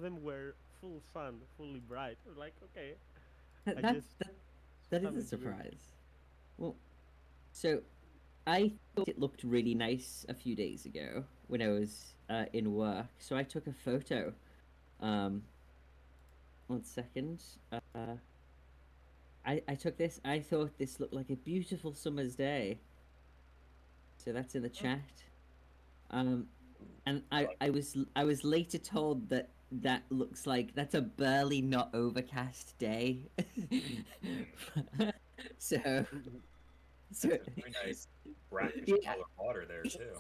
them were full sun, fully bright. I was like, okay, That, I that, guess that, that is a having to be. surprise. Well, so I thought it looked really nice a few days ago when I was in work. So I took a photo. Um, 1 second. I took this. I thought this looked like a beautiful summer's day. So that's in the chat. Um, and I like I was later told that that looks like that's a barely not overcast day. so so that's a very nice brackish yeah. color water there too.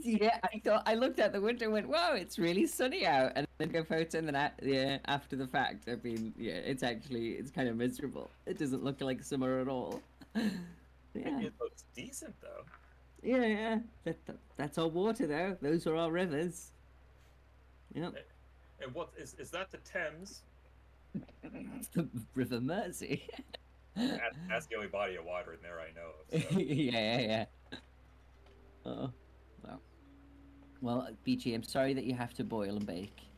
Yeah, I looked out the window and went, "Wow, it's really sunny out." And then go photo, and then yeah, after the fact, I mean, yeah, it's kind of miserable. It doesn't look like summer at all. I think Yeah, it looks decent though. yeah. That's all water though. Those are all rivers. Yep. And what is that the Thames? The River Mersey. That's the only body of water in there I know of. Yeah, So yeah. Oh, well. Well, BG, I'm sorry that you have to boil and bake.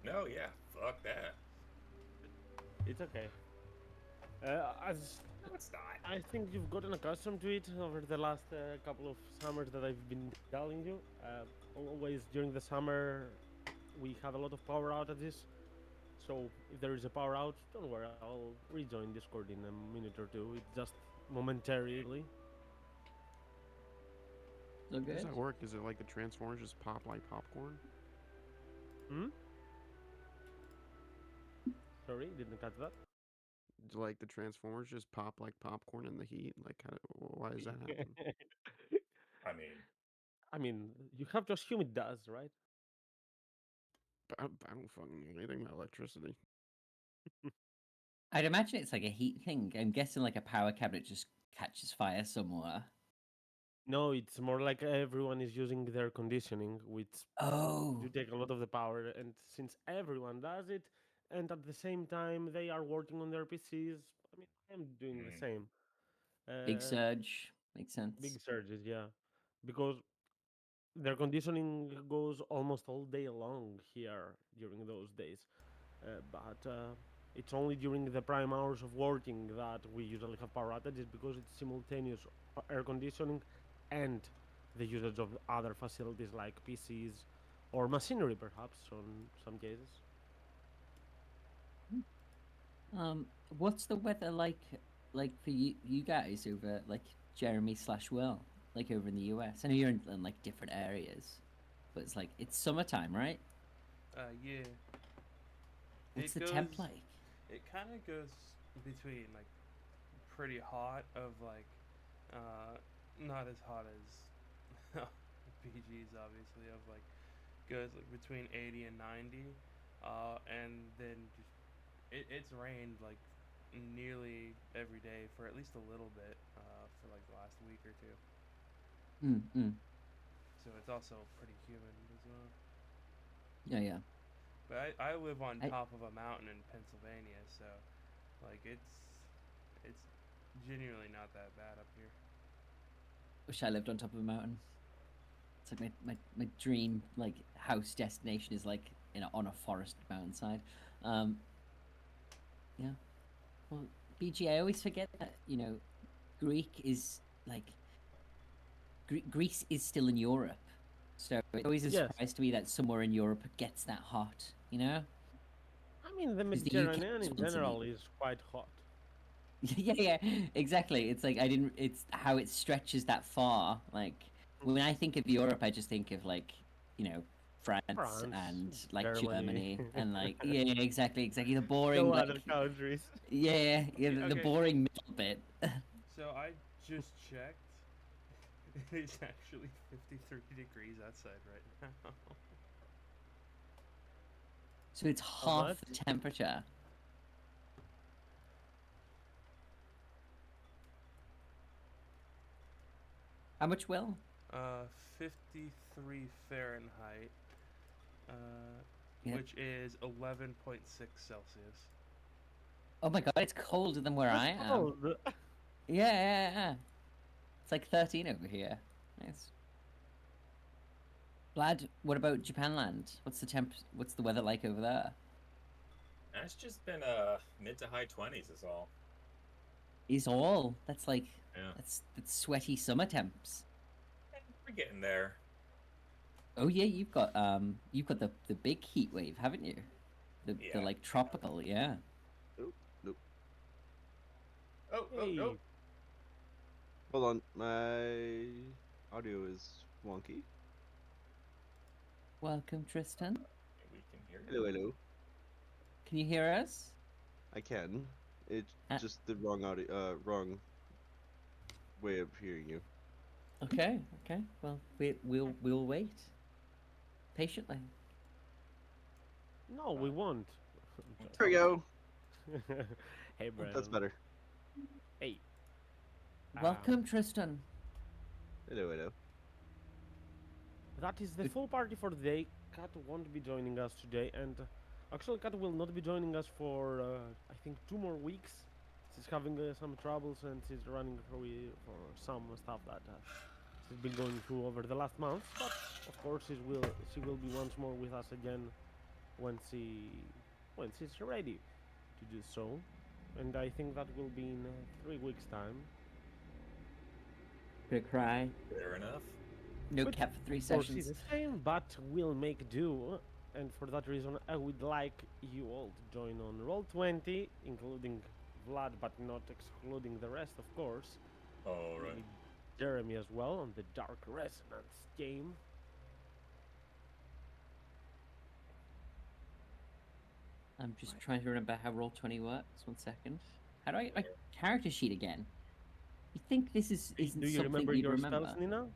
no, yeah, fuck that. It's okay. As No, it's not. I think you've gotten accustomed to it over the last couple of summers that I've been telling you. Always during the summer, we have a lot of power outages. So if there is a power out, don't worry, I'll rejoin Discord in a minute or two. It's just momentarily. So How does good. that work? Is it like the Transformers just pop like popcorn? Hmm? Sorry, didn't catch that. Do like the Transformers just pop like popcorn in the heat? Like, why does that happen? I mean, I mean, you have to assume it does, right? I don't fucking know anything about electricity. I'd imagine it's like a heat thing. I'm guessing like a power cabinet just catches fire somewhere. No, it's more like everyone is using their conditioning, which Oh, you take a lot of the power. And since everyone does it, and at the same time they are working on their PCs, I mean, I'm doing the mm, same. big Uh, surge. Makes sense. Big surges, yeah, because their conditioning goes almost all day long here during those days. But it's only during the prime hours of working that we usually have power outages because it's simultaneous air conditioning and the usage of other facilities like PCs or machinery, perhaps, in some cases. Um, what's the weather like for you guys over like Jeremy slash Will, like over in the US? I know you're in like different areas, but it's like it's summertime, right? Yeah. What's It the goes. temp like? It kind of goes between like pretty hot of like, not as hot as PG's obviously of like goes like between 80 and 90, and then just it's rained like nearly every day for at least a little bit, for like the last week or two. Mm, mm. So it's also pretty humid as well. Yeah, yeah. But I live on I top of a mountain in Pennsylvania, so like it's genuinely not that bad up here. wish I lived on top of a mountain. It's like my dream like house destination is like on a forest mountainside. Um, yeah. Well, BG, I always forget that Greek is like Greece is still in Europe, so it's always a Yes, surprise to me that somewhere in Europe gets that hot. I mean the Because the UK Mediterranean is in once a general week. is quite hot. Yeah, yeah, exactly. It's like I didn't. It's how it stretches that far. Like when I think of Europe, I just think of like France France, and like Germany, Germany and like yeah, exactly the no boring other like countries. yeah, the Okay, boring middle bit. so I just checked. It's actually 53 degrees outside right now. So it's How much? half the temperature. How much will? 53 Fahrenheit, uh, Yeah. which is 11.6 Celsius. Oh my god, it's colder than where That's I am. cold. Yeah. It's like 13 over here. Nice. Vlad, what about Japanland? What's the temp? What's the weather like over there? And it's just been mid to high 20s is all. Is all that's like Yeah. that's sweaty summer temps. And we're getting there. Oh yeah, you've got the big heat wave, haven't you? The Yeah. like tropical, yeah. Nope. Nope. Oh, Hey, oh, Hold on. My audio is wonky. Welcome, Tristan. we can hear Hello, you. hello. Can you hear us? I can. It's Uh, just the wrong audio, wrong way of hearing you. Okay, okay. Well, we'll wait patiently. no, we won't. There we go. Hey, Brandon. That's better. Hey. Welcome, Tristan. Hello, hello. That is the full party for the day. Kat won't be joining us today, and actually, Kat will not be joining us for I think 2 more weeks. She's having some troubles and she's running through for some stuff that she's been going through over the last month. But of course, she will be once more with us again when she's ready to do so. And I think that will be in 3 weeks' time. Gonna cry. Fair enough. No But cap for 3 Or she's sessions. the same, but we'll make do. And for that reason, I would like you all to join on Roll20, including Vlad, but not excluding the rest, of course. All right. Maybe Jeremy as well on the Dark Resonance game. I'm just trying to remember how Roll20 works. 1 second. How do I get my character sheet again? You think this isn't Do you something remember you'd your remember? spells, Nina?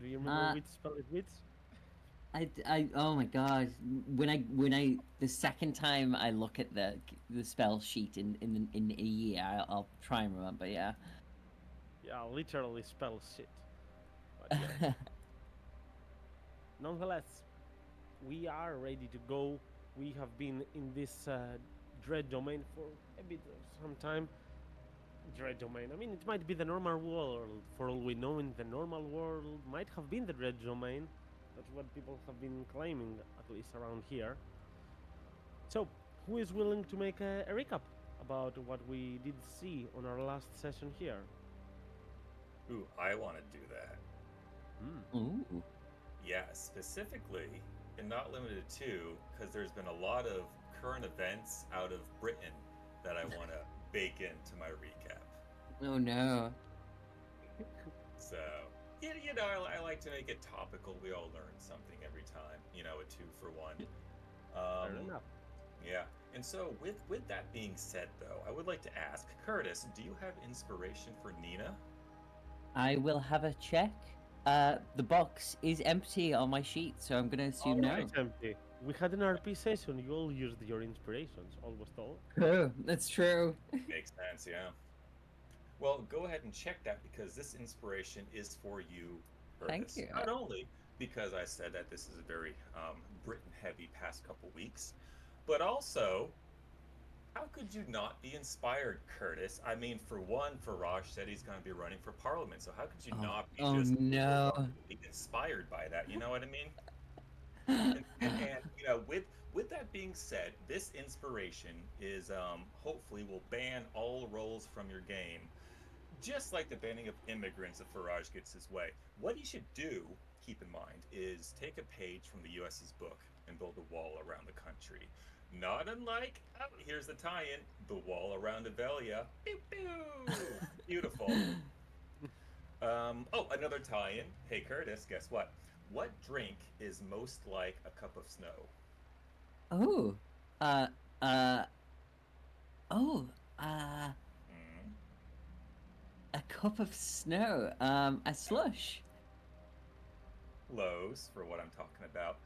Do you remember Uh, which spell is which? Oh my god, the second time I look at the spell sheet in a year, I'll try and remember. Yeah. Yeah, literally spell shit. But yeah. Nonetheless, we are ready to go. We have been in this dread domain for a bit of some time. Dread domain. I mean, it might be the normal world. For all we know, in the normal world might have been the dread domain. That's what people have been claiming, at least around here. So, who is willing to make a recap about what we did see on our last session here? Ooh, I want to do that. Ooh. Yeah, specifically, and not limited to, because there's been a lot of current events out of Britain that I want to bake into my recap. Oh no. So, you know, I like to make it topical. We all learn something every time. You know, a 2 for 1. Fair enough. Yeah. And so, with that being said, though, I would like to ask Curtis, do you have inspiration for Nina? I will have a check. The box is empty on my sheet, so I'm gonna assume no. It's empty. We had an RP session. You all used your inspirations, almost all. Oh, that's true. Makes sense, yeah. Well, go ahead and check that because this inspiration is for you, Thank Curtis. you. Not only because I said that this is a very Britain-heavy past couple weeks, but also, how could you not be inspired, Curtis? I mean, for one, Faraj said he's going to be running for Parliament, so how could you not be Oh just no. inspired by that? You know what I mean? And you know, with that being said, this inspiration is hopefully will ban all roles from your game, just like the banning of immigrants if Faraj gets his way. What he should do, keep in mind, is take a page from the US's book and build a wall around the country. Not unlike, oh, here's the tie-in, the wall around Avelia. Pew, pew. Beautiful. Oh, another tie-in. Hey, Curtis, guess what? What drink is most like a cup of snow? Oh. Oh. Mm. A cup of snow. A slush. Close for what I'm talking about.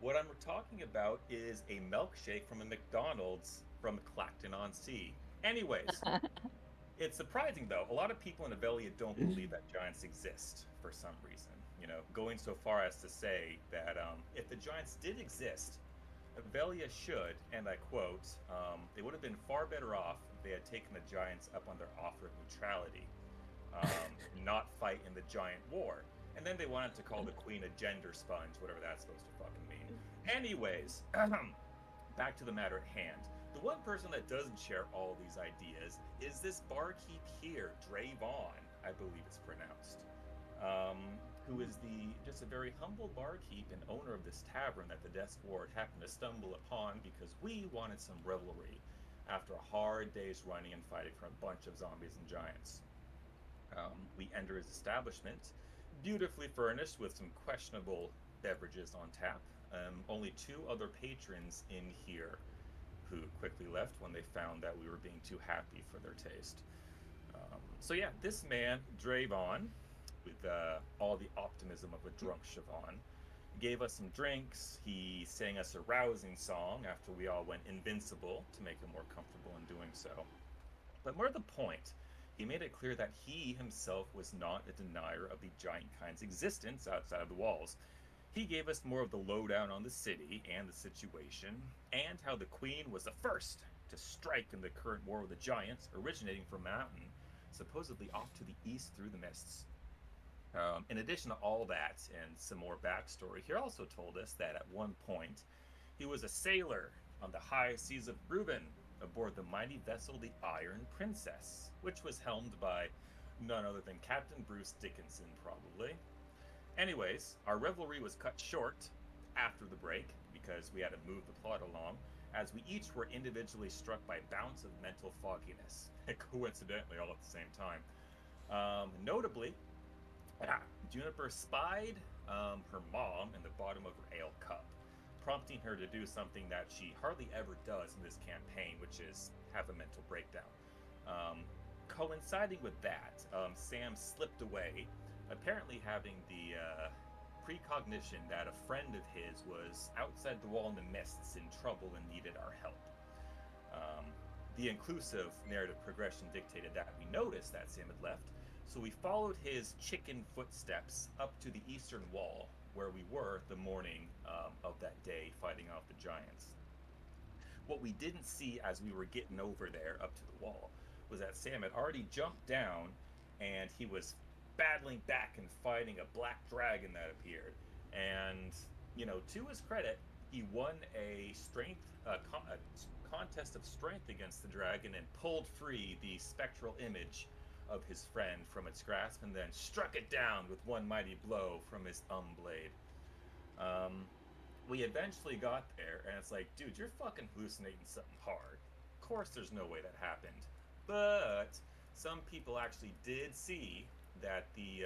What I'm talking about is a milkshake from a McDonald's from Clacton-on-Sea. Anyways, it's surprising though. A lot of people in Avelia don't believe that giants exist for some reason. You know, going so far as to say that if the giants did exist, Avelia should, and I quote, they would have been far better off if they had taken the giants up on their offer of neutrality, not fight in the giant war. And then they wanted to call the queen a gender sponge, whatever that's supposed to fucking mean. Anyways, back to the matter at hand. The one person that doesn't share all these ideas is this barkeep here, Drayvon, I believe it's pronounced, who is just a very humble barkeep and owner of this tavern that the desk ward happened to stumble upon because we wanted some revelry after a hard day's running and fighting from a bunch of zombies and giants. We enter his establishment, beautifully furnished with some questionable beverages on tap. Only 2 other patrons in here who quickly left when they found that we were being too happy for their taste. So yeah, this man, Drayvon, with all the optimism of a drunk Siobhan, gave us some drinks. He sang us a rousing song after we all went invincible to make him more comfortable in doing so. But more to the point, he made it clear that he himself was not a denier of the giant kind's existence outside of the walls. He gave us more of the lowdown on the city and the situation, and how the Queen was the first to strike in the current war with the giants, originating from a mountain, supposedly off to the east through the mists. In addition to all that and some more backstory, he also told us that at one point he was a sailor on the high seas of Reuben aboard the mighty vessel the Iron Princess, which was helmed by none other than Captain Bruce Dickinson, probably. Anyways, our revelry was cut short after the break because we had to move the plot along, as we each were individually struck by bouts of mental fogginess, coincidentally all at the same time. Notably, Juniper spied her mom in the bottom of her ale cup, prompting her to do something that she hardly ever does in this campaign, which is have a mental breakdown. Coinciding with that, Sam slipped away, apparently having the precognition that a friend of his was outside the wall in the mists in trouble and needed our help. The inclusive narrative progression dictated that we noticed that Sam had left, so we followed his chicken footsteps up to the eastern wall, where we were the morning of that day fighting off the giants. What we didn't see as we were getting over there up to the wall was that Sam had already jumped down and he was battling back and fighting a black dragon that appeared. And, you know, to his credit, he won a strength contest of strength against the dragon and pulled free the spectral image of his friend from its grasp and then struck it down with one mighty blow from his blade. We eventually got there, and it's like, dude, you're fucking hallucinating something hard. Of course there's no way that happened. But some people actually did see that the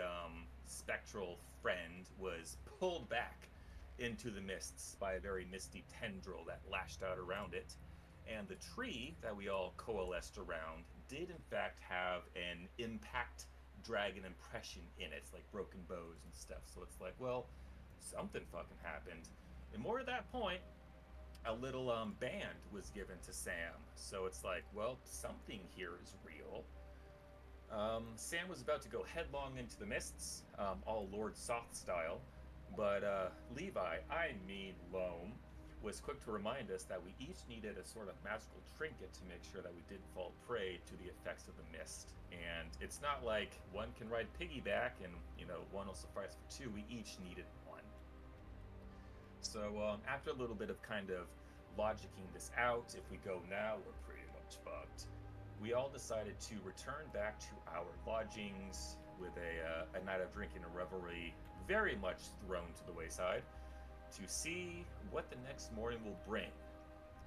spectral friend was pulled back into the mists by a very misty tendril that lashed out around it. And the tree that we all coalesced around did in fact have an impact dragon impression in it. It's like broken bows and stuff. So it's like, well, something fucking happened. And more to that point, a little band was given to Sam. So it's like, well, something here is real. Sam was about to go headlong into the mists, all Lord Soth style, but Levi, I mean Loam, was quick to remind us that we each needed a sort of magical trinket to make sure that we didn't fall prey to the effects of the mist. And it's not like one can ride piggyback and, you know, one will suffice for two. We each needed one. So after a little bit of kind of logicking this out, if we go now, we're pretty much fucked. We all decided to return back to our lodgings with a night of drinking and revelry very much thrown to the wayside, to see what the next morning will bring.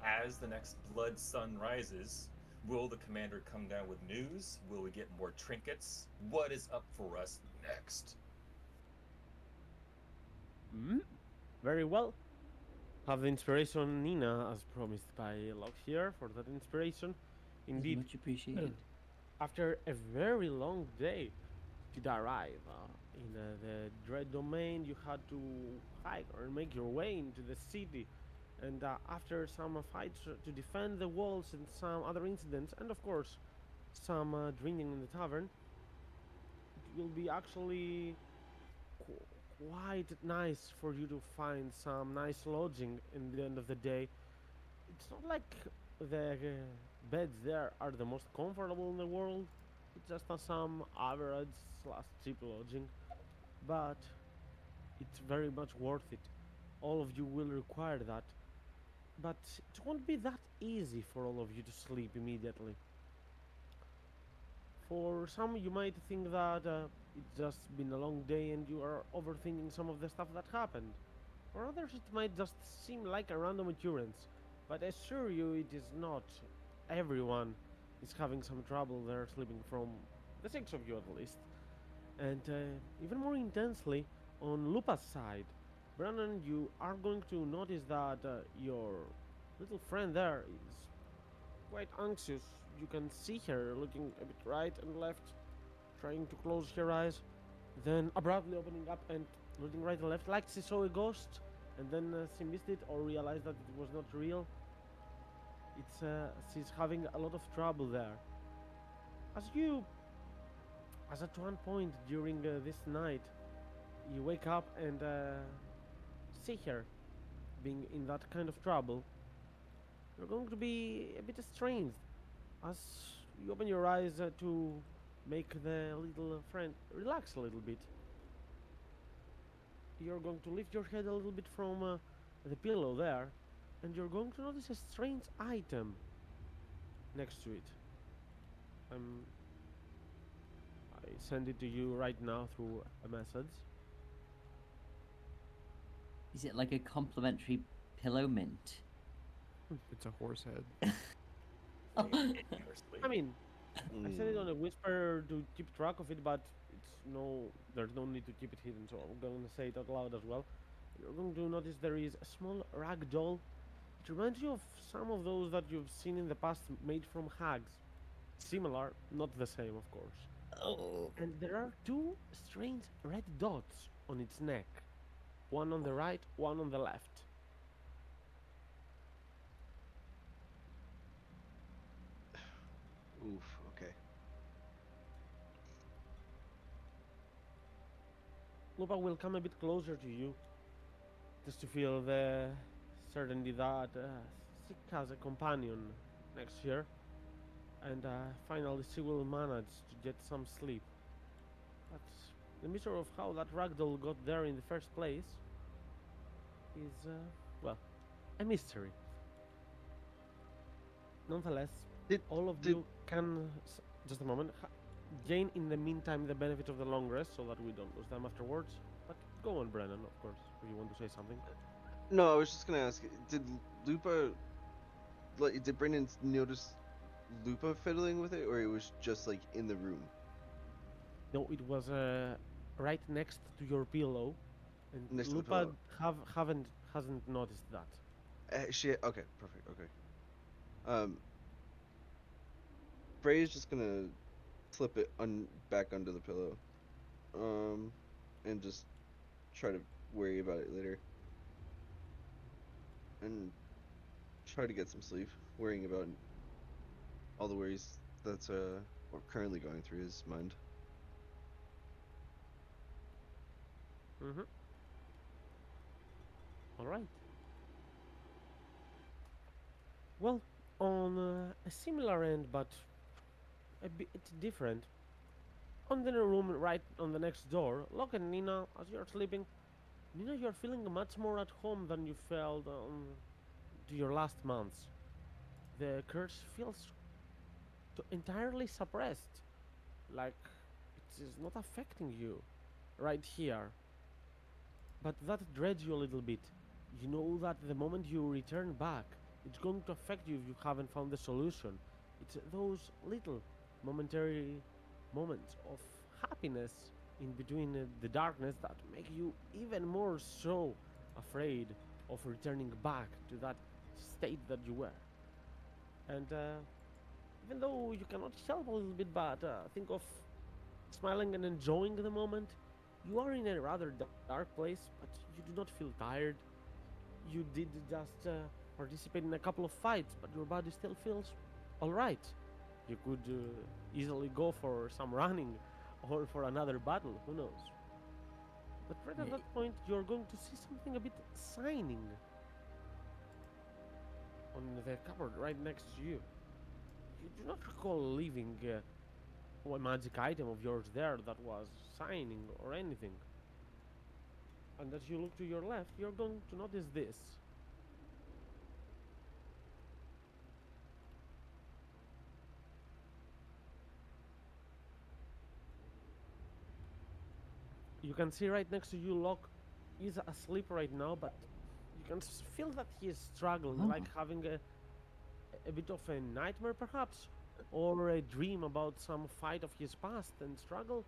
As the next blood sun rises, will the commander come down with news? Will we get more trinkets? What is up for us next? Very well. Have the inspiration, Nina, as promised by Locke here, for that inspiration. Indeed, Much appreciated. after a very long day to arrive in the Dread Domain, you had to hike or make your way into the city. And after some fights to defend the walls and some other incidents, and of course, some drinking in the tavern, it will be actually quite nice for you to find some nice lodging in the end of the day. It's not like the beds there are the most comfortable in the world. It's just some average slash cheap lodging. but it's very much worth it. All of you will require that, but it won't be that easy for all of you to sleep immediately. For some, you might think that it's just been a long day and you are overthinking some of the stuff that happened. For others, it might just seem like a random occurrence, but I assure you it is not. Everyone is having some trouble there sleeping, from the six of you at least. And even more intensely, on Lupa's side, Brandon, you are going to notice that your little friend there is quite anxious. You can see her looking a bit right and left, trying to close her eyes, then abruptly opening up and looking right and left like she saw a ghost, and then she missed it or realized that it was not real. It's she's having a lot of trouble there. As you, as at one point during this night, you wake up and see her being in that kind of trouble, you're going to be a bit estranged as you open your eyes to make the little friend relax a little bit. You're going to lift your head a little bit from the pillow there, and you're going to notice a strange item next to it. I send it to you right now through a message. Is it like a complimentary pillow mint? It's a horse head. I mean, I said it on a whisper to keep track of it, but there's no need to keep it hidden, so I'm going to say it out loud as well. You're going to notice there is a small rag doll. It reminds you of some of those that you've seen in the past made from hags. Similar, not the same, of course. Oh. And there are two strange red dots on its neck. One on the right, one on the left. Oof. Okay. Lupa will come a bit closer to you, just to feel the certainty that she has a companion next to her, and finally she will manage to get some sleep. But the mystery of how that ragdoll got there in the first place is, well, a mystery. Nonetheless, Did- all of did- you can, just a moment, gain in the meantime the benefit of the long rest so that we don't lose them afterwards. But go on, Brennan, of course, if you want to say something. No, I was just gonna ask. Did Lupa, like, did Brendan notice Lupa fiddling with it, or it was just like in the room? No, it was right next to your pillow, and Next to the Lupa pillow. hasn't noticed that. Okay, perfect. Okay. Bray's just gonna slip it back under the pillow, and just try to worry about it later, and try to get some sleep, worrying about all the worries that's currently going through his mind. Mm-hmm. All right. Well, on a similar end, but a bit different. On the room right on the next door, Locke and Nina, as you're sleeping, Nina, you're feeling much more at home than you felt to your last months. The curse feels entirely suppressed, like it is not affecting you right here. But that dreads you a little bit. You know that the moment you return back, it's going to affect you if you haven't found the solution. It's those little momentary moments of happiness in between the darkness that make you even more so afraid of returning back to that state that you were. And even though you cannot help a little bit but think of smiling and enjoying the moment, you are in a rather dark place, but you do not feel tired. You did just participate in a couple of fights, but your body still feels alright. You could easily go for some running or for another battle, who knows. But right at that point, you're going to see something a bit shining on the cupboard right next to you. You do not recall leaving a magic item of yours there that was shining or anything. And as you look to your left, you're going to notice this. You can see right next to you, Locke is asleep right now, but you can feel that he is struggling, Oh. like having a bit of a nightmare, perhaps, or a dream about some fight of his past and struggle.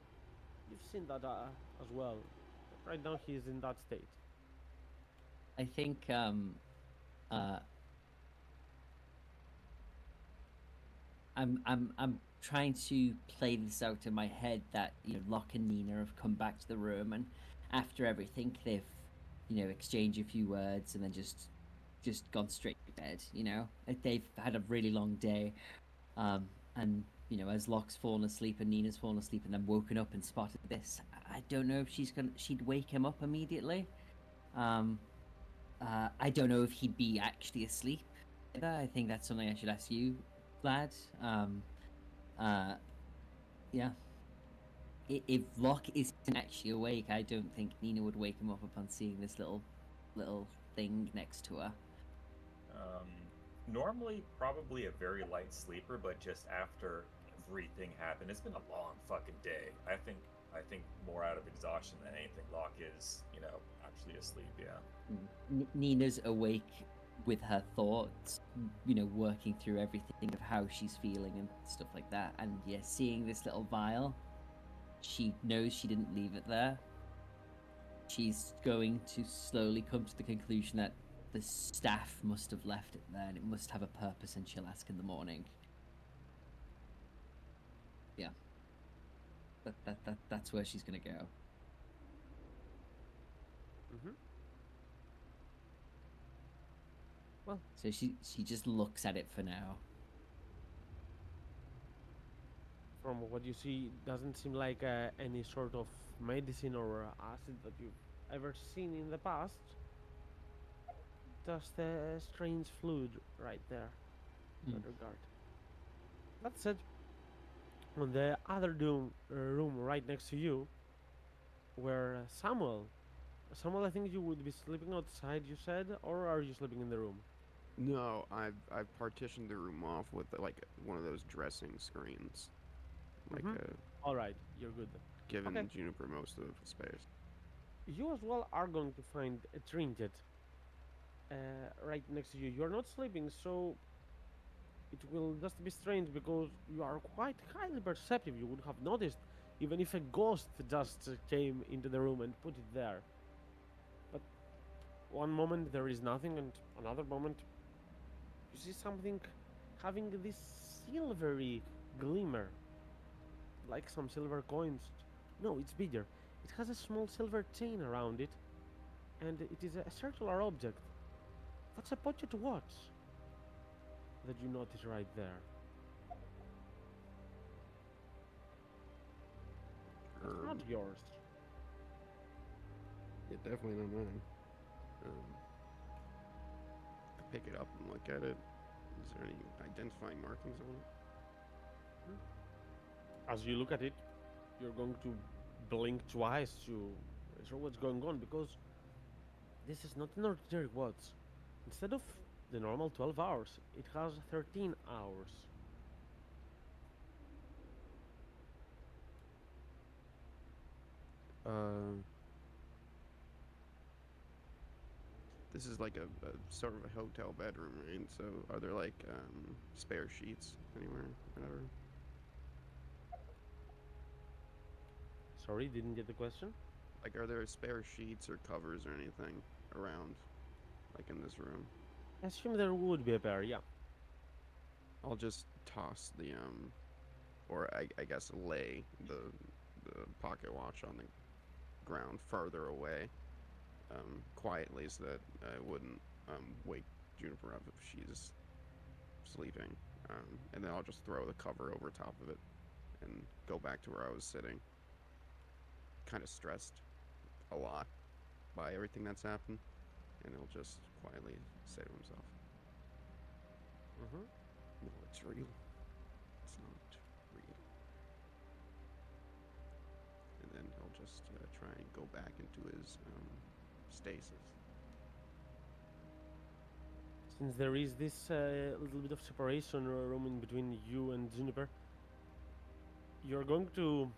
You've seen that as well. Right now, he is in that state. I think uh, I'm trying to play this out in my head that Locke and Nina have come back to the room, and after everything they've exchanged a few words and then just gone straight to bed. Like, they've had a really long day, and as Locke's fallen asleep and Nina's fallen asleep and then woken up and spotted this, I don't know if she'd wake him up immediately. I don't know if he'd be actually asleep either. I think that's something I should ask you, Vlad. Yeah. If Locke isn't actually awake, I don't think Nina would wake him up upon seeing this little thing next to her. Normally, probably a very light sleeper, but just after everything happened, it's been a long fucking day. I think more out of exhaustion than anything. Locke is, actually asleep. Yeah. Nina's awake with her thoughts, working through everything of how she's feeling and stuff like that. And yeah, seeing this little vial, she knows she didn't leave it there. She's going to slowly come to the conclusion that the staff must have left it there and it must have a purpose, and she'll ask in the morning. Yeah. That's where she's gonna go. Mm-hmm. So she just looks at it for now. From what you see, doesn't seem like any sort of medicine or acid that you've ever seen in the past. Just a strange fluid right there in that regard. That said, on the other room right next to you, where Samuel, I think you would be sleeping outside, you said, or are you sleeping in the room? No, I've partitioned the room off with like one of those dressing screens, like Mhm. All right, you're good. giving Okay. Juniper most of the space. You as well are going to find a trinket right next to you. You're not sleeping, so it will just be strange because you are quite highly perceptive. You would have noticed even if a ghost just came into the room and put it there. But one moment there is nothing, and another moment you see something having this silvery glimmer, like some silver coins. No, it's bigger. It has a small silver chain around it, and it is a circular object. That's a pocket watch that you notice right there. It's not yours. Yeah, definitely not mine. I pick it up and look at it. Is there any identifying markings on it? As you look at it, you're going to blink twice to show what's going on, because this is not an ordinary watch. Instead of the normal 12 hours, it has 13 hours. This is like a sort of a hotel bedroom, right? So are there like spare sheets anywhere? Whatever. Sorry, didn't get the question. Like, are there spare sheets or covers or anything around, like in this room? I assume there would be a pair, yeah. I'll just toss the or I guess lay the pocket watch on the ground farther away, quietly, so that I wouldn't wake Juniper up if she's sleeping. And then I'll just throw the cover over top of it and go back to where I was sitting. Kind of stressed a lot by everything that's happened, and he'll just quietly say to himself, Mm-hmm. "No, it's real. It's not real." And then he'll just try and go back into his stasis. Since there is this little bit of separation or roaming between you and Juniper, you're going to,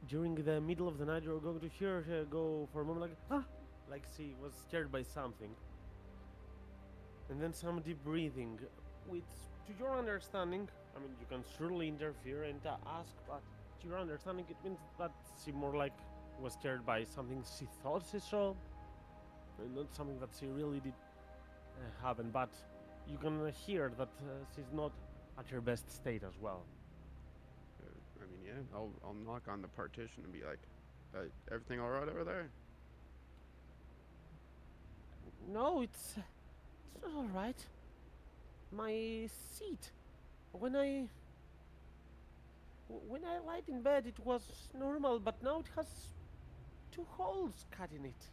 during the middle of the night, you're going to hear her go for a moment like, ah, like she was scared by something. And then some deep breathing, which, to your understanding, I mean, you can surely interfere and ask, but to your understanding, it means that she more like was scared by something she thought she saw, and not something that she really did happen. But you can hear that she's not at her best state as well. I mean, yeah, I'll knock on the partition and be like, everything all right over there? No, it's not all right. My seat, when I lied in bed, it was normal, but now it has 2 holes cut in it.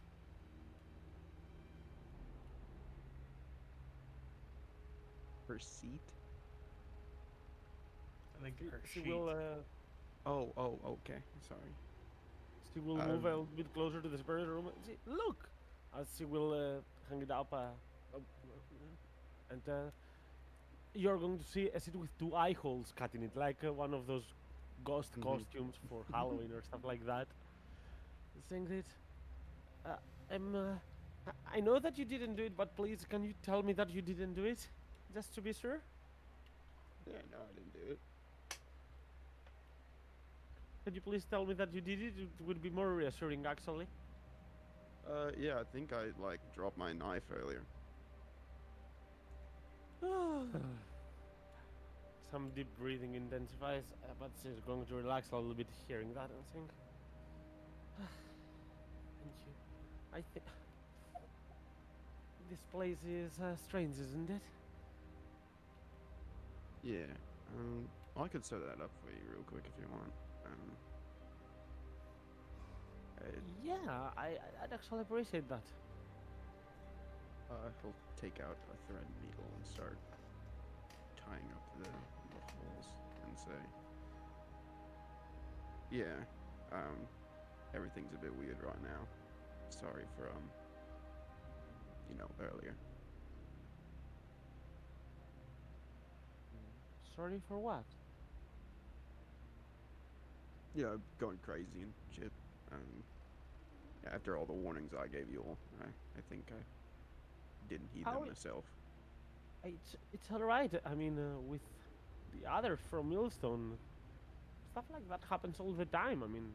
Her seat? I think her She sheet. will Oh, okay. Sorry. she will move a little bit closer to the spare room. Look, as she will hang it up, and you're going to see a seat with 2 eye holes cut in it, like one of those ghost costumes for Halloween or stuff like that. Saying that, I know that you didn't do it, but please, can you tell me that you didn't do it, just to be sure? Yeah, no, I didn't do it. Could you please tell me that you did it? It would be more reassuring, actually. Yeah, I think I, like, dropped my knife earlier. Some deep breathing intensifies, but she's going to relax a little bit hearing that and think. Thank you. I think this place is strange, isn't it? Yeah. I could set that up for you real quick if you want. Yeah, I'd actually appreciate that. He'll take out a thread needle and start tying up the holes and say, yeah, everything's a bit weird right now. Sorry for, earlier. Sorry for what? Yeah, going crazy and shit. After all the warnings I gave you all, I think I didn't heed them myself. It's alright. I mean, with the others from Millstone, stuff like that happens all the time. I mean,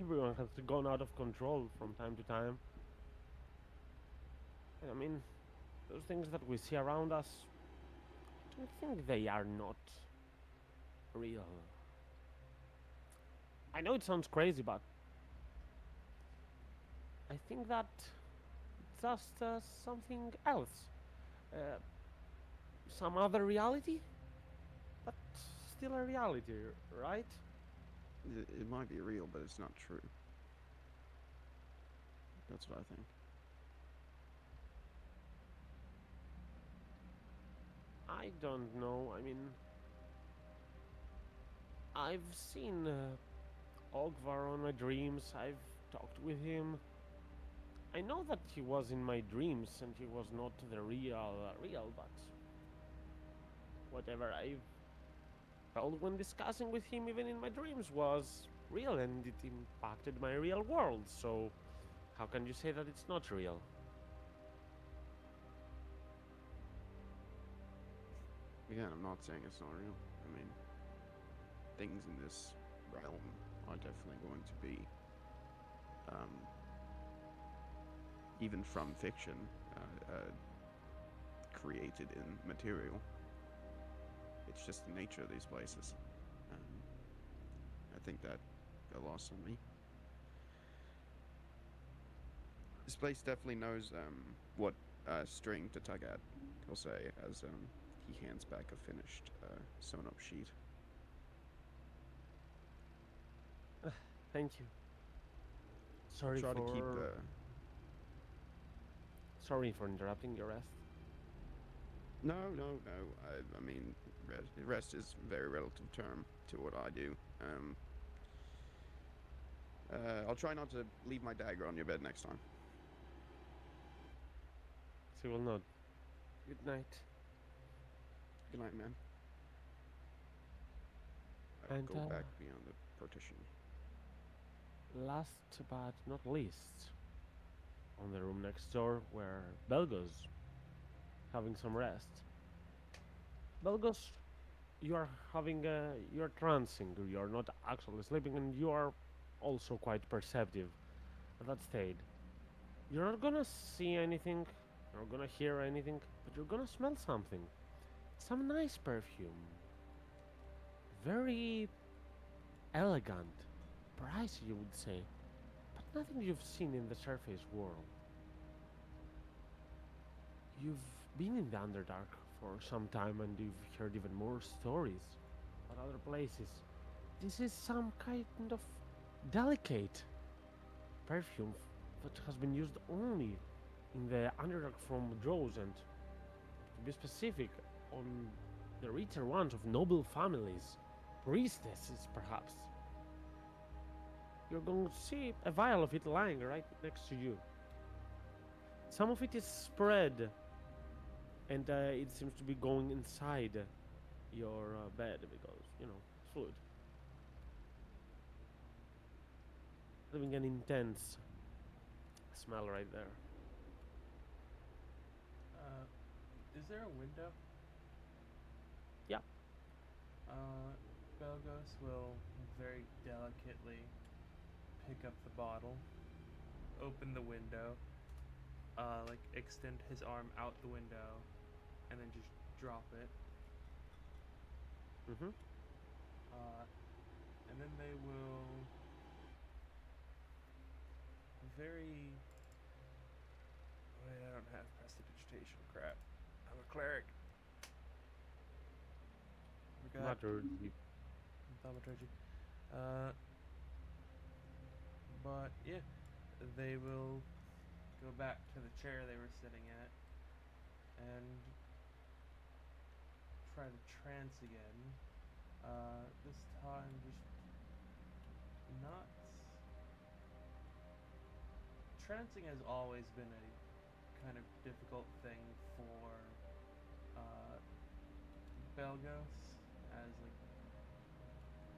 everyone has gone out of control from time to time. And I mean, those things that we see around us, I don't think they are not real. I know it sounds crazy, but I think that it's just something else. Some other reality, but still a reality, right? It might be real, but it's not true. That's what I think. I don't know. I mean, I've seen Ogvar on my dreams. I've talked with him. I know that he was in my dreams and he was not the real, but whatever I've felt when discussing with him, even in my dreams, was real and it impacted my real world. So, how can you say that it's not real? Again, I'm not saying it's not real. I mean, things in this realm are definitely going to be, even from fiction, created in material. It's just the nature of these places. I think that got lost on me. This place definitely knows what string to tug at, he'll say, as he hands back a finished sewn up sheet. Thank you. Sorry Try for to keep the... Sorry for interrupting your rest. No. I mean, rest is a very relative term to what I do. I'll try not to leave my dagger on your bed next time. She will nod. Good night. Good night, man. I'll And, go back beyond the partition. Last but not least, on the room next door where Belgos having some rest. Belgos, you are having you are trancing. You are not actually sleeping, and you are also quite perceptive at that state. You're not gonna see anything, you're not gonna hear anything, but you're gonna smell something. Some nice perfume. Very elegant, pricey, you would say, but nothing you've seen in the surface world. You've been in the Underdark for some time and you've heard even more stories about other places. This is some kind of delicate perfume that has been used only in the Underdark from Drows, and to be specific, on the richer ones of noble families, priestesses perhaps. You're going to see a vial of it lying right next to you. Some of it is spread, and it seems to be going inside your bed because, you know, fluid. Leaving an intense smell right there. Is there a window? Yeah. Belgos will very delicately pick up the bottle, open the window, like extend his arm out the window, and then just drop it. Mm-hmm. And then they will very. Wait, I don't have prestidigitation. Crap. I'm a cleric. Forgot. Thaumaturgy. But yeah, they will go back to the chair they were sitting at and try to trance again. This time just not. Trancing has always been a kind of difficult thing for Belgos, as like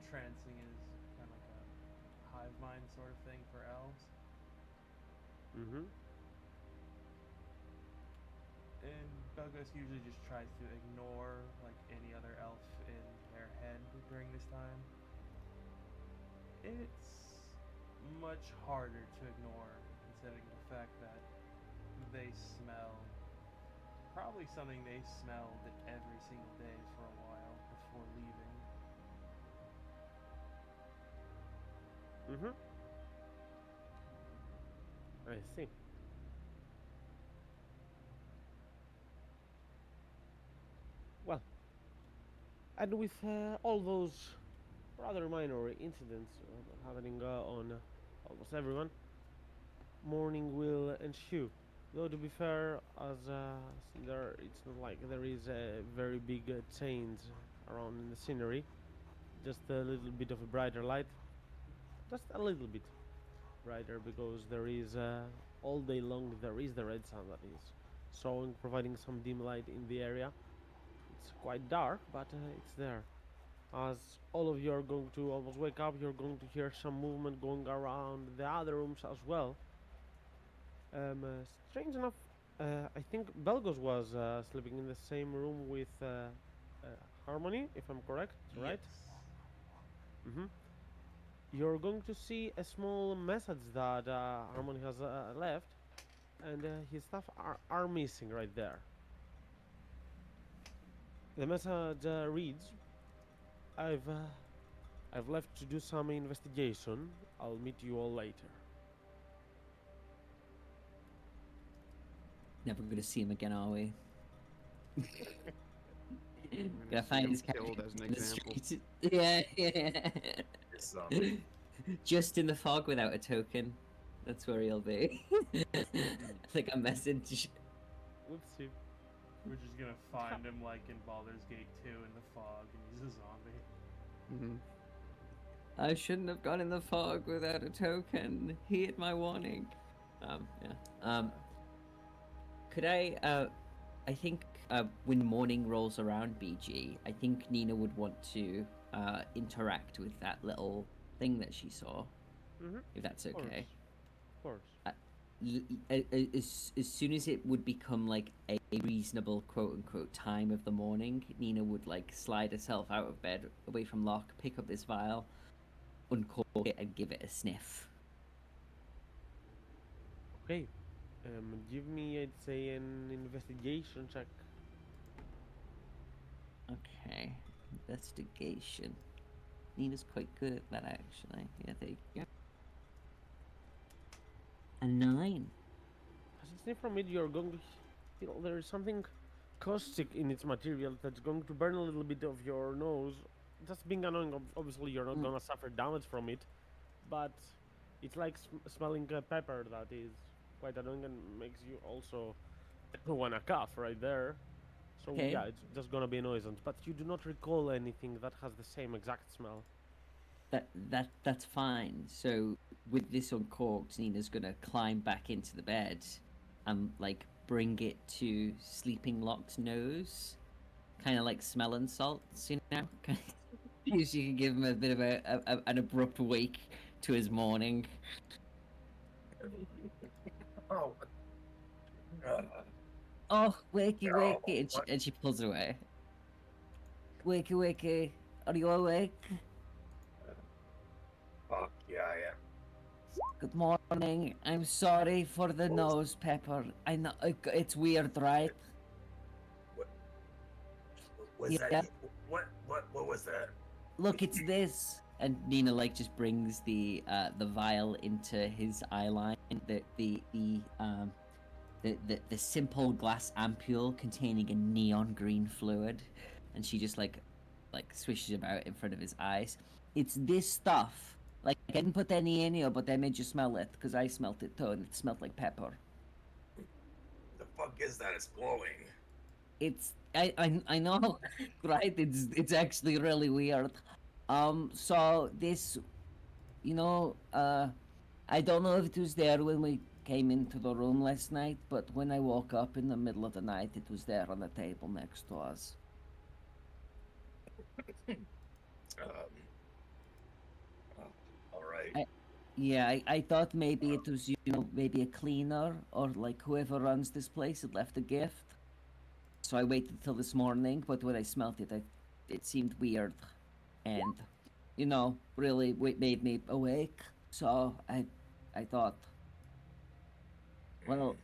trancing is kind of like a hive mind sort of thing for elves. Mm-hmm. And Belgos usually just tries to ignore like any other elf in their head during this time. It's much harder to ignore considering the fact that they smell probably something they smelled every single day for a while before leaving. Mm-hmm. I see. Well, and with all those rather minor incidents happening on almost everyone, morning will ensue. Though to be fair, as it's not like there is a very big change around in the scenery. Just a little bit of a brighter light, just a little bit brighter, because there is all day long there is the red sun that is showing, providing some dim light in the area. It's quite dark, but it's there. As all of you are going to almost wake up, you're going to hear some movement going around the other rooms as well. Strange enough, I think Belgos was sleeping in the same room with Harmony, if I'm correct, right? Yes. Mm-hmm. You're going to see a small message that Harmony has left, and his stuff are missing right there. The message reads, I've left to do some investigation. I'll meet you all later. Never gonna see him again, are we? I'm Gonna see find him his killed character as an in the example. street. Yeah, yeah. It's, Just in the fog without a token. That's where he'll be. Like a message. Whoopsie. We're just gonna find him like in Baldur's Gate 2 in the fog, and he's a zombie. Mm-hmm. I shouldn't have gone in the fog without a token. Heed my warning. Yeah. Could I think when morning rolls around, BG, I think Nina would want to interact with that little thing that she saw, Mm-hmm. if that's Of course. okay. Of course. As soon as it would become like a reasonable quote unquote time of the morning, Nina would like slide herself out of bed away from Locke, pick up this vial, uncork it, and give it a sniff. Okay. Give me, I'd say, an investigation check. Okay, investigation. Nina's quite good at that, actually. Yeah, there you go. A 9. As you sniff from it, you're going to feel there is something caustic in its material that's going to burn a little bit of your nose. That's being annoying. Obviously, you're not gonna suffer damage from it, but it's like smelling pepper that is quite annoying and makes you also wanna cough right there. So Okay. yeah, it's just gonna be a nuisance. But you do not recall anything that has the same exact smell. That's fine. So with this uncorked, Nina's gonna climb back into the bed and like bring it to Sleeping Locke's nose, kind of like smelling salts, you know. Usually, you can give him a bit of an abrupt wake to his morning. Oh. Oh, wakey, Oh, wakey, what? and she pulls it away. Wakey, wakey, are you awake? Fuck yeah, I am. Good morning. I'm sorry for the nose, Pepper. I know it's weird, right? Was Yeah. that? What was that? Look, it's this. And Nina like just brings the vial into his eye line. The simple glass ampule containing a neon green fluid, and she just like swishes it about in front of his eyes. It's this stuff. Like, I didn't put any in here, but I made you smell it because I smelt it too, and it smelled like pepper. The fuck is that? It's glowing. It's I know, right? It's actually really weird. So this, I don't know if it was there when we came into the room last night, but when I woke up in the middle of the night, it was there on the table next to us. All right. Yeah, I thought maybe it was, maybe a cleaner or like whoever runs this place had left a gift. So I waited till this morning, but when I smelt it, it seemed weird, and really made me awake. So I thought, well,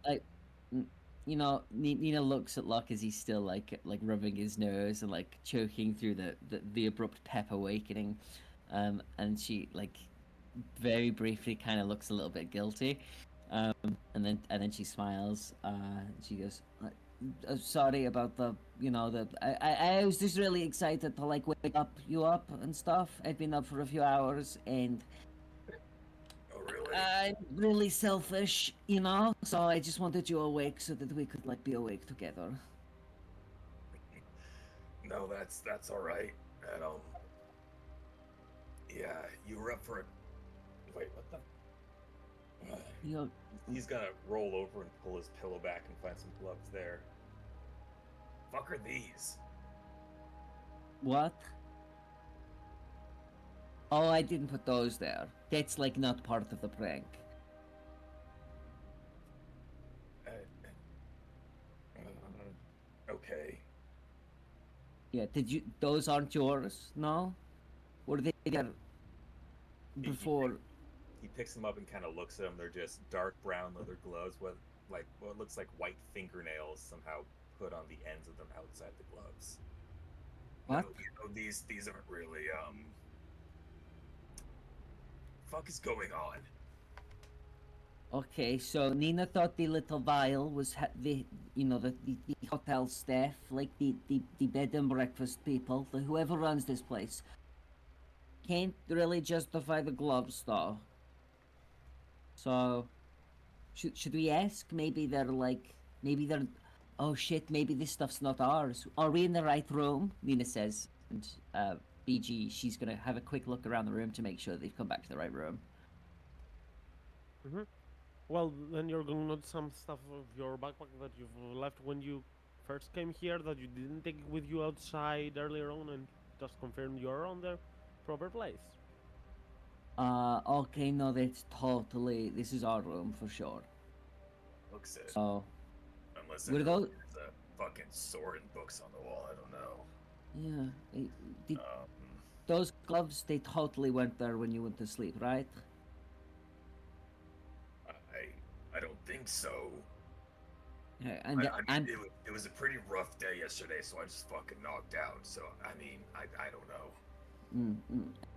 Nina looks at Locke as he's still like rubbing his nose and like choking through the abrupt pep awakening, and she like very briefly kind of looks a little bit guilty, and then she smiles. She goes, sorry about I was just really excited to like wake you up and stuff. I've been up for a few hours and Oh really? I'm really selfish, so I just wanted you awake so that we could like be awake together. No, that's all right. And yeah, you were up for it. Wait, what the? He's gonna roll over and pull his pillow back and find some gloves there. Fuck are these? What? Oh, I didn't put those there. That's like not part of the prank. Okay. Yeah, those aren't yours? No? Were they there before? He picks them up and kind of looks at them. They're just dark brown leather gloves with like what looks like white fingernails somehow put on the ends of them outside the gloves. What? These aren't really fuck is going on? Okay, so Nina thought the little vial was the hotel staff, like the bed and breakfast people, whoever runs this place. Can't really justify the gloves though. So, should we ask? Maybe they're oh shit, maybe this stuff's not ours. Are we in the right room? Nina says, and BG, she's gonna have a quick look around the room to make sure they've come back to the right room. Well, then you're going to note some stuff of your backpack that you've left when you first came here that you didn't take with you outside earlier on, and just confirm you're on the proper place. Okay, no, that's totally. This is our room for sure. Looks it. So, Unless we'll go. there's a fucking sword and books on the wall. I don't know. Yeah, did Um, those gloves? They totally weren't there when you went to sleep, right? I don't think so. Yeah, I and mean, it was a pretty rough day yesterday, so I just fucking knocked out. So I mean, I don't know.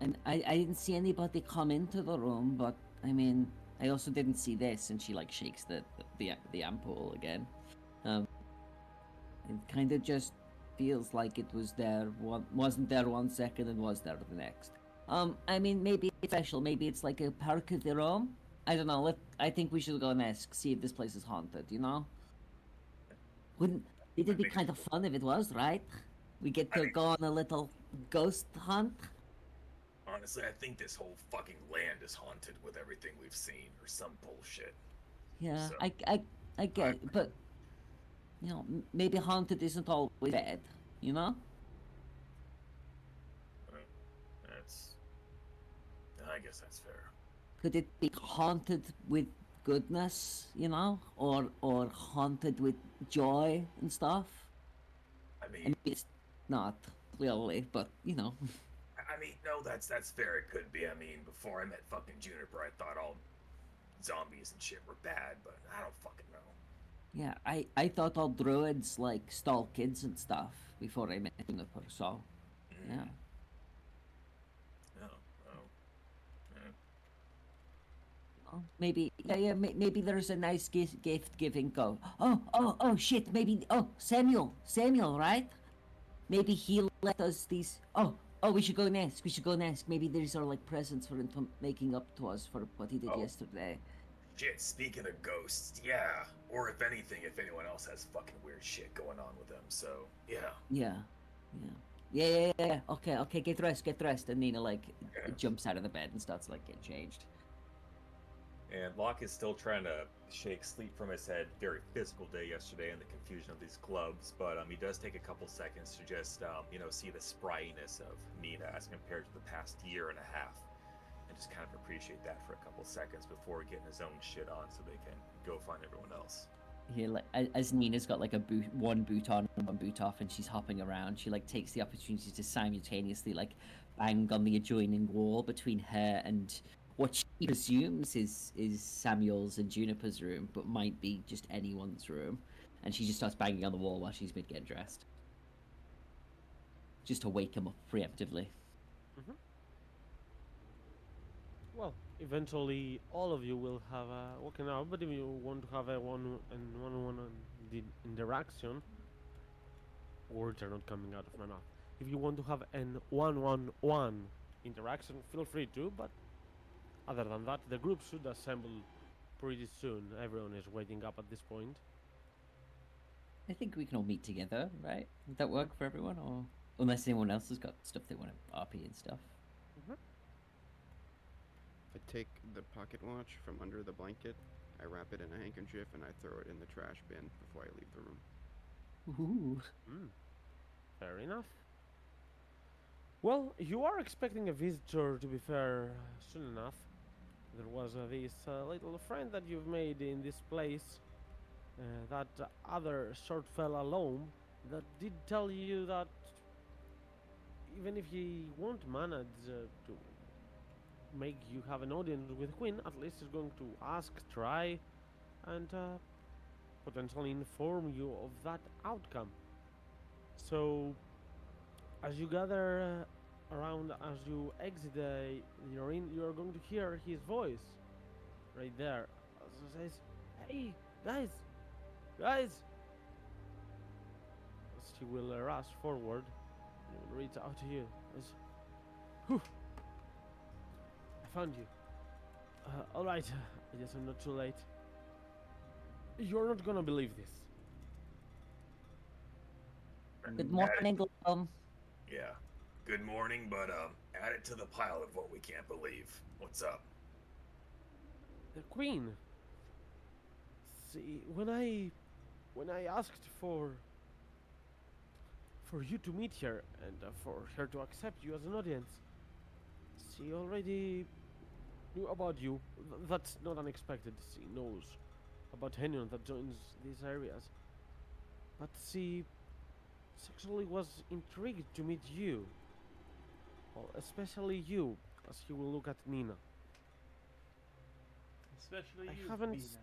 and I didn't see anybody come into the room, but I mean, I also didn't see this. And she like shakes the ampoule again. It kind of just feels like it was there wasn't there 1 second and was there the next. I mean, maybe it's special. Maybe it's like a perk of their own. I don't know. I think we should go and ask, see if this place is haunted. You know? Wouldn't it'd be kind of fun if it was, right? We get to go on a little ghost hunt. Honestly, I think this whole fucking land is haunted with everything we've seen, or some bullshit. Yeah, So- I get it, but you know, maybe haunted isn't always bad. You know? That's. I guess that's fair. Could it be haunted with goodness, you know, or haunted with joy and stuff? I I mean, mean, it's not really, but you know. I mean, no, that's fair. It could be. I mean, before I met fucking Juniper, I thought all zombies and shit were bad, but I don't fucking know. Yeah, I thought all druids like stole kids and stuff before I met Juniper, so yeah. No, no. Oh, maybe maybe there's a nice gift giving go. Oh shit, maybe Samuel, right? Maybe he'll let us these we should go and ask. We should go and ask. Maybe these are like presents for him to making up to us for what he did Oh. yesterday. Shit, speaking of ghosts, yeah. Or if anything, if anyone else has fucking weird shit going on with them, so, yeah. Yeah. Okay, get dressed. And Nina like Yeah. jumps out of the bed and starts like getting changed. And Locke is still trying to shake sleep from his head. Very physical day yesterday and the confusion of these clubs, but he does take a couple seconds to just, see the sprightness of Nina as compared to the past year and a half. And just kind of appreciate that for a couple seconds before getting his own shit on so they can go find everyone else. Yeah, like as Nina's got like one boot on and one boot off, and she's hopping around. She like takes the opportunity to simultaneously like bang on the adjoining wall between her and what she presumes is Samuel's and Juniper's room, but might be just anyone's room. And she just starts banging on the wall while she's mid getting dressed, just to wake him up preemptively. Well, eventually all of you will have woken up, but if you want to have a one-on-one interaction, words are not coming out of my mouth. If you want to have an one-on-one interaction, feel free to, but other than that, the group should assemble pretty soon. Everyone is waiting up at this point. I think we can all meet together, right? Would that work for everyone, or unless anyone else has got stuff they want to RP and stuff? I take the pocket watch from under the blanket, I wrap it in a handkerchief, and I throw it in the trash bin before I leave the room. Ooh. Fair enough. Well, you are expecting a visitor, to be fair, soon enough. There was this little friend that you've made in this place, that other short fella alone, that did tell you that even if he won't manage to make you have an audience with Quinn, at least he's going to ask, try, and potentially inform you of that outcome. So, as you gather around, as you exit you're are going to hear his voice right there. As he says, "Hey, guys! As he will rush forward, he will reach out to you. Whew. I found you. Alright, I guess I'm not too late. You're not gonna believe this. Good morning, Glum. Yeah. Good morning, but add it to the pile of what we can't believe. What's up? The Queen. See, when I asked for you to meet her and for her to accept you as an audience, she already knew about you. That's not unexpected. She knows about anyone that joins these areas. But she sexually was intrigued to meet you. Well, especially you, as he will look at Nina. Especially I you, haven't Mina. s-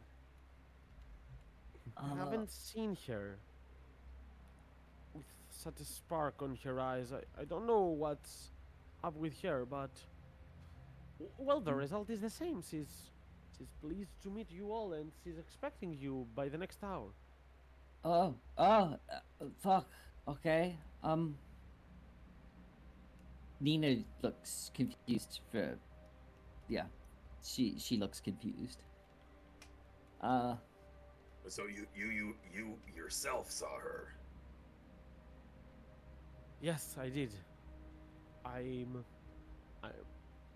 I haven't seen her with such a spark on her eyes. I don't know what's up with her, but well, the result is the same. She's pleased to meet you all, and she's expecting you by the next hour. Fuck. Okay. Nina looks confused for. Yeah, she looks confused. So you yourself saw her. Yes, I did. I'm I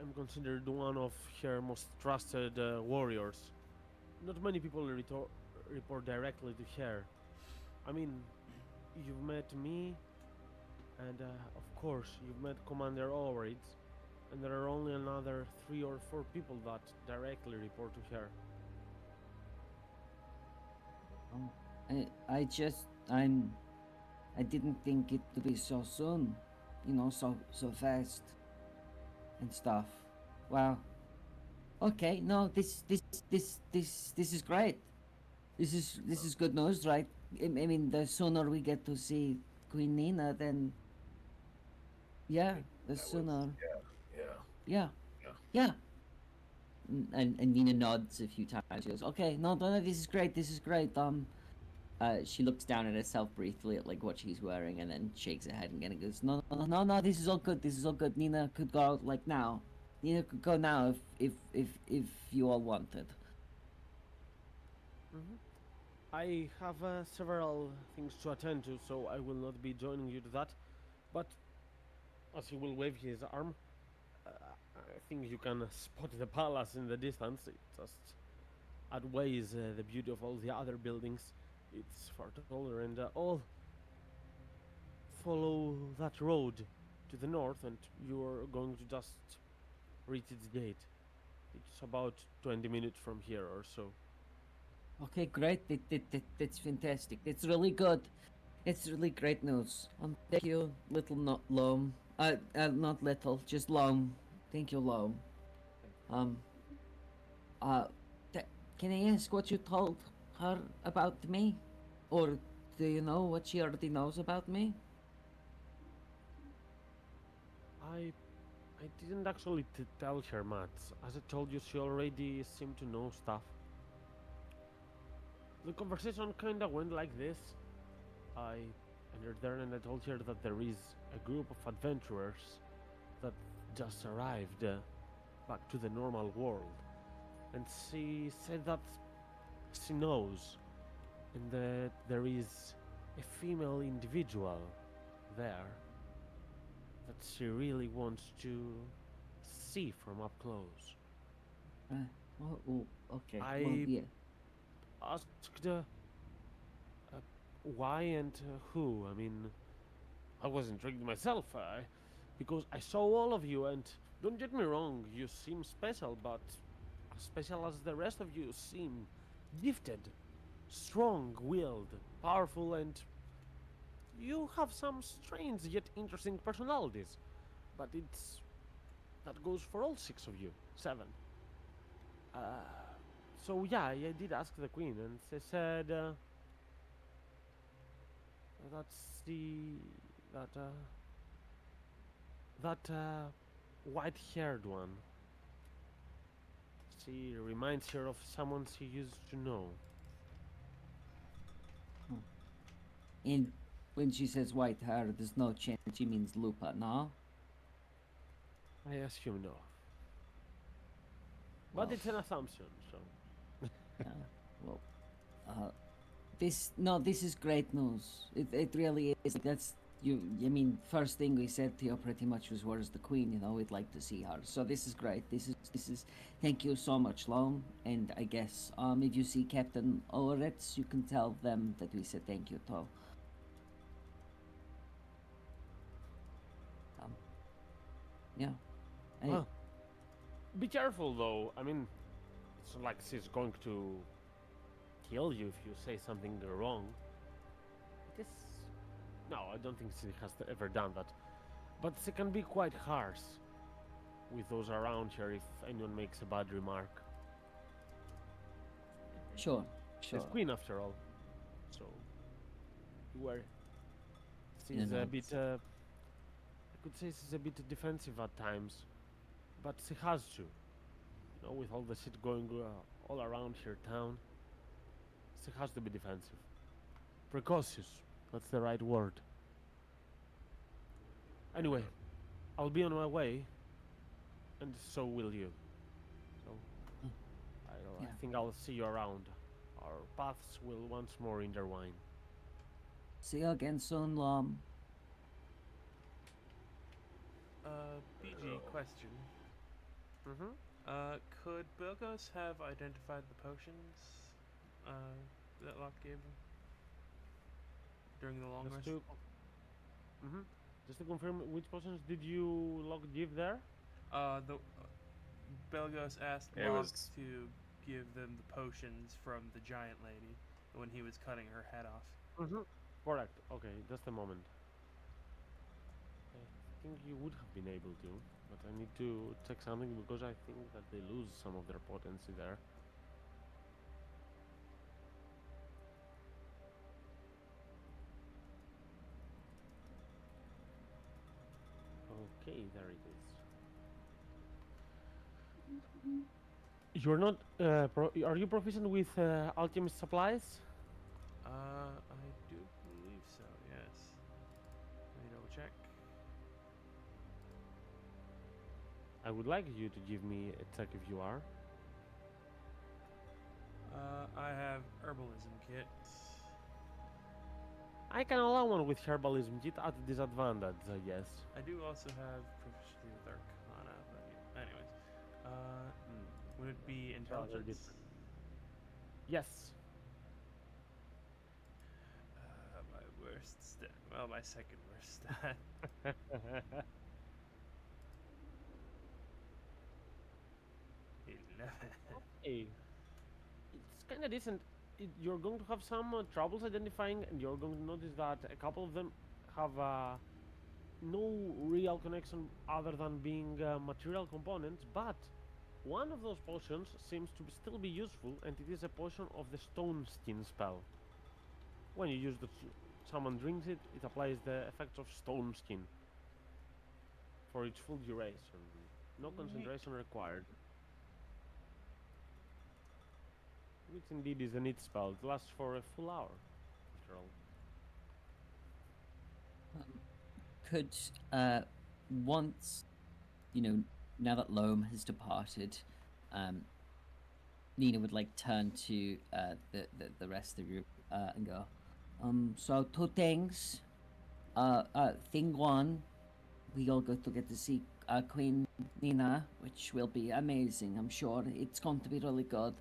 am considered one of her most trusted warriors. Not many people report directly to her. I mean, you've met me, and of course, you've met Commander Ulrich, and there are only another 3 or 4 people that directly report to her. I just I didn't think it to be so soon, so fast and stuff. Wow. Okay, no, this is great. This is good news, right? I mean, the sooner we get to see Queen Nina, then yeah, the That was- sooner. Yeah. Yeah, Yeah. yeah. And Nina nods a few times. She goes, "Okay, no, this is great. This is great." She looks down at herself briefly at like what she's wearing, and then shakes her head again and goes, "No, this is all good. This is all good. Nina could go out like now. Nina could go now if you all wanted." Mhm. I have several things to attend to, so I will not be joining you to that. But as he will wave his arm, uh, I think you can spot the palace in the distance. It just outweighs the beauty of all the other buildings. It's far taller, and all follow that road to the north, and you're going to just reach its gate. It's about 20 minutes from here or so. Okay, great. That's fantastic. It's really good. It's really great news. Thank you, little not Loam. Not little, just Loam. Thank you, Loam. Um, uh, can I ask what you told her about me? Or do you know what she already knows about me? I I didn't actually tell her much. As I told you, she already seemed to know stuff. The conversation kinda went like this. I entered there and I told her that there is a group of adventurers that just arrived back to the normal world. And she said that she knows, and that there is a female individual there that she really wants to see from up close. Okay. Well, I- yeah. Asked why and who. I mean, I was intrigued myself because I saw all of you, and don't get me wrong, you seem special, but as special as the rest of you seem gifted, strong willed, powerful, and you have some strange yet interesting personalities. But that goes for all 6 of you. 7. So yeah, I did ask the queen, and she said that's that white-haired one. She reminds her of someone she used to know. And when she says white hair, there's no chance she means Lupa, no? I assume no, but Well, it's an assumption. So yeah, well, this is great news. It really is. I mean, first thing we said to you pretty much was, "Where's the queen?" You know, we'd like to see her. So this is great. This is. Thank you so much, Lone. And I guess if you see Captain Ulritz, you can tell them that we said thank you too. Um, yeah. Hey, Well, be careful though. I mean, it's not like she's going to kill you if you say something wrong. It is. No, I don't think she has ever done that. But she can be quite harsh with those around her if anyone makes a bad remark. sure, sure. She's queen after all. So, where Yeah, she's no, a bit, I could say she's a bit defensive at times, but she has to. You know, with all the shit going all around her town, she has to be defensive. Precautious, that's the right word. Anyway, I'll be on my way, and so will you. So, I Yeah. think I'll see you around. Our paths will once more intertwine. See you again soon, Lom. BG question. Mm-hmm. Could Burgos have identified the potions that Locke gave him during the long Just rest? to, just to confirm, which potions did you give there? The Belgos asked It Locke was- to give them the potions from the giant lady when he was cutting her head off. Mm-hmm. Correct. Okay, just a moment. I think you would have been able to, but I need to check something because I think that they lose some of their potency there. Okay, there it is. You're not. Are you proficient with alchemist supplies? I do believe so, yes. Let me double check. I would like you to give me a check if you are. I have herbalism kit. I can allow one with herbalism kit at a disadvantage, I guess. I do also have proficiency with Arcana, but yeah. Anyways. Would it be they're intelligence? different. Yes. My worst stat. Well, my second worst stat. 11. Hey, it's kind of decent. You're going to have some troubles identifying, and you're going to notice that a couple of them have no real connection other than being material components, but one of those potions seems to still be useful, and it is a potion of the Stone Skin spell. When you use someone drinks it, it applies the effects of Stone Skin for its full duration. No concentration required. Which indeed is a neat spell. It lasts for a full hour, after all. Could once, now that Loam has departed, Nina would like turn to the rest of the group and go, so two things. Thing one, we all get to see Queen Nina, which will be amazing. I'm sure it's going to be really good.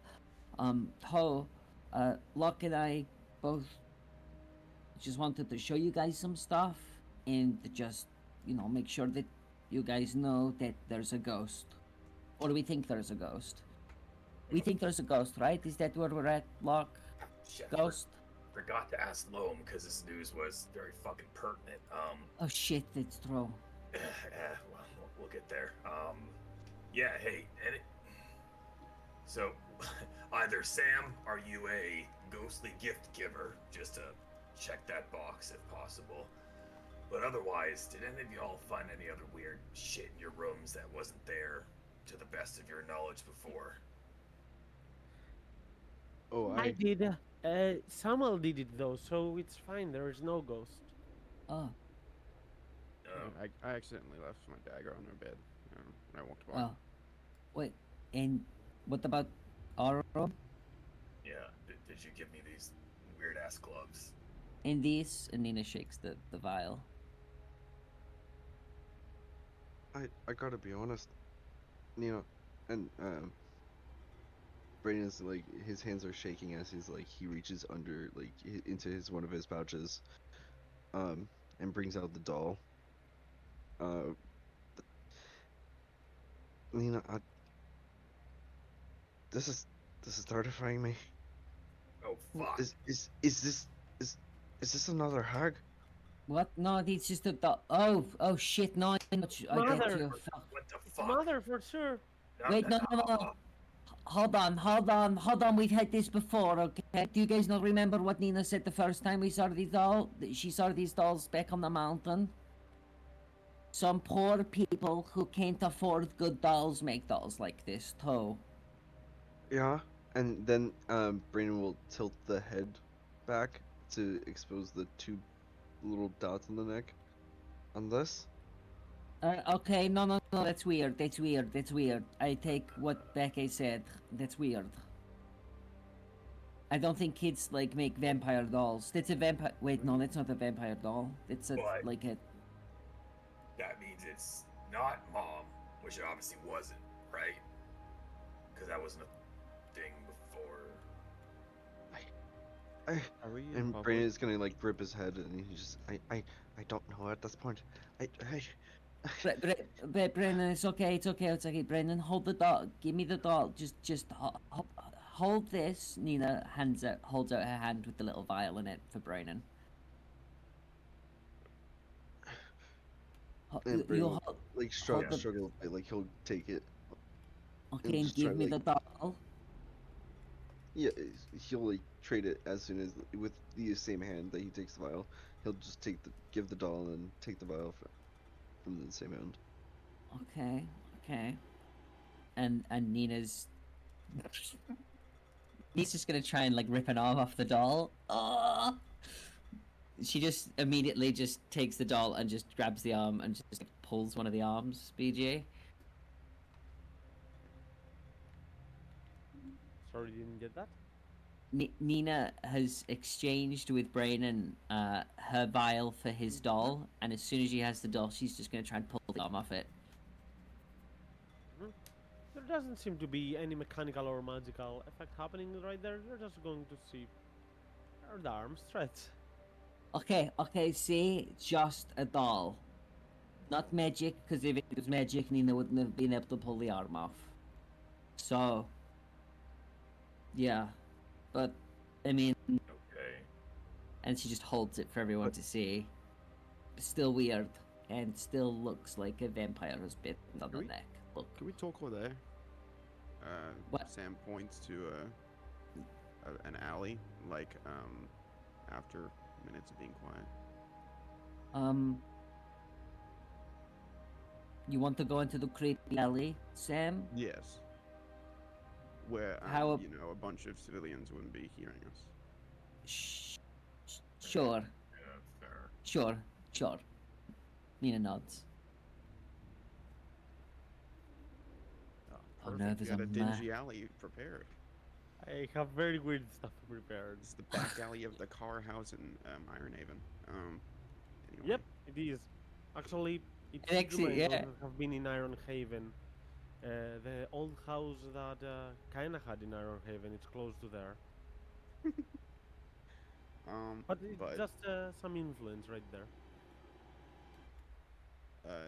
Locke and I both just wanted to show you guys some stuff and to just, make sure that you guys know that there's a ghost. Or we think there's a ghost. We think there's a ghost, right? Is that where we're at, Locke? Shit, Ghost? forgot to ask Loam because this news was very fucking pertinent. Oh shit, that's true. Well, we'll get there. Yeah, hey, so either Sam, are you a ghostly gift giver? Just to check that box if possible. But otherwise, did any of y'all find any other weird shit in your rooms that wasn't there to the best of your knowledge before? Oh, I did. Samuel did it though, so it's fine. There is no ghost. Oh, Oh, I accidentally left my dagger on their bed. I walked by. well. Wait, and what about our room? yeah. Did you give me these weird ass gloves? And these? And Nina shakes the vial. I gotta be honest, Nina, and Brayden's like his hands are shaking as he's like he reaches under like into his one of his pouches, and brings out the doll. Uh, Nina, this is this is terrifying me. Oh fuck! Is this another hag? What? No, it's just a doll. Oh shit! No, I get Mother. you. Fuck. What the It's fuck? mother for sure. Wait, no. Hold on. We've had this before, okay? Do you guys not remember what Nina said the first time we saw these dolls? She saw these dolls back on the mountain. Some poor people who can't afford good dolls make dolls like this too. Yeah, and then Brayden will tilt the head back to expose the two little dots on the neck. On this. Okay, no, that's weird. I take what Becky said. That's weird. I don't think kids like make vampire dolls. That's a vampire. Wait, no, that's not a vampire doll. It's a What? like a. That means it's not mom, which it obviously wasn't, right? Because that wasn't a thing before. Are we in And public? Brayden's gonna like grip his head, and he just I don't know at this point. I Brendan, it's okay. Brendan, hold the doll. Give me the doll. Just hold this. Nina holds out her hand with the little vial in it for Brendan. And Brayden You will, hold, like hold the- struggle, like he'll take it. okay, and just try, give me the like- doll. Yeah, he'll like trade it as soon as with the same hand that he takes the vial. He'll just give the doll and then take the vial from the same hand. Okay. And Nina's just gonna try and like rip an arm off the doll. Oh! She just immediately just takes the doll and just grabs the arm and just like, pulls one of the arms. BJ. Sorry, didn't get that. Nina has exchanged with Brayden her vial for his doll, and as soon as she has the doll, she's just gonna try and pull the arm off it. There doesn't seem to be any mechanical or magical effect happening right there. You're just going to see her arm stretch. Okay, see, just a doll. Not magic, because if it was magic, Nina wouldn't have been able to pull the arm off. So, yeah. But, I mean, Okay. and she just holds it for everyone to see. Still weird, and still looks like a vampire has bitten on the Can we- neck. Look. Can we talk over there? What? Sam points to an alley, like after minutes of being quiet. You want to go into the creepy alley, Sam? Yes. Where How ab- a bunch of civilians wouldn't be hearing us. Sure. Yeah, fair. Sure. Nina nods. Oh no, Perfect, there's you had a ma- dingy alley prepared. I have very weird stuff prepared. It's the back alley of the car house in Ironhaven. Anyway. Yep, it is. Actually, it Actually, yeah. have been in Iron Haven. The old house that kinda had in Iron Haven, it's close to there. But it's just some influence right there.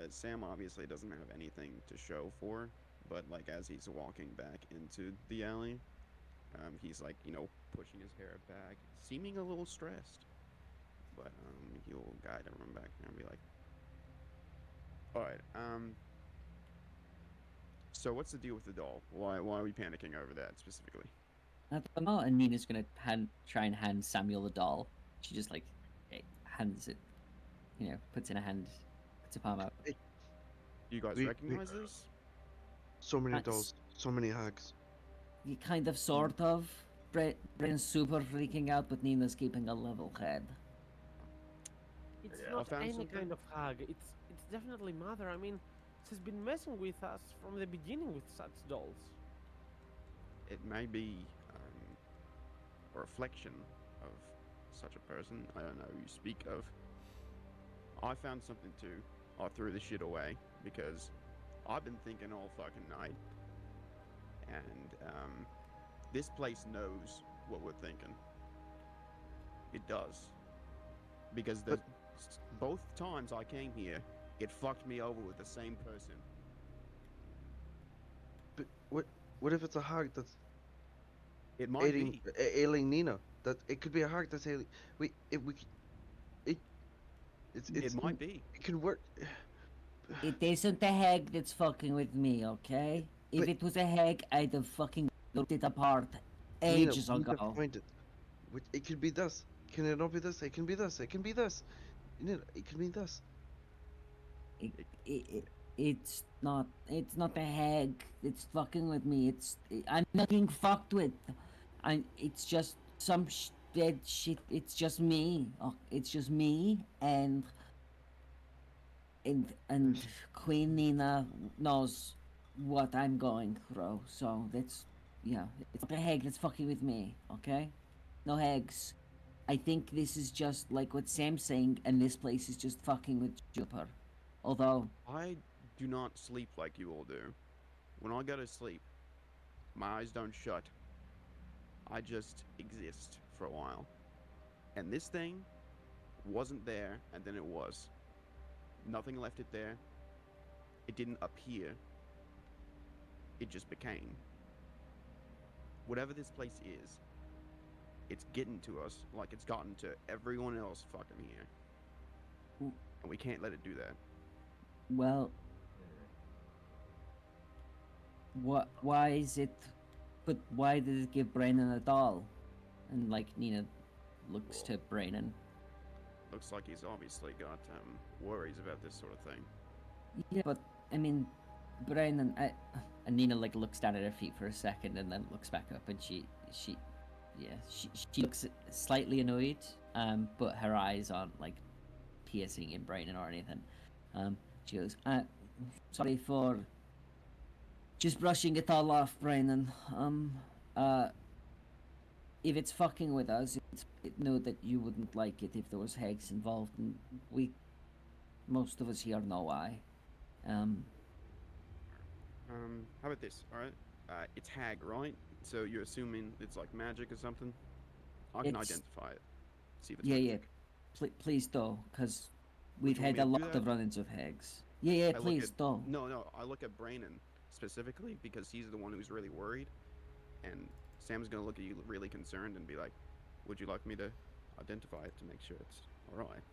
Sam obviously doesn't have anything to show for, but like as he's walking back into the alley, he's like, pushing his hair back, seeming a little stressed. But he'll guide everyone back there and be like, alright, so what's the deal with the doll? Why are we panicking over that specifically? I don't know. And Nina's gonna try and hand Samuel the doll. She just like hands it, puts in a hand, puts a palm out. Do you guys We- recognize this? So many That's- dolls, so many hags. You kind of, sort of. Bryn's super freaking out, but Nina's keeping a level head. It's Yeah. not I found any something. kind of hag. It's definitely mother. I mean, she's been messing with us from the beginning with such dolls. It may be a reflection of such a person. I don't know who you speak of. I found something too. I threw the shit away. because I've been thinking all fucking night, and this place knows what we're thinking. It does, because both times I came here, it fucked me over with the same person. But what if it's a hog that's It might be. ailing Nina? That it could be a hog that's ailing. Wait, it's It might be. It could work. It isn't a hag that's fucking with me, okay? If But- it was a hag, I'd have fucking looked it apart Nina, ages Nina, ago. find it. It could be this. Can it not be this? It can be this. It can be this. Nina, it can be this. It's not a hag that's fucking with me. I'm not being fucked with. It's just some dead shit. It's just me. It's just me and Queen Nina knows what I'm going through. So it's not a hag that's fucking with me. Okay, no hags. I think this is just like what Sam's saying, and this place is just fucking with Jupiter. Although I do not sleep like you all do. When I go to sleep, my eyes don't shut. I just exist for a while. And this thing wasn't there, and then it was. Nothing left it there. It didn't appear. It just became. Whatever this place is, it's getting to us like it's gotten to everyone else fucking here. Mm. And we can't let it do that. well, why is it? But why did it give Brandon a doll? And like Nina looks to Brandon. Looks like he's obviously got worries about this sort of thing. Yeah, but I mean, Brandon. And Nina like looks down at her feet for a second and then looks back up, and she looks slightly annoyed. But her eyes aren't like piercing in Brandon or anything. She goes, sorry for just brushing it all off, Brandon. If it's fucking with us, know that you wouldn't like it if there was hags involved, and most of us here know why. How about this? All right, it's hag, right? So you're assuming it's like magic or something? I can It's- identify it. See if it's Yeah, magic. please do, because Would we've you want had me a to do lot that? of run-ins with hags. Yeah, I look please at- do. No, I look at Brandon specifically because he's the one who's really worried, and Sam's gonna look at you really concerned and be like, "Would you like me to identify it to make sure it's all right?"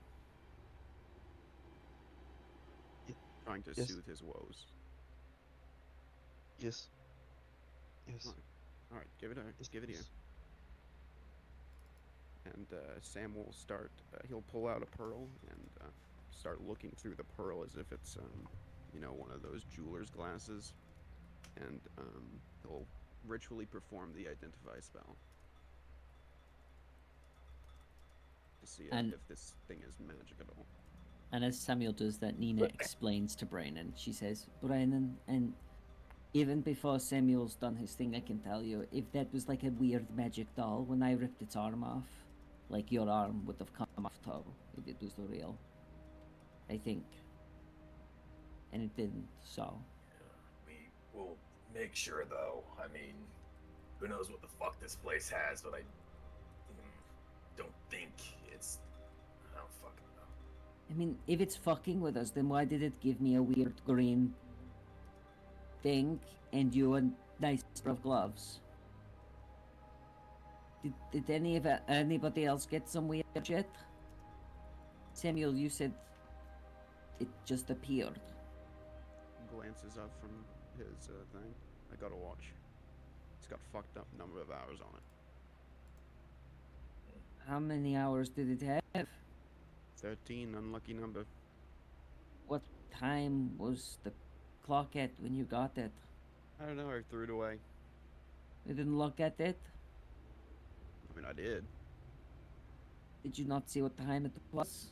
Ye- Trying to yes. soothe his woes. Yes. Yes. Right. All right, give it here. Yes, Give it here. yes. And Sam will start. He'll pull out a pearl and start looking through the pearl as if it's, one of those jeweler's glasses. And he'll ritually perform the identify spell to see And- if this thing is magic at all. And as Samuel does that, Nina explains to Brandon. She says, Brandon, and even before Samuel's done his thing, I can tell you, if that was like a weird magic doll, when I ripped its arm off, like your arm would have come off too, if it was the real. I think. And it didn't, so. We will make sure, though. I mean, who knows what the fuck this place has, but I don't think it's. I don't fucking know. I mean, if it's fucking with us, then why did it give me a weird green thing and you a nice pair of gloves? Did anybody else get some weird shit? Samuel, you said it just appeared. Glances up from his thing. I got a watch. It's got fucked up number of hours on it. How many hours did it have? 13, unlucky number. What time was the clock at when you got it? I don't know. I threw it away. You didn't look at it? I mean, I did. Did you not see what time it was?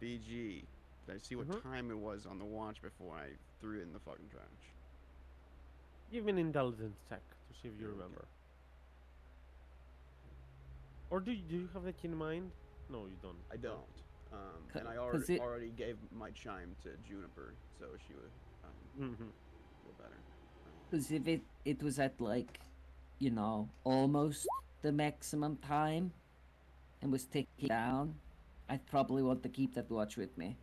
BG. Did I see what Mhm. time it was on the watch before I threw it in the fucking trash? Give me an intelligence check to see if you Okay. remember. Or do you have that in mind? No, you don't. I don't. And I 'Cause it- already gave my chime to Juniper, so she would Mm-hmm. feel better. Because if it was at like, you know, almost the maximum time and was ticking down, I'd probably want to keep that watch with me.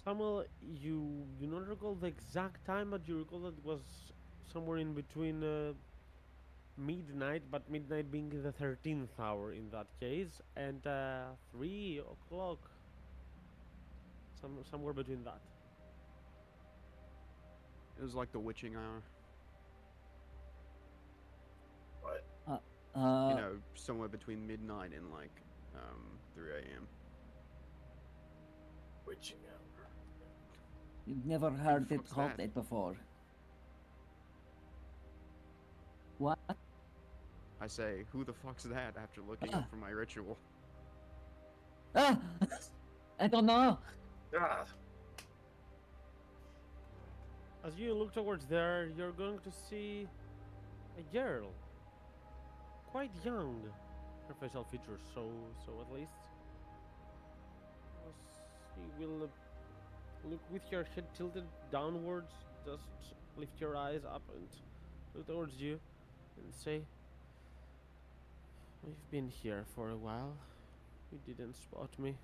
Samuel, you do not recall the exact time, but you recall that it was somewhere in between midnight, but midnight being the 13th hour in that case, and 3 o'clock. Somewhere between that. It was like the witching hour. What? You know, somewhere between midnight and like 3 a.m. Witching hour. You've never heard it fuck's called that? that before. What? I say, who the fuck's that? After looking up for my ritual. Ah! I don't know. Ah, As you look towards there, you're going to see a girl. Quite young. Her facial features so at least. As you will look with your head tilted downwards, just lift your eyes up and look towards you and say, "We've been here for a while. You didn't spot me.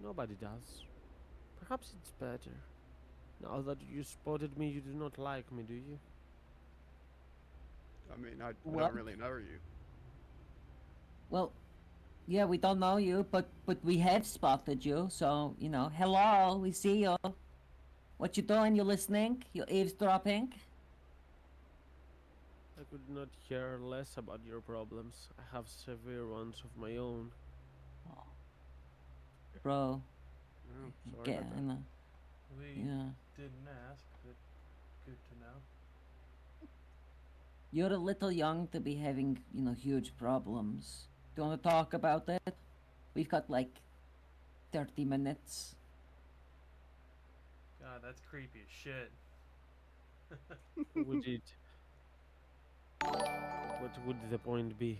Nobody does. Perhaps it's better. Now that you spotted me, you do not like me, do you?" I mean, I What? don't really know you. Well, yeah, we don't know you, but we have spotted you. So you know, hello, we see you. What you doing? You listening? You eavesdropping? I could not care less about your problems. I have severe ones of my own. Bro, Oh, sorry get about that. in the, We yeah. didn't ask, but good to know. You're a little young to be having, you know, huge problems. Do you want to talk about it? We've got like 30 minutes. God, that's creepy as shit. Would it? What would the point be?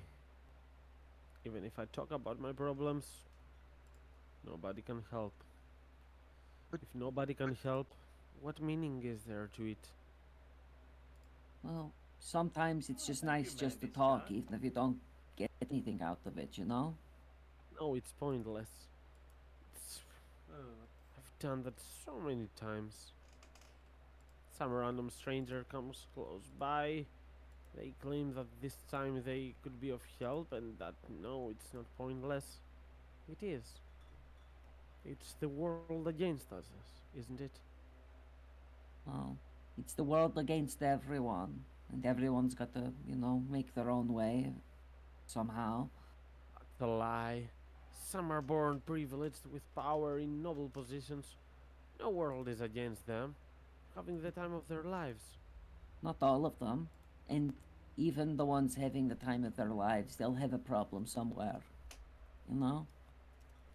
Even if I talk about my problems, nobody can help. But- If nobody can help, what meaning is there to it? Well, sometimes it's just Thank you, nice just to Mandy talk, Scott. even if you don't get anything out of it, you know? No, it's pointless. It's, Oh, I've done that so many times. Some random stranger comes close by. They claim that this time they could be of help, and that no, it's not pointless. It is. It's the world against us, isn't it? Well, it's the world against everyone, and everyone's got to, you know, make their own way somehow. That's a lie. Some are born privileged with power in noble positions. No world is against them, having the time of their lives. Not all of them. And even the ones having the time of their lives, they'll have a problem somewhere. You know?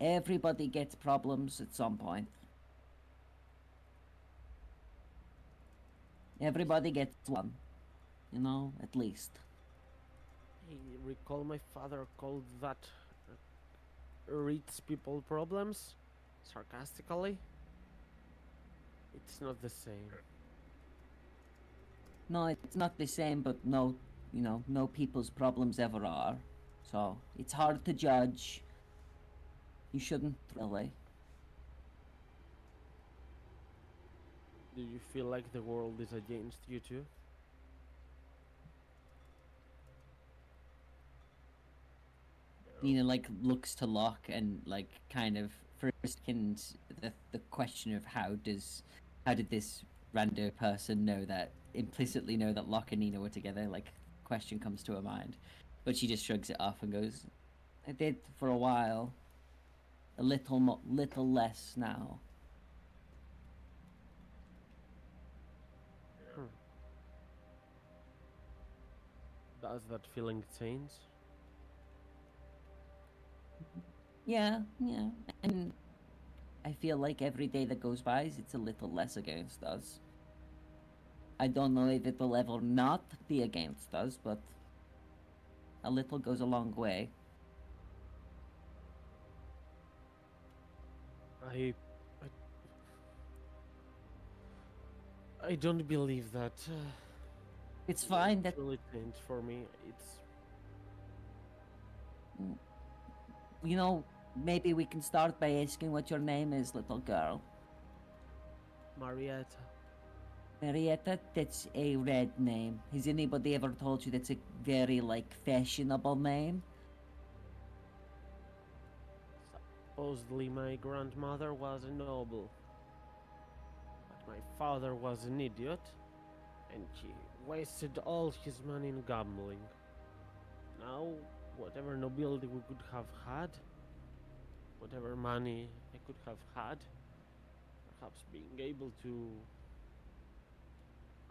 Everybody gets problems at some point. Everybody gets one. You know, at least. I recall my father called that rich people problems, sarcastically. It's not the same. No, it's not the same, but no, you know, no people's problems ever are. So, it's hard to judge. You shouldn't really. Do you feel like the world is against you too? Nina like looks to Locke and like kind of for a second the question of how did this rando person know that implicitly know that Locke and Nina were together, like question comes to her mind. But she just shrugs it off and goes, I did for a while. A little less now. Does that feeling change? Yeah, yeah. And I feel like every day that goes by, it's a little less against us. I don't know if it will ever not be against us, but A little goes a long way. I, I don't believe that. It's fine. That Really changed for me. It's you know. Maybe we can start by asking what your name is, little girl. Marietta. Marietta, that's a red name. Has anybody ever told you that's a very, like, fashionable name? Supposedly, my grandmother was a noble, but my father was an idiot, and he wasted all his money in gambling. Now, whatever nobility we could have had, whatever money I could have had, perhaps being able to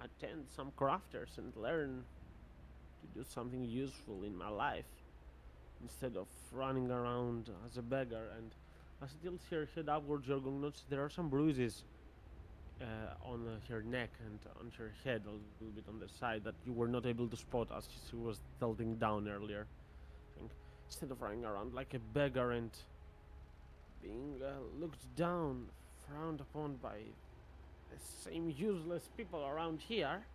attend some crafters and learn to do something useful in my life instead of running around as a beggar. And as it tilts her head upwards, you're going to notice there are some bruises on her neck and on her head, a little bit on the side that you were not able to spot as she was tilting down earlier. And instead of running around like a beggar and being looked down, frowned upon by the same useless people around here.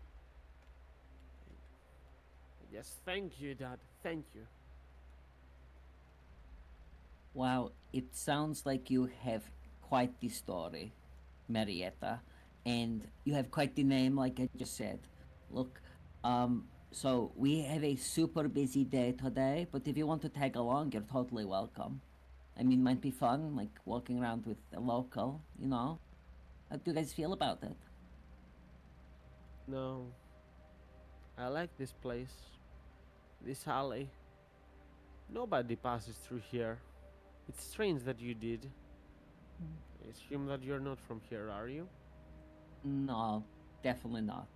Yes, thank you, Dad. Thank you. Wow, it sounds like you have quite the story, Marietta, and you have quite the name, like I just said. Look, so we have a super busy day today, but if you want to tag along, you're totally welcome. I mean, might be fun, like walking around with a local, you know? How do you guys feel about it? No, I like this place. This alley. Nobody passes through here. It's strange that you did. I assume that you're not from here, are you? No, definitely not.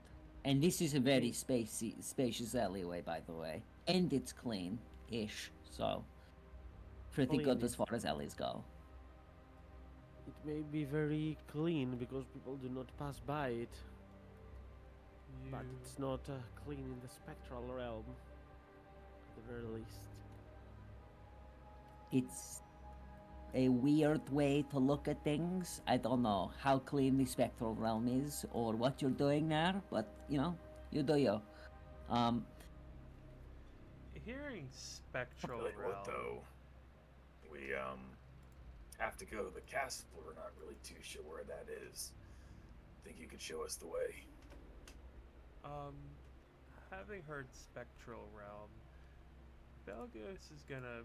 And this is a very spacious alleyway, by the way. And it's clean-ish, so pretty good Clean. as far as alleys go. It may be very clean because people do not pass by it, but You it's not clean in the spectral realm, at the very least. It's a weird way to look at things. I don't know how clean the spectral realm is or what you're doing there, but you know, you do you. hearing spectral Really, realm. what though? We have to go to the castle. We're not really too sure where that is. Think you could show us the way? Having heard spectral realm, Belgos is gonna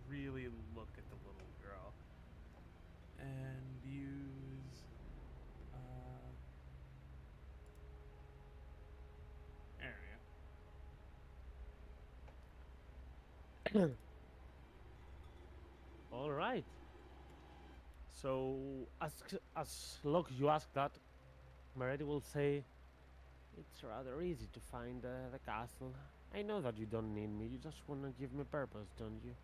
really look at the little girl and use area. All right. So, as long as you ask that, Mary will say, "It's rather easy to find the castle. I know that you don't need me. You just want to give me purpose, don't you?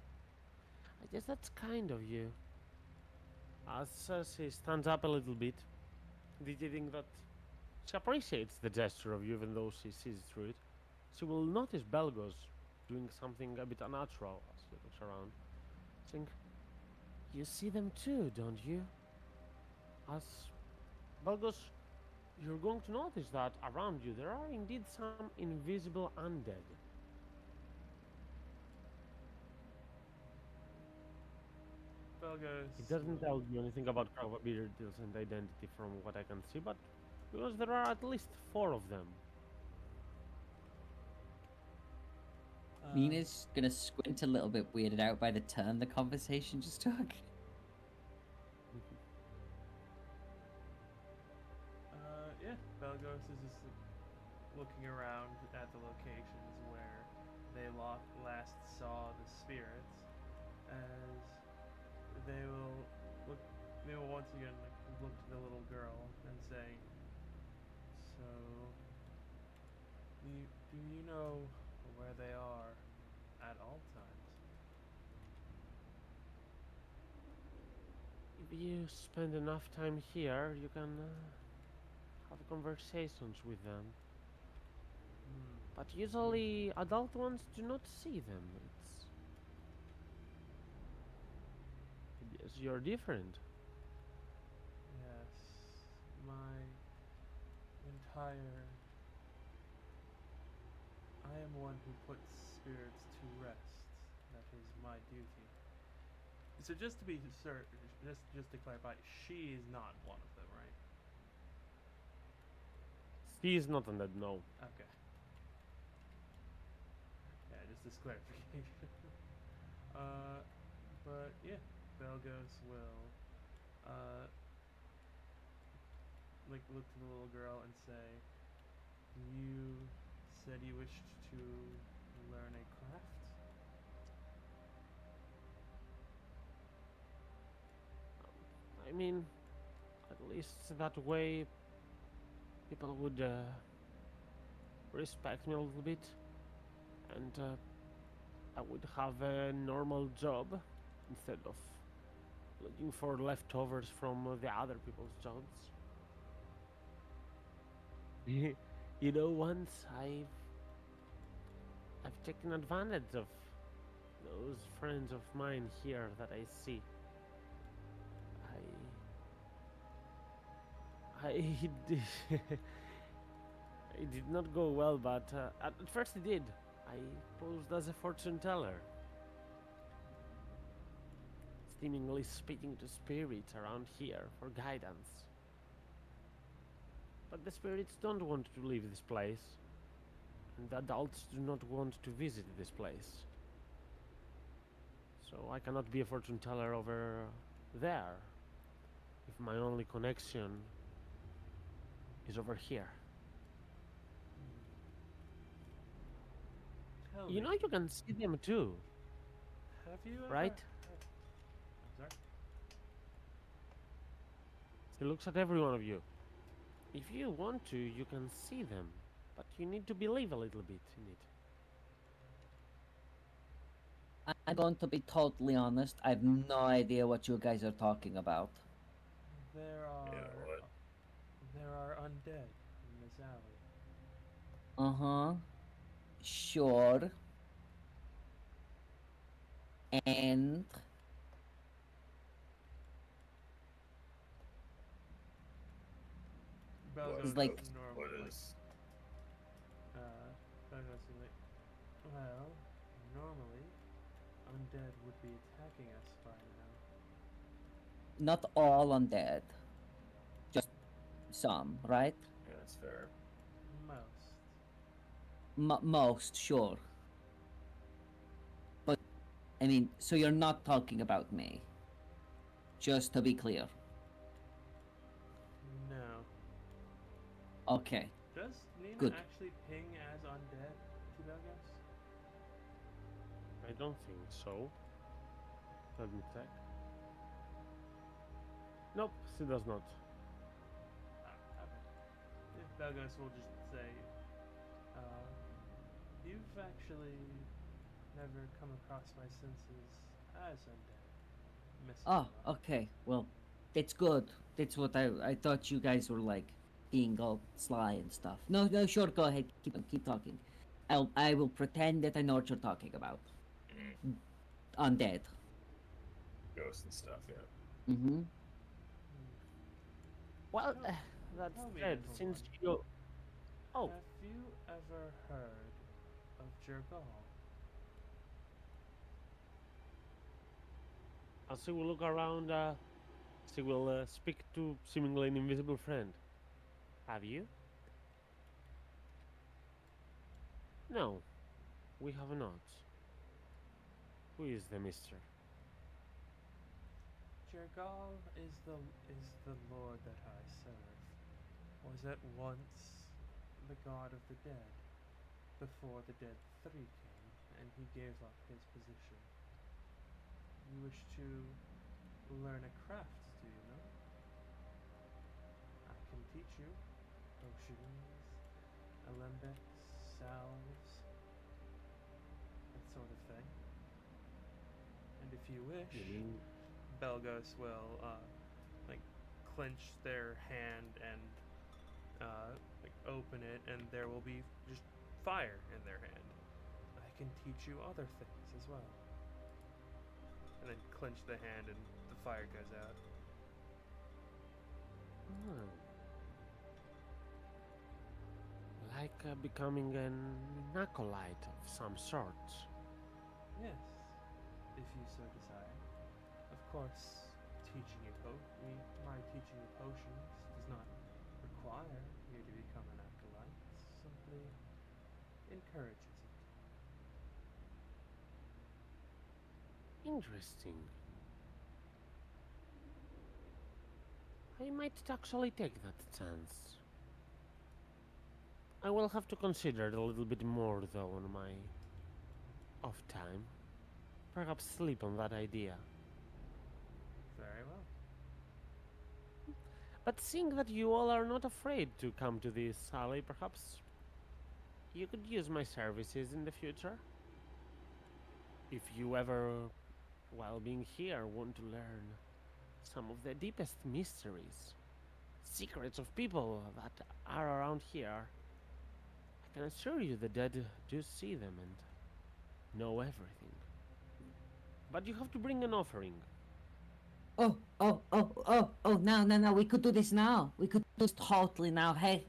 I guess that's kind of you." As she stands up a little bit, indicating that she appreciates the gesture of you, even though she sees through it. She will notice Belgos doing something a bit unnatural as she looks around. Saying, "You see them too, don't you?" As Belgos, you're going to notice that around you there are indeed some invisible undead. Belgos. It doesn't tell you anything about capabilities and identity from what I can see, but because there are at least 4 of them. Mina's gonna squint a little bit weirded out by the turn the conversation just took. Yeah, Belgos is just looking around at the locations where they last saw the spirits, as they will look. They will once again look to the little girl and say, "So, do you know where they are at all times?" If you spend enough time here, you can have conversations with them. Hmm. But usually adult ones do not see them. It's yes, you're different. Yes, my entire. I am one who puts spirits to rest. That is my duty. So just to be certain, just to clarify, she is not one of them, right? He is not undead, no. Okay. Yeah, just this clarification. But yeah, Belgos will, like look to the little girl and say, "You said you wished to learn a craft." I mean, at least that way people would respect me a little bit, and I would have a normal job instead of looking for leftovers from the other people's jobs. You know, once I've taken advantage of those friends of mine here that I see. I did, it did not go well, but at first it did. I posed as a fortune teller, seemingly speaking to spirits around here for guidance. But the spirits don't want to leave this place, and the adults do not want to visit this place. So I cannot be a fortune teller over there if my only connection is over here. Tell You me, know you can see them too, have you ever right? I'm sorry. He looks at every one of you. If you want to, you can see them, but you need to believe a little bit in it. I'm going to be totally honest. I have no idea what you guys are talking about. There are Yeah, what? there are undead in this alley. Uh-huh. Sure. And Belgos It's like- normally What like, is? Belgos is like, well, normally undead would be attacking us by now. not all undead. Just some, right? Yeah, that's fair. Most. Most, sure. But, I mean, so you're not talking about me. Just to be clear. No. Okay. Does Nina Good. actually ping as undead to Belgos? I don't think so. Let me check. Nope, she does not. Okay. If Belgos will just say, you've actually never come across my senses as undead, Miss Oh, Nina." okay. Well, that's good. That's what I thought you guys were like being all sly and stuff. No, no, sure, go ahead. Keep talking. I will pretend that I know what you're talking about. Mm, Undead. ghosts and stuff, yeah. Mm-hmm. Well, Tell- that tell me, said, little since one. you... Oh, Have you ever heard of Jergal? as she will look around, she will speak to seemingly an invisible friend. Have you? No, we have not. Who is the mister? Jergal is the lord that I serve. Was at once the god of the dead, before the dead three came, and he gave up his position. You wish to learn a craft, do you know? I can teach you potions, alembics, salves, that sort of thing. And if you wish, You mean Belgos will like clench their hand and like open it, and there will be just fire in their hand. I can teach you other things as well. And then clench the hand and the fire goes out. Hmm. Like becoming an acolyte of some sort. Yes, if you so desire. Of course, my teaching you potions does not require you to become an acolyte. Simply encourages it. Interesting. I might actually take that chance. I will have to consider it a little bit more though on my off time. Perhaps sleep on that idea. Very well. But seeing that you all are not afraid to come to this alley, perhaps you could use my services in the future. If you ever, while being here, want to learn some of the deepest mysteries, secrets of people that are around here, I can assure you the dead do see them and know everything. But you have to bring an offering. Oh, no, we could do this now. We could do this totally now. Hey,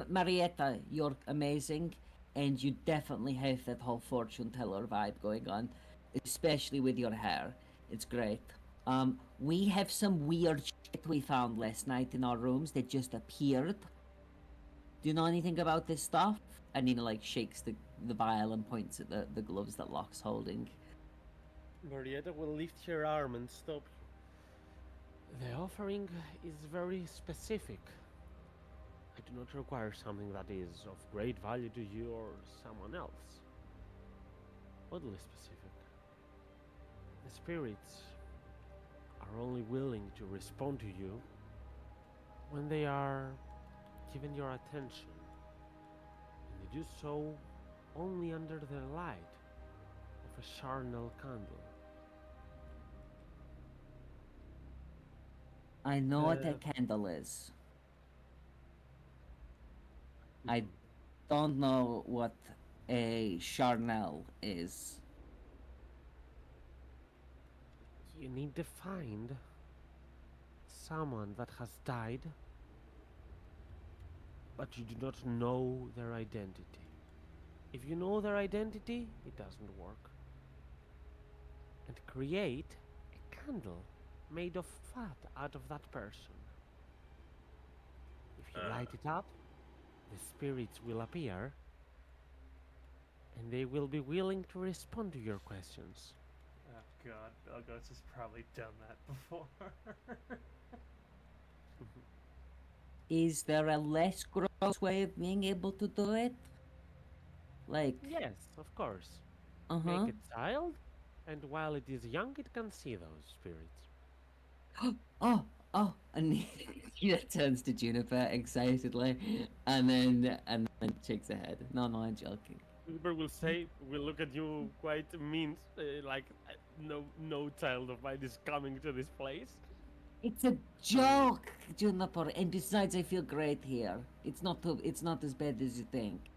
Marietta, you're amazing. And you definitely have that whole fortune teller vibe going on. Especially with your hair. It's great. We have some weird shit we found last night in our rooms that just appeared. Do you know anything about this stuff? And Nina, like, shakes the vial and points at the gloves that Locke's holding. Marietta will lift her arm and stop. The offering is very specific. I do not require something that is of great value to you or someone else. Oddly specific. The spirits are only willing to respond to you when they are given your attention. And they do so only under the light of a charnel candle. I know what a candle is. I don't know what a charnel is. You need to find someone that has died, but you do not know their identity. If you know their identity, it doesn't work. And create a candle made of fat out of that person. If you light it up, the spirits will appear, and they will be willing to respond to your questions. Oh god, Belgos has probably done that before. Is there a less gross way of being able to do it? Like, Yes, of course. uh-huh. Make a child, and while it is young, it can see those spirits. Oh, and he turns to Juniper excitedly, and then shakes her head. No, I'm joking. Uber will look at you quite mean, like no child of mine is coming to this place. It's a joke, Juniper. And besides, I feel great here. It's not as bad as you think.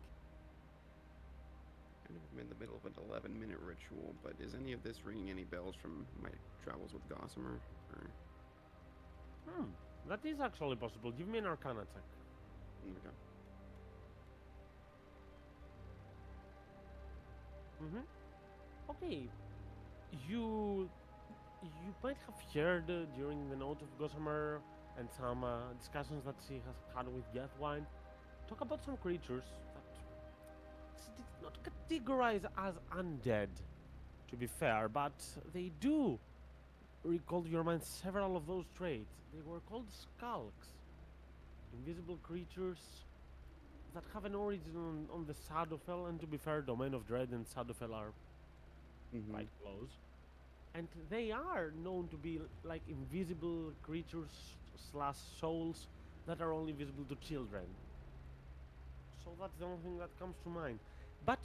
I'm in the middle of an 11-minute ritual, but is any of this ringing any bells from my travels with Gossamer? Or... That is actually possible. Give me an Arcana check. Okay. Okay. You might have heard during the note of Gossamer and some discussions that she has had with Deathwine talk about some creatures that she did not categorize as undead, to be fair, but they do recall to your mind several of those traits. They were called skulks, invisible creatures that have an origin on the Shadowfell, and to be fair, Domain of Dread and Shadowfell are quite close. And they are known to be like invisible creatures slash souls that are only visible to children. So that's the only thing that comes to mind. But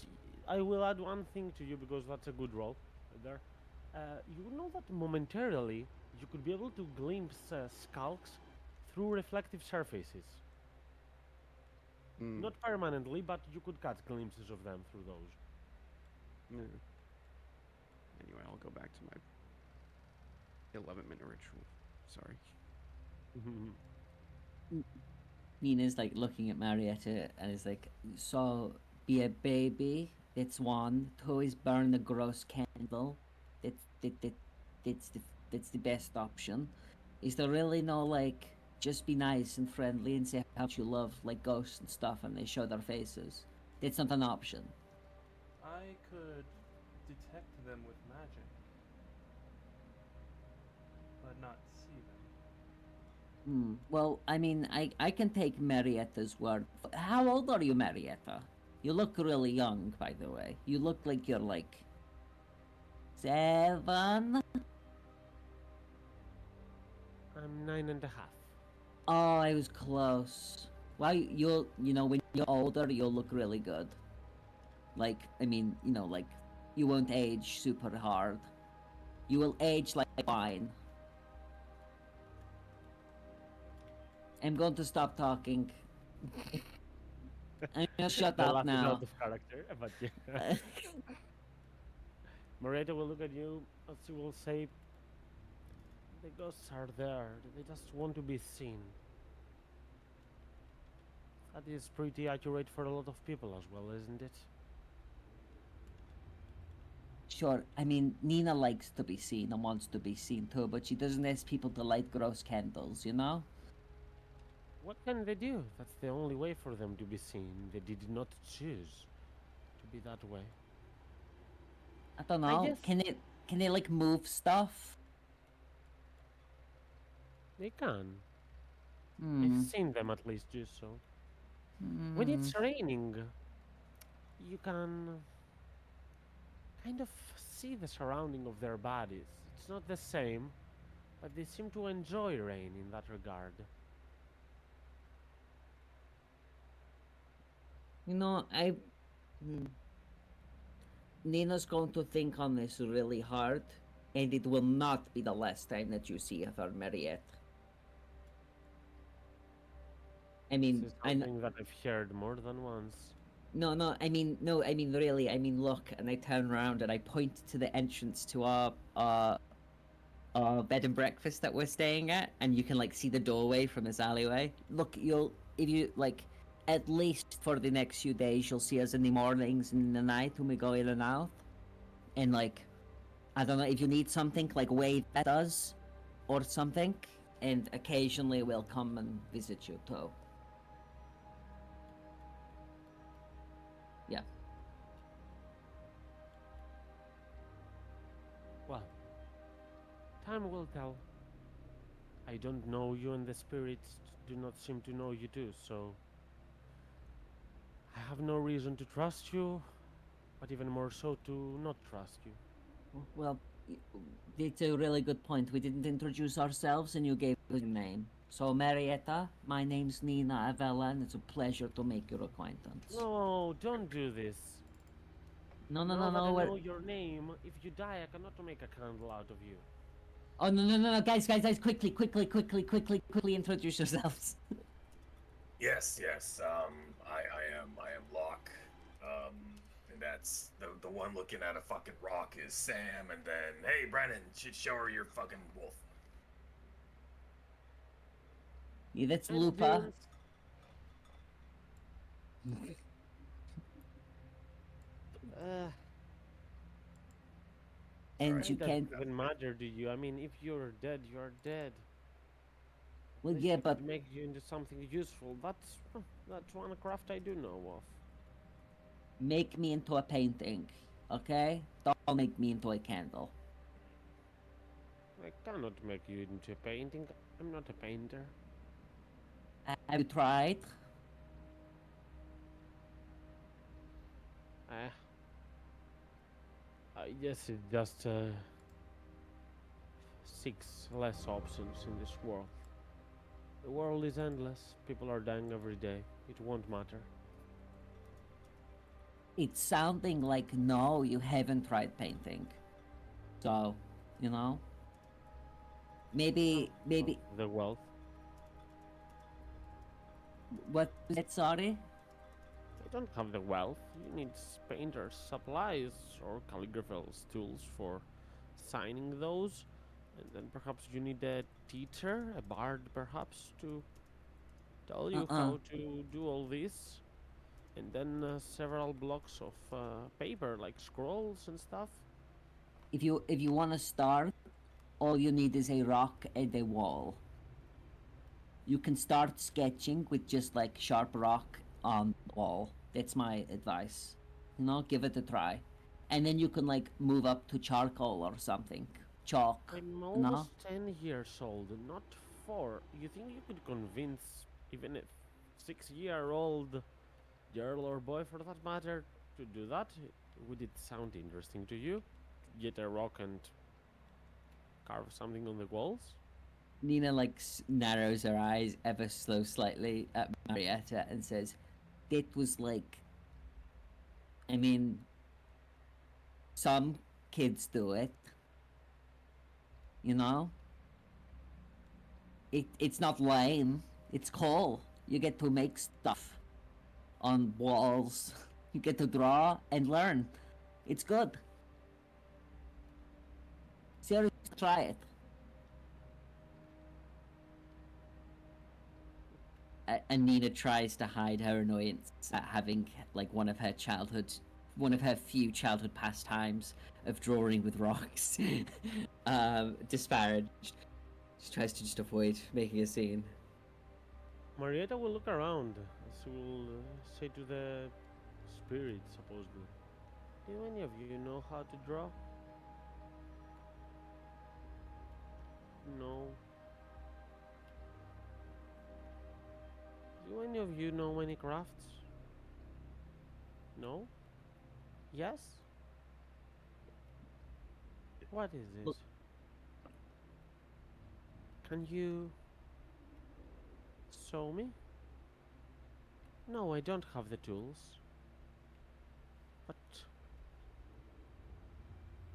I will add one thing to you because that's a good roll there. You know that momentarily you could be able to glimpse skulks through reflective surfaces. Mm, Not permanently, but you could catch glimpses of them through those. yeah. Anyway, I'll go back to my 11-minute ritual. Sorry. Nina's like looking at Marietta and is like, so be a baby. It's one. Two is burn the gross candle. That's the best option. Is there really no like just be nice and friendly and say how much you love like ghosts and stuff and they show their faces? That's not an option. I could detect them with magic, but not see them. Well, I mean, I can take Marietta's word. How old are you, Marietta? You look really young, by the way. You look like you're like 7. I'm 9.5. Oh, I was close. Well, you know, when you're older, you'll look really good. Like, I mean, you know, like, you won't age super hard. You will age like wine. I'm going to stop talking. I'm gonna shut The up laugh is now. out of character, but yeah. Marietta will look at you as she will say, the ghosts are there, they just want to be seen. That is pretty accurate for a lot of people as well, isn't it? Sure, I mean, Nina likes to be seen and wants to be seen too, but she doesn't ask people to light gross candles, you know? What can they do? That's the only way for them to be seen. They did not choose to be that way. I don't I know. guess- Can they like move stuff? They can. Hmm. I've seen them at least do so. When it's raining, you can kind of see the surrounding of their bodies. It's not the same, but they seem to enjoy rain in that regard. You know, Nina's going to think on this really hard, and it will not be the last time that you see her, Mariette. I mean, This is I something that I've heard more than once. no, I mean, really, I mean, look, and I turn around and I point to the entrance to our bed and breakfast that we're staying at, and you can like see the doorway from this alleyway. Look, if you like, at least for the next few days, you'll see us in the mornings and in the night when we go in and out. And like, I don't know if you need something, like wave at us or something, and occasionally we'll come and visit you too. Yeah. Well, time will tell. I don't know you, and the spirits do not seem to know you too, so I have no reason to trust you, but even more so to not trust you. Well, it's a really good point. We didn't introduce ourselves, and you gave us your name. So, Marietta, my name's Nina Avella, and it's a pleasure to make your acquaintance. No, don't do this. No, Now that I we're... know your name, if you die, I cannot make a candle out of you. Oh, no, guys, quickly introduce yourselves. Yes, yes. I am Locke. And that's the one looking at a fucking rock is Sam, and then hey, Brennan, show her your fucking wolf. Yeah, that's And Lupa. Vince. And Right. you It can't... doesn't even matter to you. I mean, if you're dead, you're dead. Well, At least yeah, it but... could make you into something useful. That's one craft I do know of. Make me into a painting, okay? Don't make me into a candle. I cannot make you into a painting. I'm not a painter. Have you tried? I guess it just 6 less options in this world. The world is endless. People are dying every day. It won't matter. It's sounding like no, you haven't tried painting. So, you know? Maybe... The wealth. What? Sorry? I don't have the wealth. You need painter's supplies or calligrapher's tools for signing those. And then perhaps you need a teacher, a bard perhaps, to tell you how to do all this. And then several blocks of paper, like scrolls and stuff. If you want to start, all you need is a rock and a wall. You can start sketching with just like sharp rock on the wall. That's my advice. You know, give it a try. And then you can like move up to charcoal or something. Chalk. I'm No? almost 10 years old, not 4. You think you could convince even a 6-year-old girl or boy for that matter to do that? Would it sound interesting to you? Get a rock and carve something on the walls? Nina like narrows her eyes ever so slightly at Marietta and says, "That was like, I mean, some kids do it. You know? It's not lame. It's cool. You get to make stuff on walls. You get to draw and learn. It's good. Seriously, try it." Anina tries to hide her annoyance at having like one of her few childhood pastimes of drawing with rocks disparaged. She tries to just avoid making a scene. Marietta will look around. She will say to the spirit, supposedly, "Do any of you know how to draw?" No. Do any of you know any crafts? No? Yes? What is this? Look. Can you sew me? No, I don't have the tools. But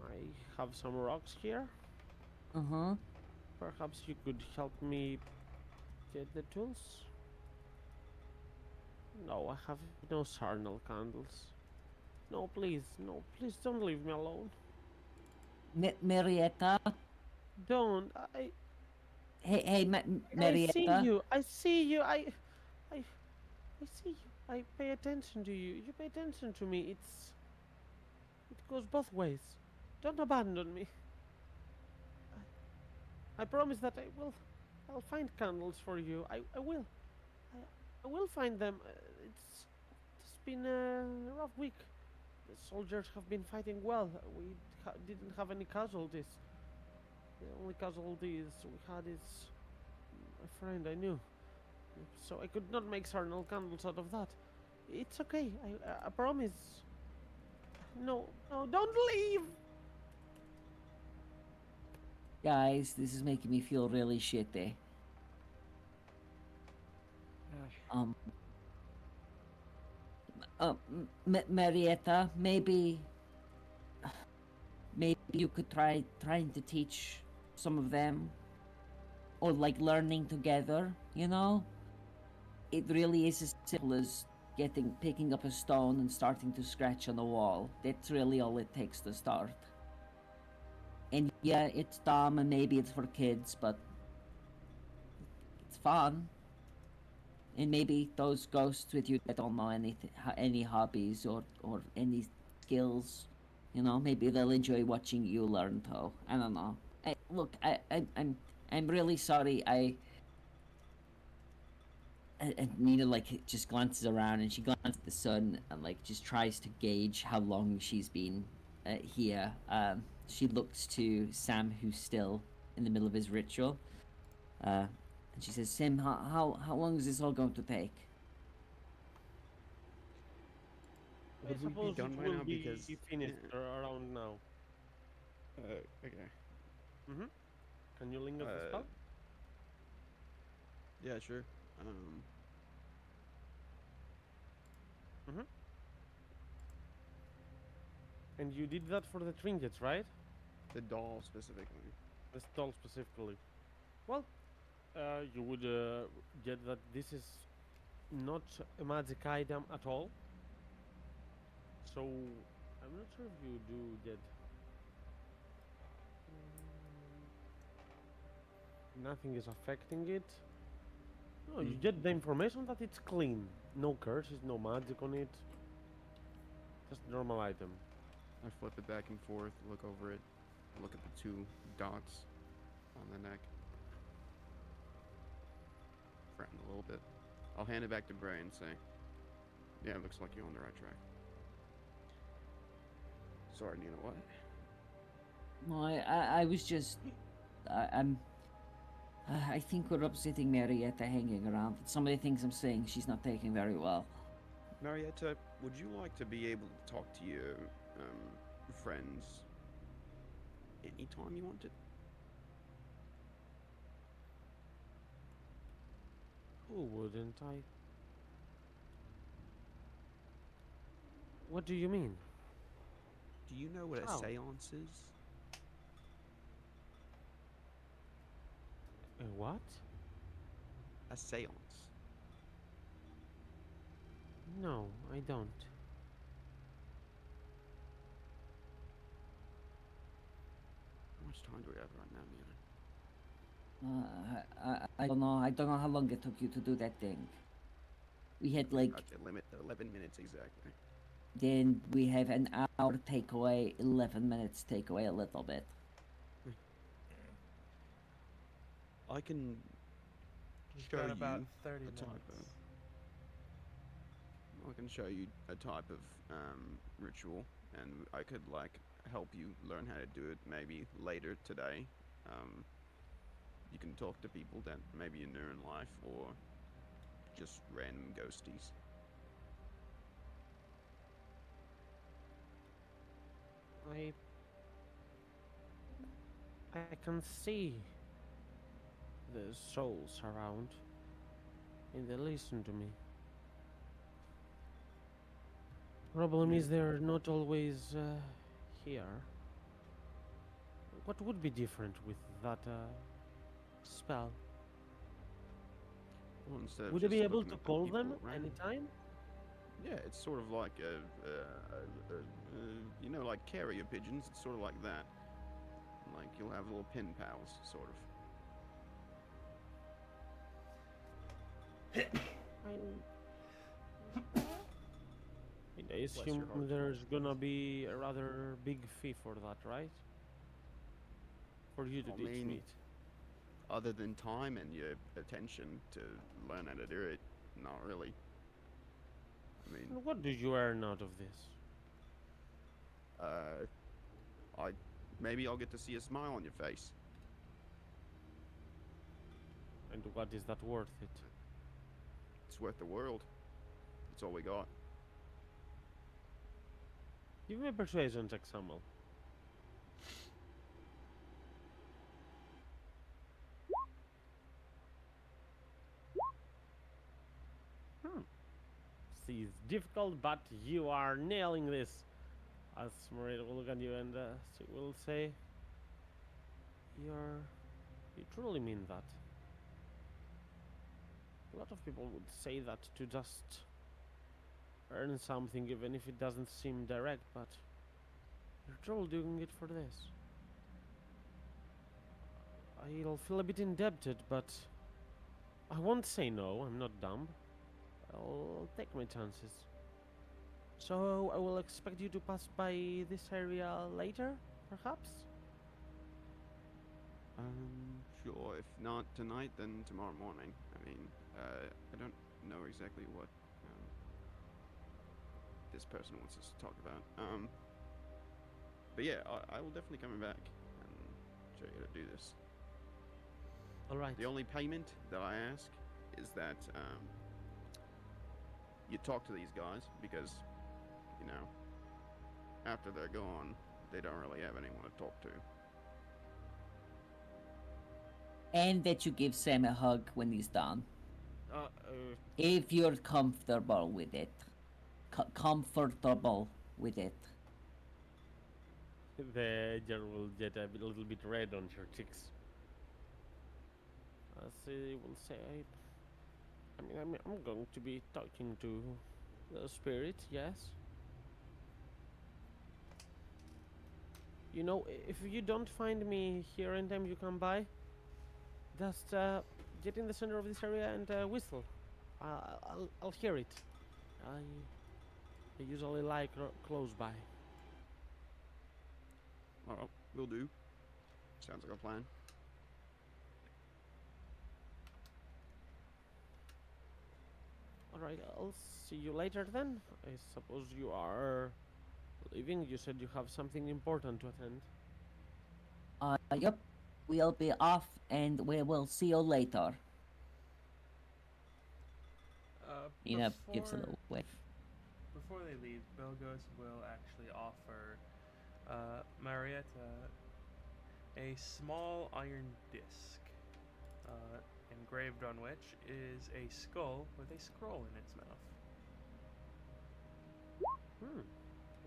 I have some rocks here. Uh-huh. Perhaps you could help me get the tools? No, I have no sarnal candles. No, please don't leave me alone. Marietta? Don't. Hey, I Marietta? see you. I see you. I see you. I pay attention to you. You pay attention to me. It goes both ways. Don't abandon me. I promise that I'll find candles for you. I will. I will find them. It's been a rough week. The soldiers have been fighting well. We didn't have any casualties. The only casualties we had is a friend I knew. So I could not make sarnal candles out of that. It's okay. I promise. No, don't leave! Guys, this is making me feel really shitty. Marietta, maybe you could trying to teach some of them, or like learning together. You know, it really is as simple as picking up a stone and starting to scratch on the wall. That's really all it takes to start. And yeah, it's dumb and maybe it's for kids, but it's fun. And maybe those ghosts with you that don't know any hobbies or any skills, you know, maybe they'll enjoy watching you learn too. I don't know. I'm really sorry. And Nina like just glances around and she glances at the sun and like just tries to gauge how long she's been here. She looks to Sam, who's still in the middle of his ritual. And she says, "Sam, how long is this all going to take?" I Would we be suppose done it by will now? be Because finished around now. okay. Can you linger the spell? Yeah, sure. And you did that for the trinkets, right? The doll specifically. The stall specifically. Well, you would get that this is not a magic item at all. So, I'm not sure if you do get. Nothing is affecting it. No, you get the information that it's clean. No curses, no magic on it. Just normal item. I flip it back and forth, look over it, look at the 2 dots on the neck. Frown a little bit. I'll hand it back to Bray and say, yeah, it looks like you're on the right track. Sorry, Nina, what? No, I was just, I think we're upsetting Marietta hanging around. Some of the things I'm saying, she's not taking very well. Marietta, would you like to be able to talk to your friends anytime you wanted? Who wouldn't I? What do you mean? Do you know what a How? seance is? A what? A seance. No, I don't. How much time do we have right now, Nina? I don't know. I don't know how long it took you to do that thing. We had like, Okay, limit 11 minutes exactly. then we have an hour takeaway, 11 minutes takeaway a little bit. I can We've show got about you 30 a type minutes. I can show you a type of ritual, and I could like help you learn how to do it maybe later today. You can talk to people that maybe you knew in life, or just random ghosties. I can see the souls around, and they listen to me. Problem is they're not always here. What would be different with that spell? Well, instead of Would I be just able looking to at the call people them around- anytime? Yeah, it's sort of like you know, like carrier pigeons. It's sort of like that. Like you'll have little pen pals, sort of. I your assume heart. there's gonna be a rather big fee for that, right? For you to I teach mean, me it. Other than time and your attention to learn how to do it, not really. I mean, And what do you earn out of this? maybe I'll get to see a smile on your face. And what is that worth it? It's worth the world. That's all we got. Give me a persuasion check, Samuel. See, it's difficult, but you are nailing this. As Maria will look at you and she will say, you truly mean that. A lot of people would say that to just earn something, even if it doesn't seem direct, but you're truly doing it for this. I'll feel a bit indebted, but I won't say no. I'm not dumb. I'll take my chances. So I will expect you to pass by this area later, perhaps? Sure. If not tonight, then tomorrow morning. I mean, I don't know exactly what this person wants us to talk about. But yeah, I will definitely come back and show you how to do this. All right. The only payment that I ask is that you talk to these guys, because, you know, after they're gone, they don't really have anyone to talk to. And that you give Sam a hug when he's done. Uh, If you're comfortable with it. Comfortable with it. the gel will get a little bit red on your cheeks. As he will say, I'm going to be talking to the spirit, yes? You know, if you don't find me here in time you come by, just get in the center of this area and whistle. I'll hear it. I usually lie close by. Oh, will do. Sounds like a plan. Alright, I'll see you later then. I suppose you are leaving. You said you have something important to attend. Yep. We'll be off and we will see you later. Nina gives a little wave. Before they leave, Belgos will actually offer Marietta a small iron disc, engraved on which is a skull with a scroll in its mouth.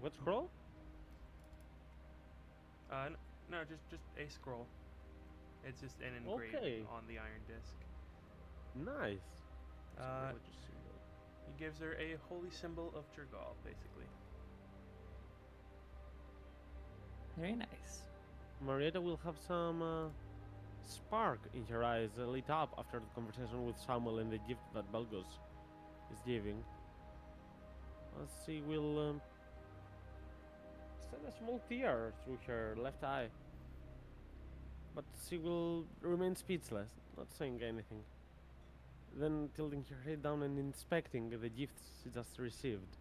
What scroll? No, just a scroll. It's just an engraving Okay. on the iron disc. Nice. He gives her a holy symbol of Jergal, basically. Very nice. Marietta will have some spark in her eyes lit up after the conversation with Samuel and the gift that Belgos is giving. As she will send a small tear through her left eye. But she will remain speechless, not saying anything. Then tilting her head down and inspecting the gifts she just received.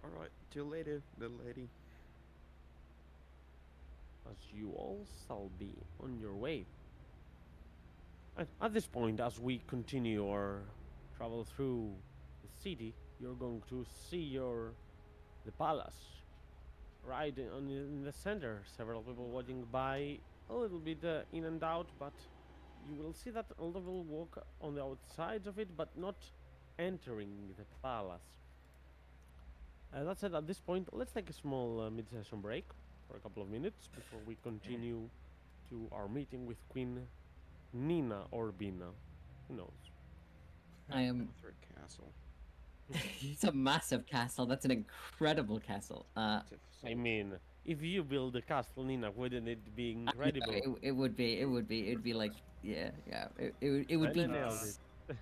Alright, till later, little lady. As you all shall be on your way. At this point, as we continue our travel through the city, you're going to see the palace. Right in the center, several people walking by, a little bit in and out, but you will see that a lot of people walk on the outsides of it, but not entering the palace. That said, at this point, let's take a small mid-session break for a couple of minutes before we continue to our meeting with Queen Nina or Bina. Who knows? I am. Thread Castle. It's a massive castle. That's an incredible castle. I mean, if you build a castle, Nina, wouldn't it be incredible? It would be. It'd be like, yeah. It would be. I nailed it.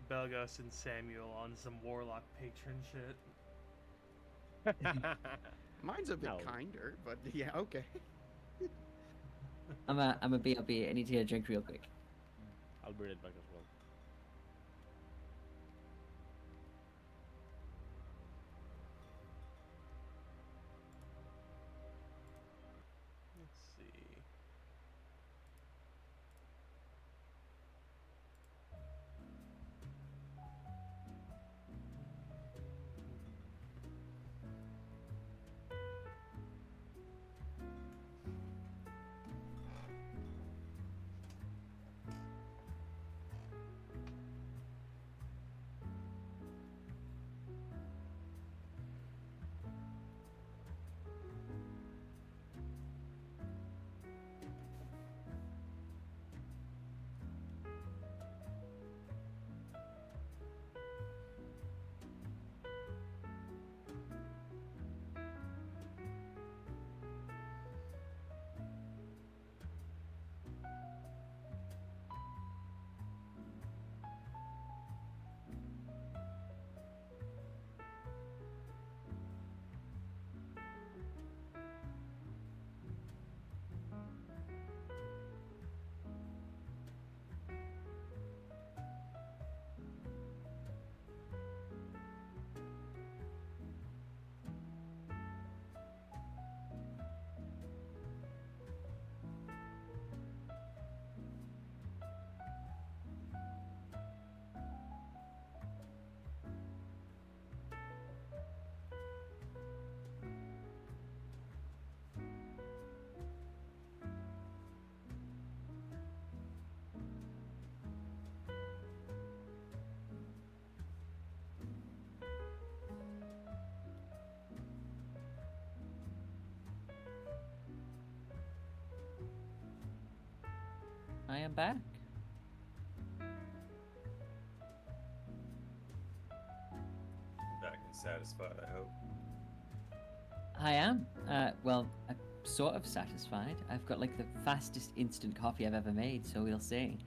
Belgos and Samuel on some warlock patron shit. Mine's a bit No. kinder, but yeah, okay. I'm a BLB. I need to get a drink real quick. I'll be right back as well. Let's see. I am back. Back. satisfied, I hope. I am. Well, I'm sort of satisfied. I've got like the fastest instant coffee I've ever made, so we'll see.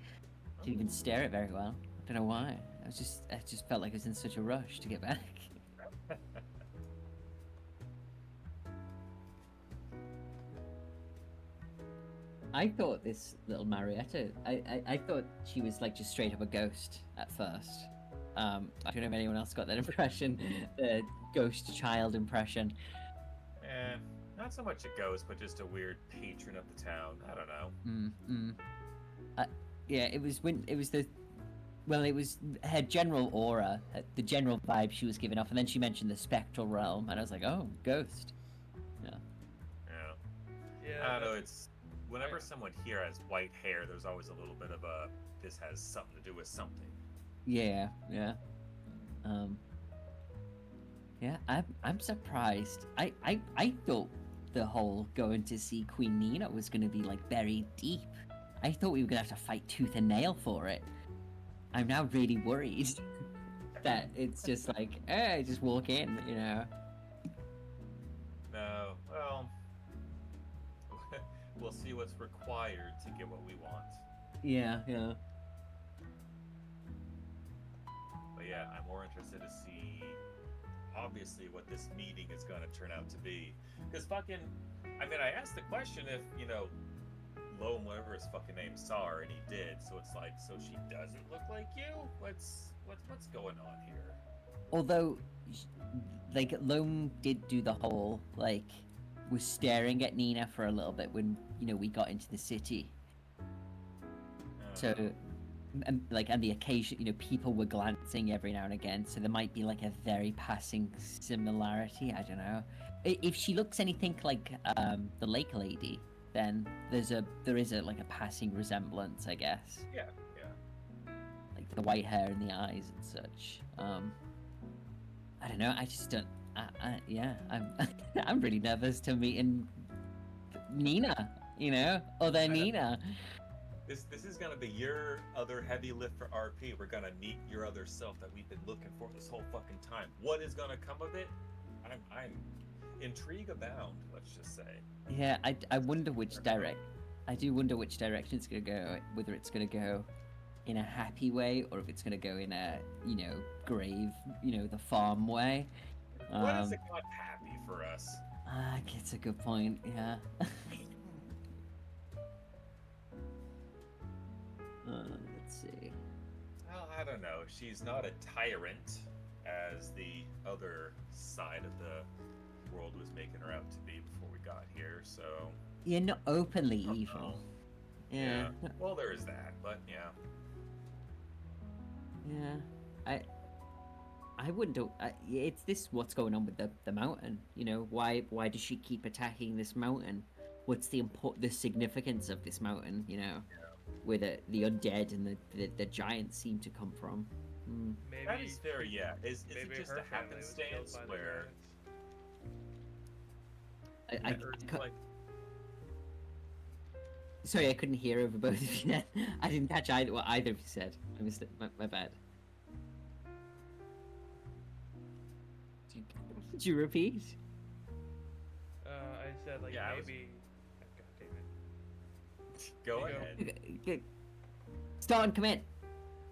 Didn't even stir it very well. I don't know why. I just felt like I was in such a rush to get back. I thought this little Marietta, I thought she was like just straight up a ghost at first. I don't know if anyone else got that impression, the ghost child impression. Not so much a ghost, but just a weird patron of the town. I don't know. Yeah, it was her general aura, the general vibe she was giving off, and then she mentioned the spectral realm, and I was like, oh, ghost. Yeah. Yeah. I don't know. It's whenever someone here has white hair, there's always a little bit of a this has something to do with something. Yeah. Yeah, I'm surprised. I thought the whole going to see Queen Nina was going to be like very deep. I thought we were going to have to fight tooth and nail for it. I'm now really worried that it's just like, just walk in, you know. No, well, we'll see what's required to get what we want. Yeah. But yeah, I'm more interested to see, obviously, what this meeting is going to turn out to be. Because fucking, I mean, I asked the question if, Loam, whatever his fucking name, saw her, and he did. So it's like, so she doesn't look like you? What's going on here? Although, like, Loam did do the whole, like, was staring at Nina for a little bit when, we got into the city. So, and the occasion, people were glancing every now and again, so there might be like a very passing similarity. I don't know. If she looks anything like the Lake Lady, then there is a passing resemblance, I guess. Yeah. Like the white hair and the eyes and such. I don't know. I just don't. I'm really nervous to meeting Nina. Other Nina. This is gonna be your other heavy lift for RP. We're gonna meet your other self that we've been looking for this whole fucking time. What is gonna come of it? I'm intrigue abound. Let's just say. Yeah, I wonder which I do wonder which direction it's gonna go. Whether it's gonna go in a happy way or if it's gonna go in a grave, the farm way. What is it not happy for us? It's a good point. Yeah. Let's see. Well, I don't know. She's not a tyrant as the other side of the world was making her out to be before we got here, so... You're not openly Oh, evil. no. Yeah. Well, there is that, but yeah. Yeah. I wonder... it's this what's going on with the mountain, Why does she keep attacking this mountain? What's the significance of this mountain, where the undead and the giants seem to come from. Maybe That is fair, yeah. Is it maybe just her a family was killed happenstance by the where... giants. Sorry, I couldn't hear over both of you. I didn't catch what either of you said. I missed it. My bad. Did you repeat? I said Yeah, maybe. God damn it. Go There you go. ahead. Good. Start and commit.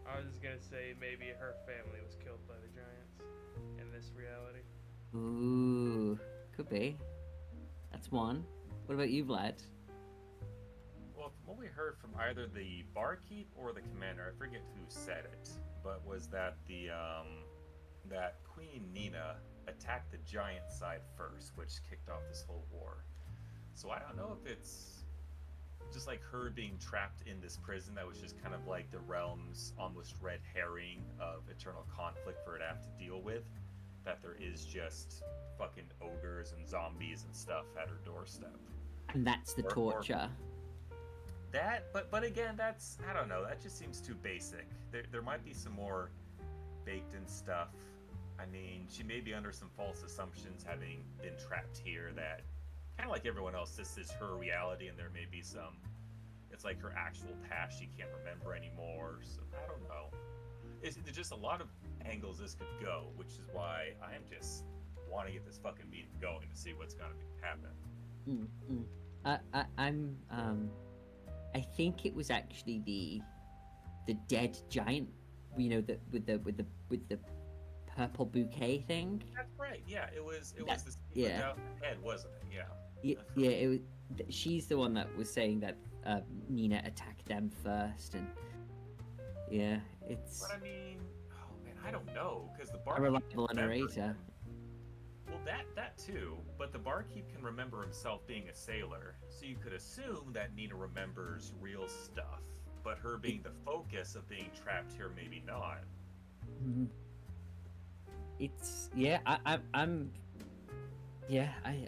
I was just gonna say maybe her family was killed by the giants in this reality. Ooh, could be. That's one. What about you, Vlad? Well, from what we heard from either the barkeep or the commander, I forget who said it, but was that that Queen Nina attacked the giant side first, which kicked off this whole war. So I don't know if it's just like her being trapped in this prison that was just kind of like the realm's almost red herring of eternal conflict for her to have to deal with, that there is just fucking ogres and zombies and stuff at her doorstep. And that's the Or- torture. That, but again, that's, I don't know, that just seems too basic. There might be some more baked in stuff. I mean, she may be under some false assumptions having been trapped here that, kind of like everyone else, this is her reality and there may be some, it's like her actual past she can't remember anymore, so I don't know. there's just a lot of angles this could go, which is why I am just want to get this fucking meeting going to see what's gonna happen. I think it was actually the dead giant, you know, with the purple bouquet thing. That's right. Yeah, it was the yeah. without the head, wasn't it? Yeah. Yeah, it was. She's the one that was saying that Nina attacked them first, and yeah, it's But I mean, oh man, I don't know because the a barkeep reliable can remember- narrator. Well, that too, but the barkeep can remember himself being a sailor, so you could assume that Nina remembers real stuff. But her being the focus of being trapped here, maybe not. Mhm. It's yeah, I'm yeah, I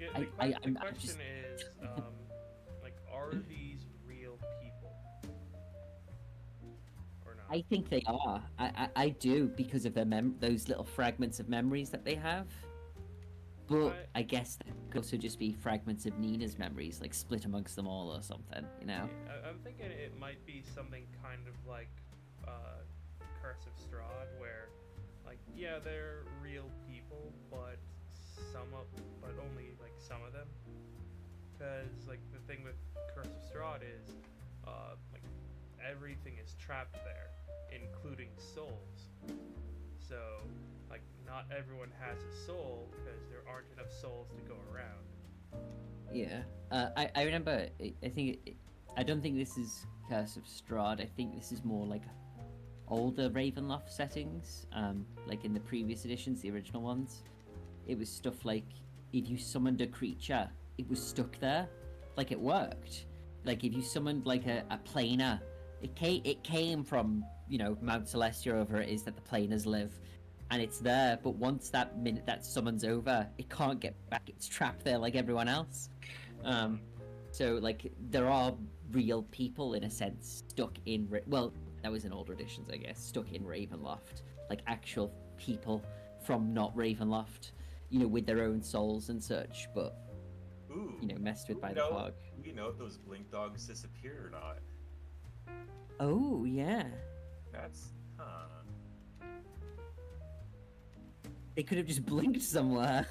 The I'm question just- is, like, are these real people or not? I think they are. I do because of their those little fragments of memories that they have. But I guess that could also just be fragments of Nina's memories, like split amongst them all or something, you know? Yeah, I'm thinking it might be something kind of like Curse of Strahd, where, like, yeah, they're real people, but only like some of them. Because like the thing with Curse of Strahd is, like, everything is trapped there, including souls. So, like, not everyone has a soul because there aren't enough souls to go around. Yeah. I remember, I don't think this is Curse of Strahd. I think this is more like older Ravenloft settings, like in the previous editions, the original ones. It was stuff like, if you summoned a creature, it was stuck there. Like, it worked. Like, if you summoned, like, a planer, it came from, you know, Mount Celestia, over it is that the planers live. And it's there, but once that minute that summon's over, it can't get back. It's trapped there like everyone else. So, like, there are real people, in a sense, stuck in... well, that was in older editions, I guess. Stuck in Ravenloft. Like, actual people from not Ravenloft, you know, with their own souls and such, but, Ooh. you know, messed with by the know- fog. We know if those blink dogs disappeared or not. Oh, yeah. That's They could have just blinked somewhere.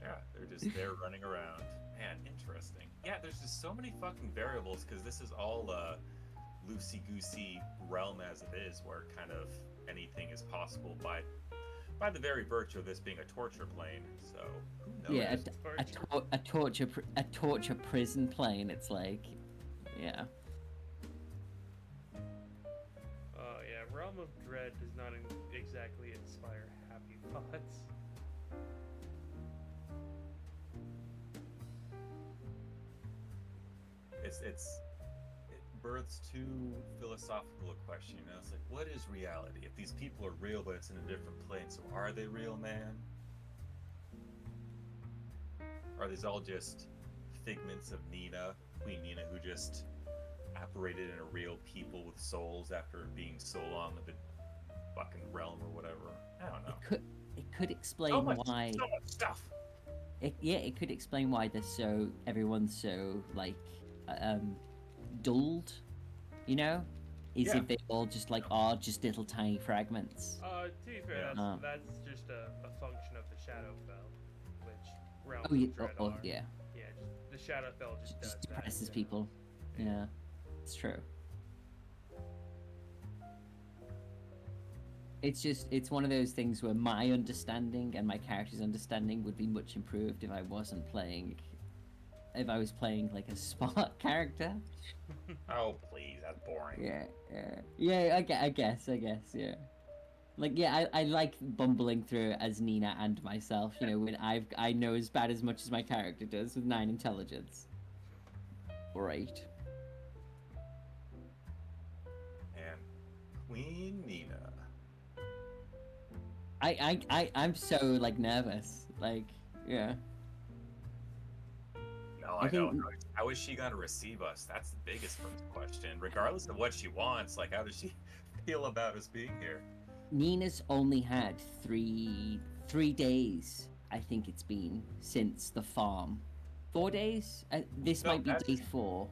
yeah, they're just there running around. Man, interesting. Yeah, there's just so many fucking variables because this is all loosey goosey realm as it is, where kind of anything is possible by the very virtue of this being a torture plane. So who knows? Yeah, Torture. a torture prison plane. It's like, yeah. Yeah, Realm of Dread does not exactly inspire happy thoughts. It births too philosophical a question. You know, it's like, what is reality? If these people are real, but it's in a different plane, so are they real, man? Are these all just figments of Nina, Queen Nina, who just apparated in a real people with souls after being so long in the fucking realm or whatever? I don't know. It could explain So much stuff. it could explain why everyone's so like dulled, you know? Is Yeah. if they all just like are just little tiny fragments. To be fair, Yeah. that's just a function of the Shadowfell, which Realm Oh, yeah, of Dread oh, are. yeah. Yeah, just the Shadowfell just does Just that. depresses yeah. people. Yeah, it's true. It's one of those things where my understanding and my character's understanding would be much improved if I was playing like a smart character. Oh please, that's boring. Yeah. I guess, yeah. Like, yeah, I like bumbling through as Nina and myself. You know, when I know as much as my character does with 9 intelligence, or 8. And Queen Nina. I'm so like nervous. Like, yeah. No, I I know. think- How is she gonna receive us? That's the biggest first question. Regardless of what she wants, like, how does she feel about us being here? Nina's only had three days. I think it's been since the farm. 4 days. This No, might be that's- day 4.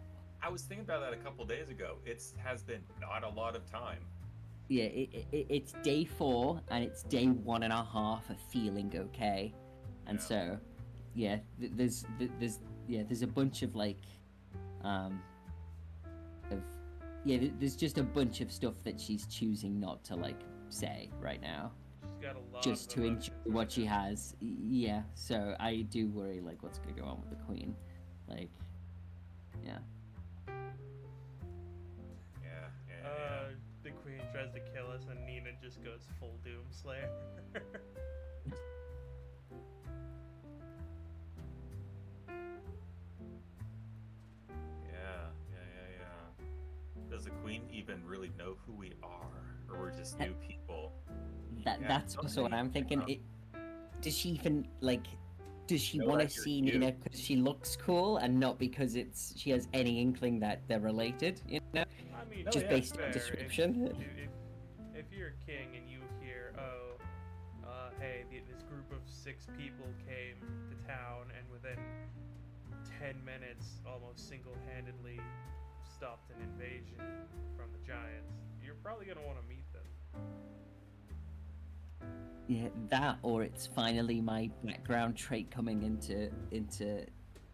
I was thinking about that a couple days ago. Has been not a lot of time. Yeah, it's day 4 and it's day 1.5 of feeling okay, and Yeah. so yeah, there's a bunch of like there's just a bunch of stuff that she's choosing not to like say right now, She's got a lot just of to enjoy emotions what right she now. has. Yeah, so I do worry like what's gonna go on with the queen, like yeah. Yeah. The queen tries to kill us, and Nina just goes full Doomslayer. Yeah. Does the queen even really know who we are, or we're just new people? Yeah, That's also what okay. I'm thinking. Does she even like? Does she Know want to that you're see cute. Nina because she looks cool and not because she has any inkling that they're related? You know, I mean, No, just yeah, based fair. on description. If you're a king and you hear, hey, this group of 6 people came to town and within 10 minutes almost single-handedly stopped an invasion from the giants, you're probably gonna want to meet them. Yeah, that or it's finally my background trait coming into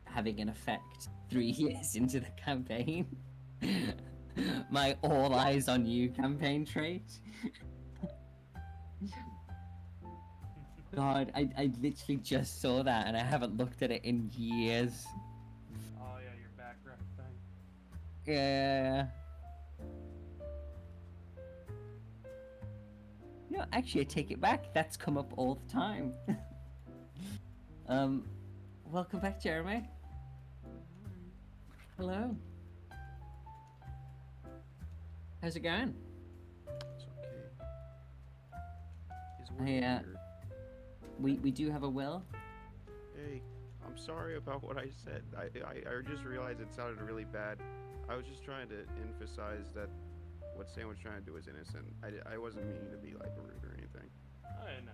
having an effect 3 years into the campaign. My all eyes on you campaign trait. God, I literally just saw that and I haven't looked at it in years. Oh yeah, your background thing. Yeah. No, actually, I take it back. That's come up all the time. Welcome back, Jeremy. Hello. How's it going? It's okay. His will Hey, here. We do have a will. Hey, I'm sorry about what I said. I just realized it sounded really bad. I was just trying to emphasize that what Sam was trying to do was innocent. I wasn't meaning to be like rude or anything. I know.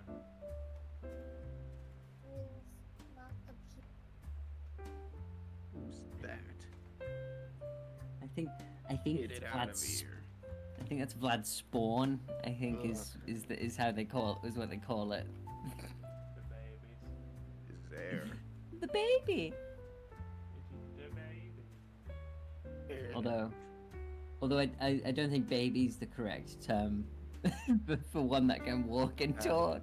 Who's that? I think Get it's it out of Vlad's. here. I think that's Vlad's spawn. I think Ugh. is how they call is what they call it. The babies. Is there? The baby. The baby. Although I don't think baby's the correct term for one that can walk and talk.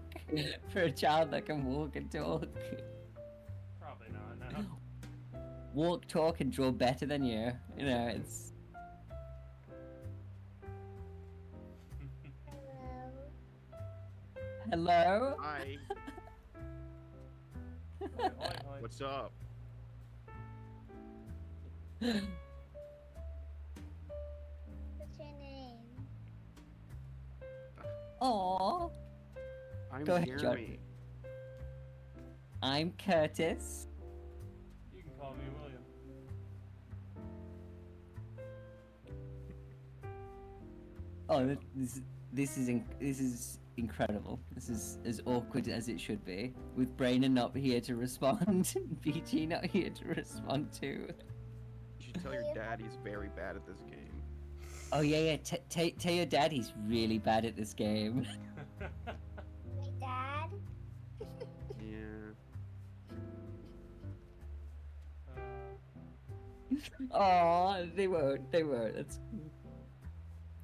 For a child that can walk and talk. Probably not. No. Walk, talk, and draw better than you. You know, it's. Hello? Hi. Hoi, hoi, hoi. What's up? What's your name? Aww. I'm Go ahead, John. Jeremy. I'm Curtis. You can call me William. Oh, this is incredible. This is as awkward as it should be. With Brainer not here to respond, BG not here to respond to. You should tell your dad he's very bad at this game. Oh yeah. Tell your dad he's really bad at this game. My dad? Yeah. Oh, they won't. They won't. It's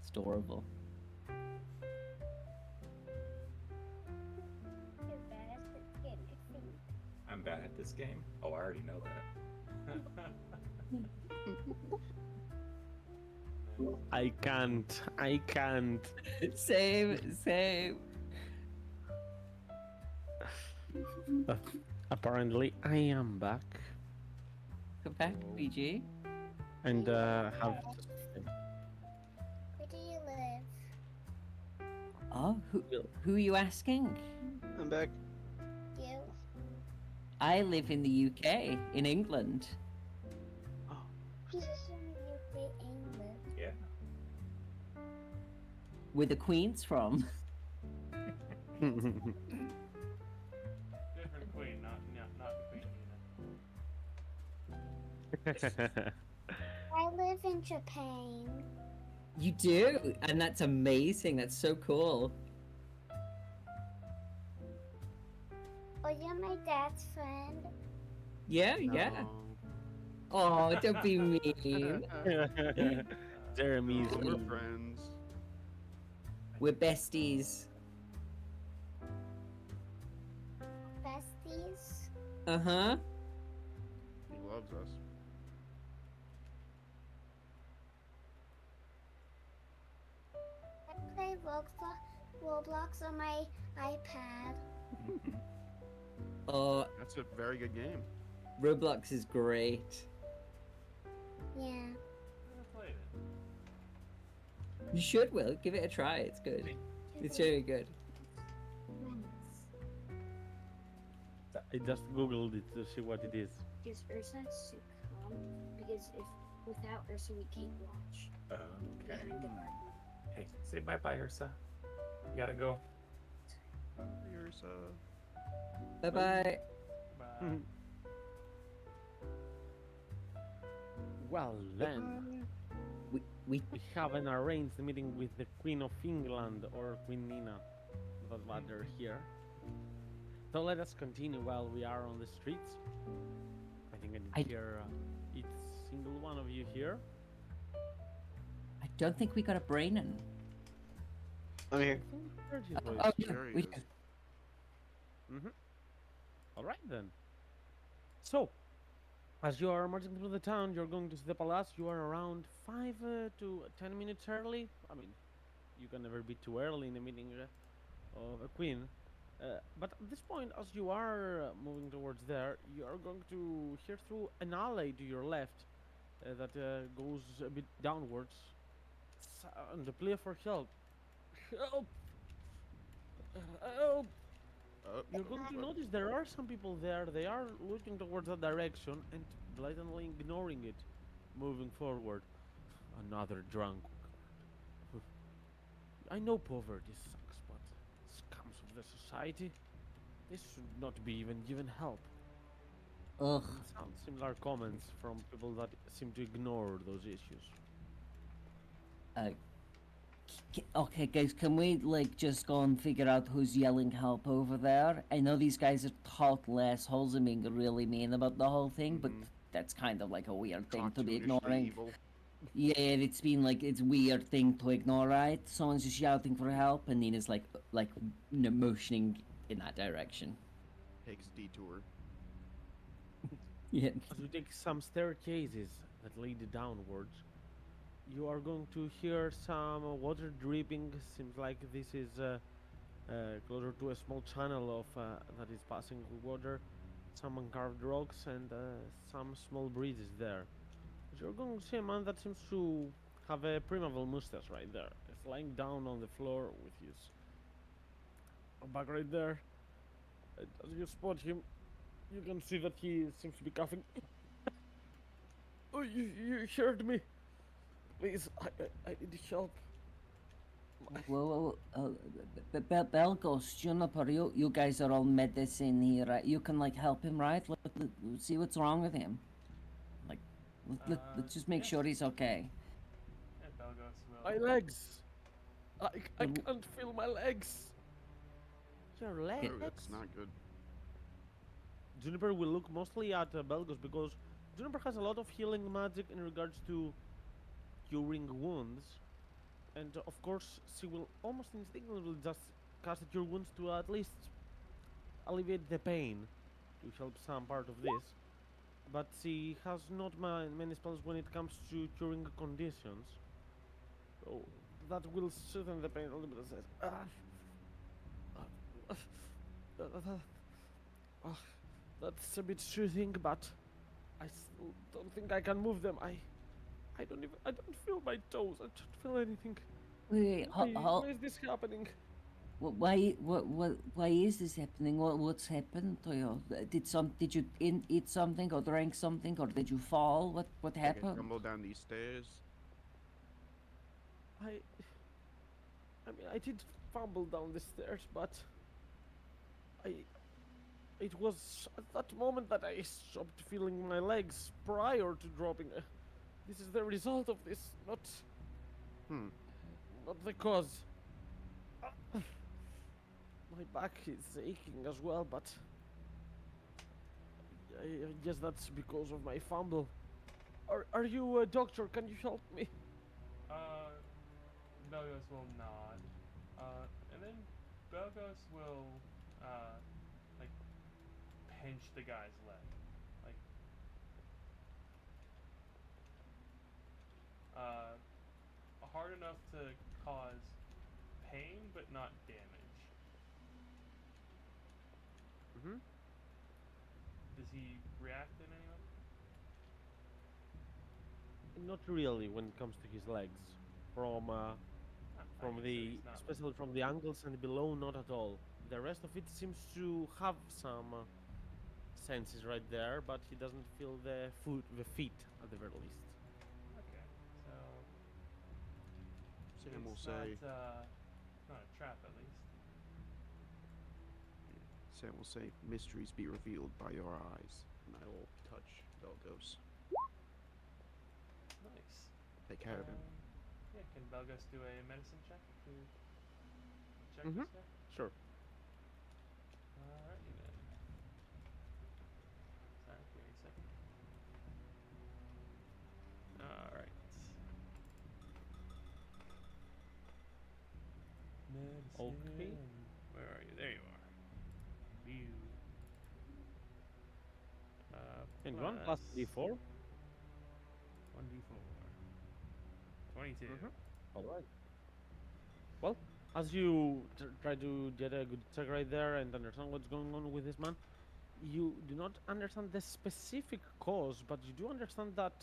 adorable. You're bad at this game, I think. I'm bad at this game. Oh, I already know that. I can't. I can't. Same. Apparently, I am back Come back, BG. and have. Where do you live? Oh, who are you asking? I'm back. You? I live in the UK, in England. Position UK, England. Yeah. Where the Queen's from. Different queen, not the queen Nina. I live in Japan. You do, and that's amazing. That's so cool. Are you my dad's friend? Yeah, yeah. No. Oh, don't be mean. Jeremy's No, we're mean. friends. We're besties. Besties? Uh huh. He loves us. I play Roblox on my iPad. Oh, That's a very good game. Roblox is great. Yeah. I played it. You should, Will. Give it a try. It's good. It's very good. I just googled it to see what it is. Because Ursa has to come. Because if without Ursa we can't watch. Okay. Behind the curtain. Hey, say bye bye, Ursa. You gotta go. Here's Bye bye. Bye. Well then, We we haven't arranged a meeting with the Queen of England or Queen Nina, but they're here. So let us continue while we are on the streets. I think I I- did hear each single one of you here. I don't think we got a brain in. I'm here. Heard his voice. Oh, yeah, There we he do. is. All right then. So, as you are marching through the town, you're going to see the palace. You are around 5 to 10 minutes early. I mean, you can never be too early in a meeting of a queen. But at this point, as you are moving towards there, you are going to hear through an alley to your left that goes a bit downwards. And the plea for help. Help! Help! You're going to notice there are some people there. They are looking towards that direction and blatantly ignoring it, moving forward. Another drunk. I know poverty sucks, but scums of the society. This should not be even given help. Ugh. Sound similar comments from people that seem to ignore those issues. Okay, guys, can we like just go and figure out who's yelling help over there? I know these guys are total assholes and being really mean about the whole thing, but Mhm. that's kind of like a weird thing to be Cartoonishly ignoring. evil. Yeah, it's been like it's weird thing to ignore, right? Someone's just shouting for help, and Nina's like motioning in that direction. Takes detour. Yeah. As you take some staircases that lead downwards, you are going to hear some water dripping. Seems like this is closer to a small channel of that is passing with water. Some uncarved rocks and some small bridges there. But you're going to see a man that seems to have a primeval mustache right there. He's lying down on the floor with his back right there. And as you spot him, you can see that he seems to be coughing. Oh, you heard me. Please, I need help. Well, Belgos, Juniper, you guys are all medicine here, right? You can like help him, right? Let's see what's wrong with him. Like, let's just make yes. sure he's okay. Yeah, Belgos will. My legs. I Well, can't feel my legs. Your legs? Oh, that's not good. Juniper will look mostly at Belgos because Juniper has a lot of healing magic in regards to curing wounds. And of course, she will almost instinctively just cast at your wounds to at least alleviate the pain to help some part of this. But she has not many spells when it comes to curing conditions. So that will soothe the pain a little bit. Says, that's a bit soothing, but I still don't think I can move them. I don't feel my toes. I don't feel anything. Wait, Why is this happening? why is this happening? What's happened to you? Did you eat something or drink something or did you fall? What Take a happened? tumble down these stairs. I mean, I did fumble down the stairs, but it was at that moment that I stopped feeling my legs prior to dropping. This is the result of this, not Hmm. not the cause. My back is aching as well, but I guess that's because of my fumble. Are you a doctor? Can you help me? Belgos will nod. And then Belgos will, like, pinch the guy's leg. Like, hard enough to cause pain, but not damage. Mm-hmm. Does he react in any way? Not really when it comes to his legs. From Ah, from okay, so the he's not especially from the ankles and below, not at all. The rest of it seems to have some senses right there, but he doesn't feel the feet at the very least. okay. So Sam will it's say. not a trap at least. Sam will say, "Mysteries be revealed by your eyes," and I will touch Belgos. Nice. Take care of him. Yeah, can Belgos do a medicine check to check Mhm. this guy? Sure. Alrighty then. Sorry, give me a second. Alright. Medicine. Where are you? There you are. View. And one plus d4. 1d4. 22. All right. Well, as you try to get a good check right there and understand what's going on with this man, you do not understand the specific cause, but you do understand that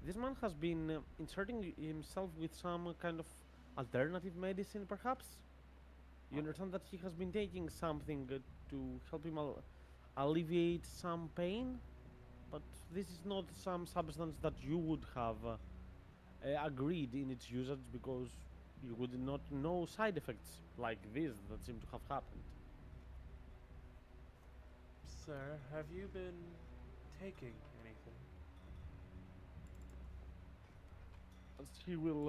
this man has been inserting himself with some kind of alternative medicine, perhaps. You understand that he has been taking something to help him alleviate some pain, but this is not some substance that you would have agreed in its usage because you would not know side effects like this that seem to have happened. Sir, have you been taking anything? As he will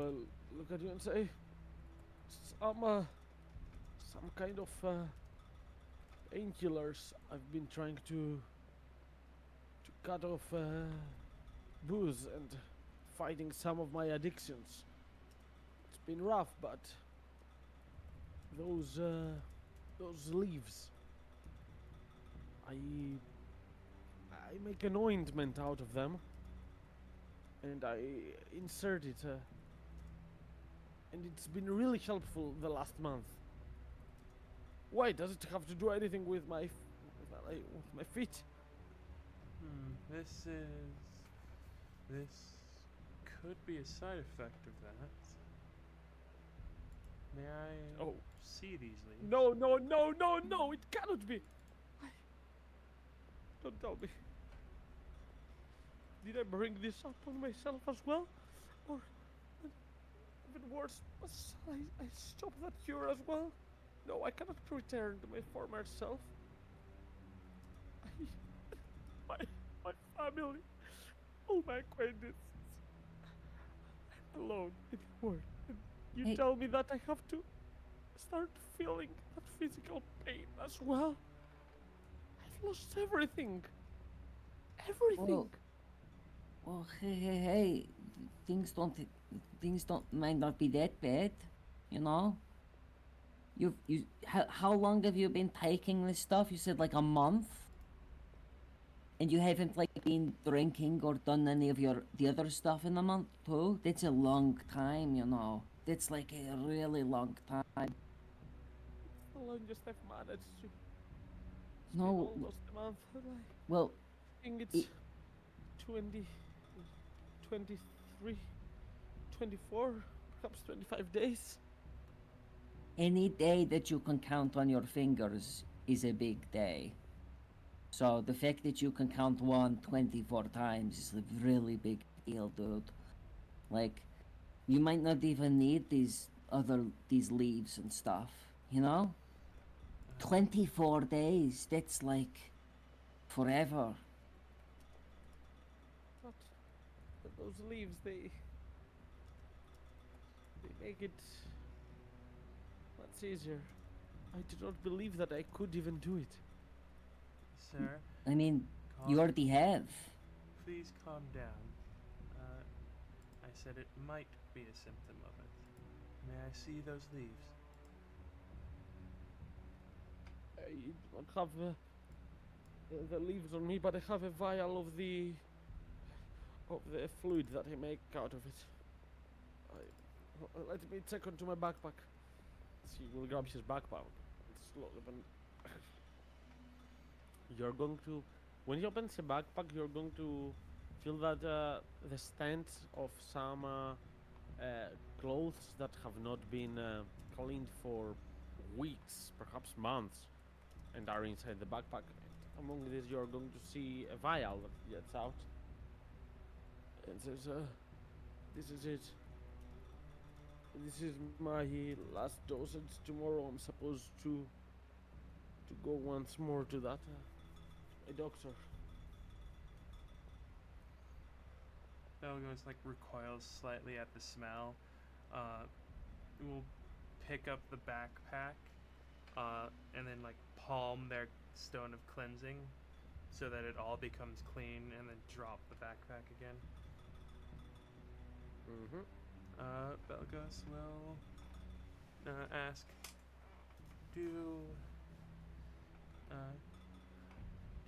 look at you and say, some kind of painkillers. I've been trying to cut off booze and fighting some of my addictions. It's been rough, but those leaves, I make an ointment out of them, and I insert it, and it's been really helpful the last month. Why does it have to do anything with my with my feet? This could be a side effect of that. May I Oh. see these leaves? No, no, no, no, no! It cannot be. Don't tell me. Did I bring this up on myself as well, or even worse, was I stopped that cure as well? No, I cannot return to my former self. My family, all my acquaintances. I'm alone anymore. And you Hey. tell me that I have to start feeling that physical pain as well. I've lost everything. Everything. Well, hey, things might not be that bad, you know. How long have you been taking this stuff? You said like a month, and you haven't like been drinking or done any of the other stuff in a month too. That's a long time, you know. That's like a really long time. The longest I've managed to. It's No, been almost a month. Like, well, I think it's it- 20, 23, 24, perhaps 25 days. any day that you can count on your fingers is a big day. So the fact that you can count 24 times is a really big deal, dude. Like, you might not even need these leaves and stuff, you know? 24 days, that's like forever. But those leaves, they make it much easier. I did not believe that I could even do it. Sir, I mean, calm, you already have. please calm down. I said it might be a symptom of it. May I see those leaves? I don't have the leaves on me, but I have a vial of the fluid that I make out of it. Let me check onto my backpack. He will grab his backpack and slowly open. You're going to, when he opens the backpack, you're going to feel that the stench of some clothes that have not been cleaned for weeks, perhaps months, and are inside the backpack. And among this, you're going to see a vial that gets out. And says, this is it. This is my last dosage. Tomorrow I'm supposed to go once more to that a doctor. Belgos like recoils slightly at the smell. Will pick up the backpack, and then like palm their stone of cleansing, so that it all becomes clean, and then drop the backpack again. Mm-hmm. Belgos will ask, do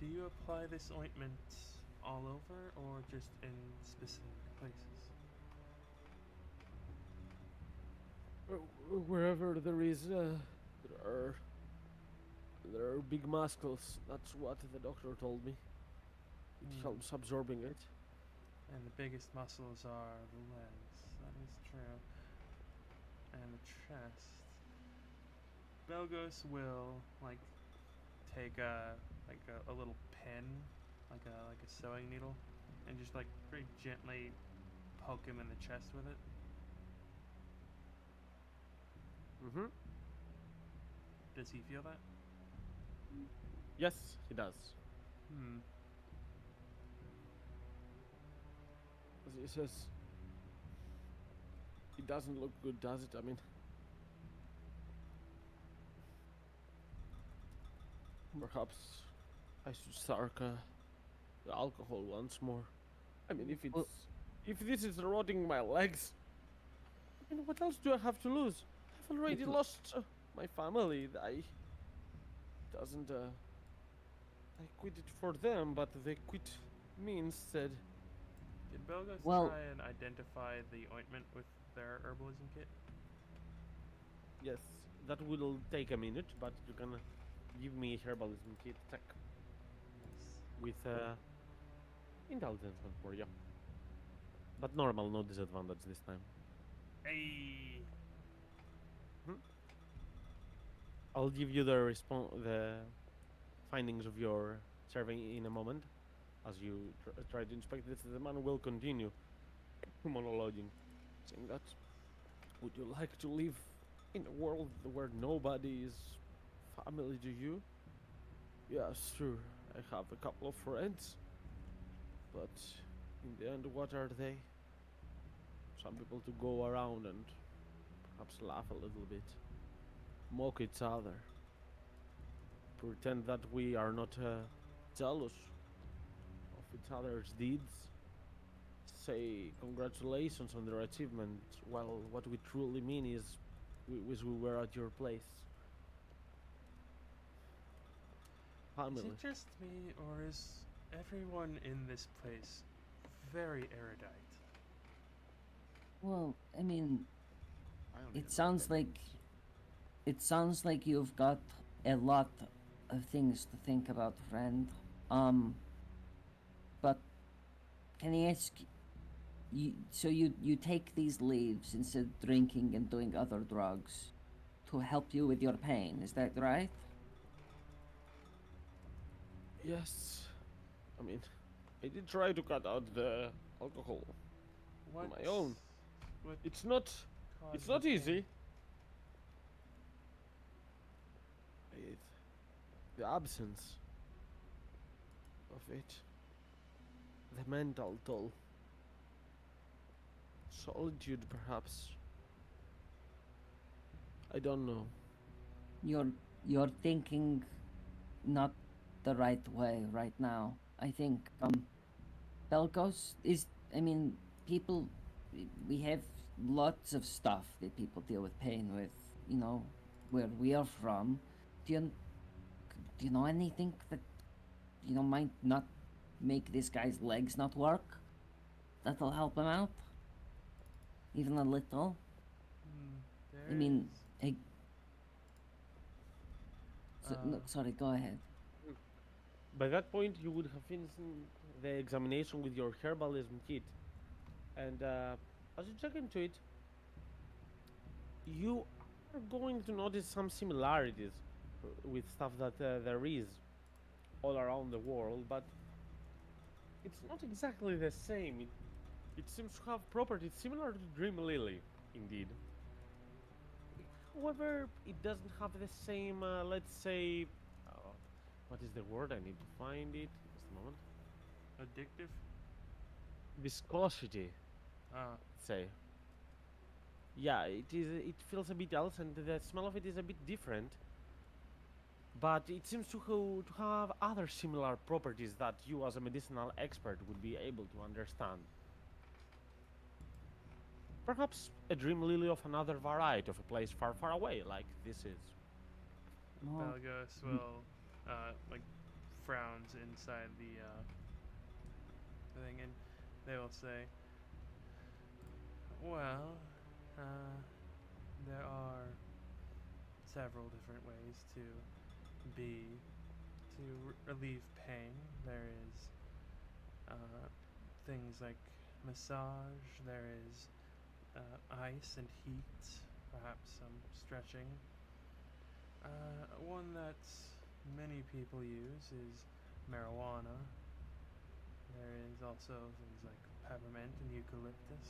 you apply this ointment all over, or just in specific places? Wherever there is, there are big muscles. That's what the doctor told me. It helps absorbing it. And the biggest muscles are the legs. That is true. And the chest. Belgos will like take a little pin, like a sewing needle, and just like very gently poke him in the chest with it. Mm-hmm. Does he feel that? Yes, he does. As he says, it doesn't look good, does it? I mean, perhaps I should start the alcohol once more. I mean, if this is rotting my legs, I mean, what else do I have to lose? I've already lost my family. I quit it for them, but they quit me instead. Did Belgos Well- try and identify the ointment with their herbalism kit? Yes, that will take a minute, but you can give me herbalism kit check with intelligence one for you. But normal, no disadvantage this time. Hey. I'll give you the findings of your survey in a moment, as you try to inspect this. The man will continue monologuing, saying that, would you like to live in a world where nobody is family to you? Yes, sure. I have a couple of friends, but in the end, what are they? Some people to go around and perhaps laugh a little bit, mock each other, pretend that we are not jealous of each other's deeds, say congratulations on their achievement, while what we truly mean is we wish we were at your place. Is Family. it just me, or is everyone in this place very erudite? Well, I mean, I don't even it know sounds what that like you've got a lot of things to think about, friend. But can I ask you? So you take these leaves instead of drinking and doing other drugs to help you with your pain? Is that right? Yes. I mean, I did try to cut out the alcohol on my own. What It's not caused not the pain? easy. It, the absence of it, the mental toll. Solitude, perhaps. I don't know. You're thinking not the right way right now. I think Belgos is. I mean, people. We have lots of stuff that people deal with pain with. You know, where we are from. Do you do you know anything that might not make this guy's legs not work? That'll help him out. Even a little. I There mean, is, no, uh, sorry. Go ahead. By that point, you would have finished the examination with your herbalism kit, and as you check into it, you are going to notice some similarities with stuff that there is all around the world, but it's not exactly the same. It seems to have properties similar to Dream Lily, indeed. However, it doesn't have the same, let's say, what is the word? I need to find it. Just a moment. addictive. Viscosity, Ah, say. Yeah, it is. It feels a bit else, and the smell of it is a bit different. But it seems to have other similar properties that you, as a medicinal expert, would be able to understand. Perhaps a dream lily of another variety of a place far, far away, like this is. Oh, Belgos will like frowns inside the thing, and they will say, "Well, there are several different ways to be relieve pain. There is things like massage. There is ice and heat, perhaps some stretching. One that many people use is marijuana. There is also things like peppermint and eucalyptus.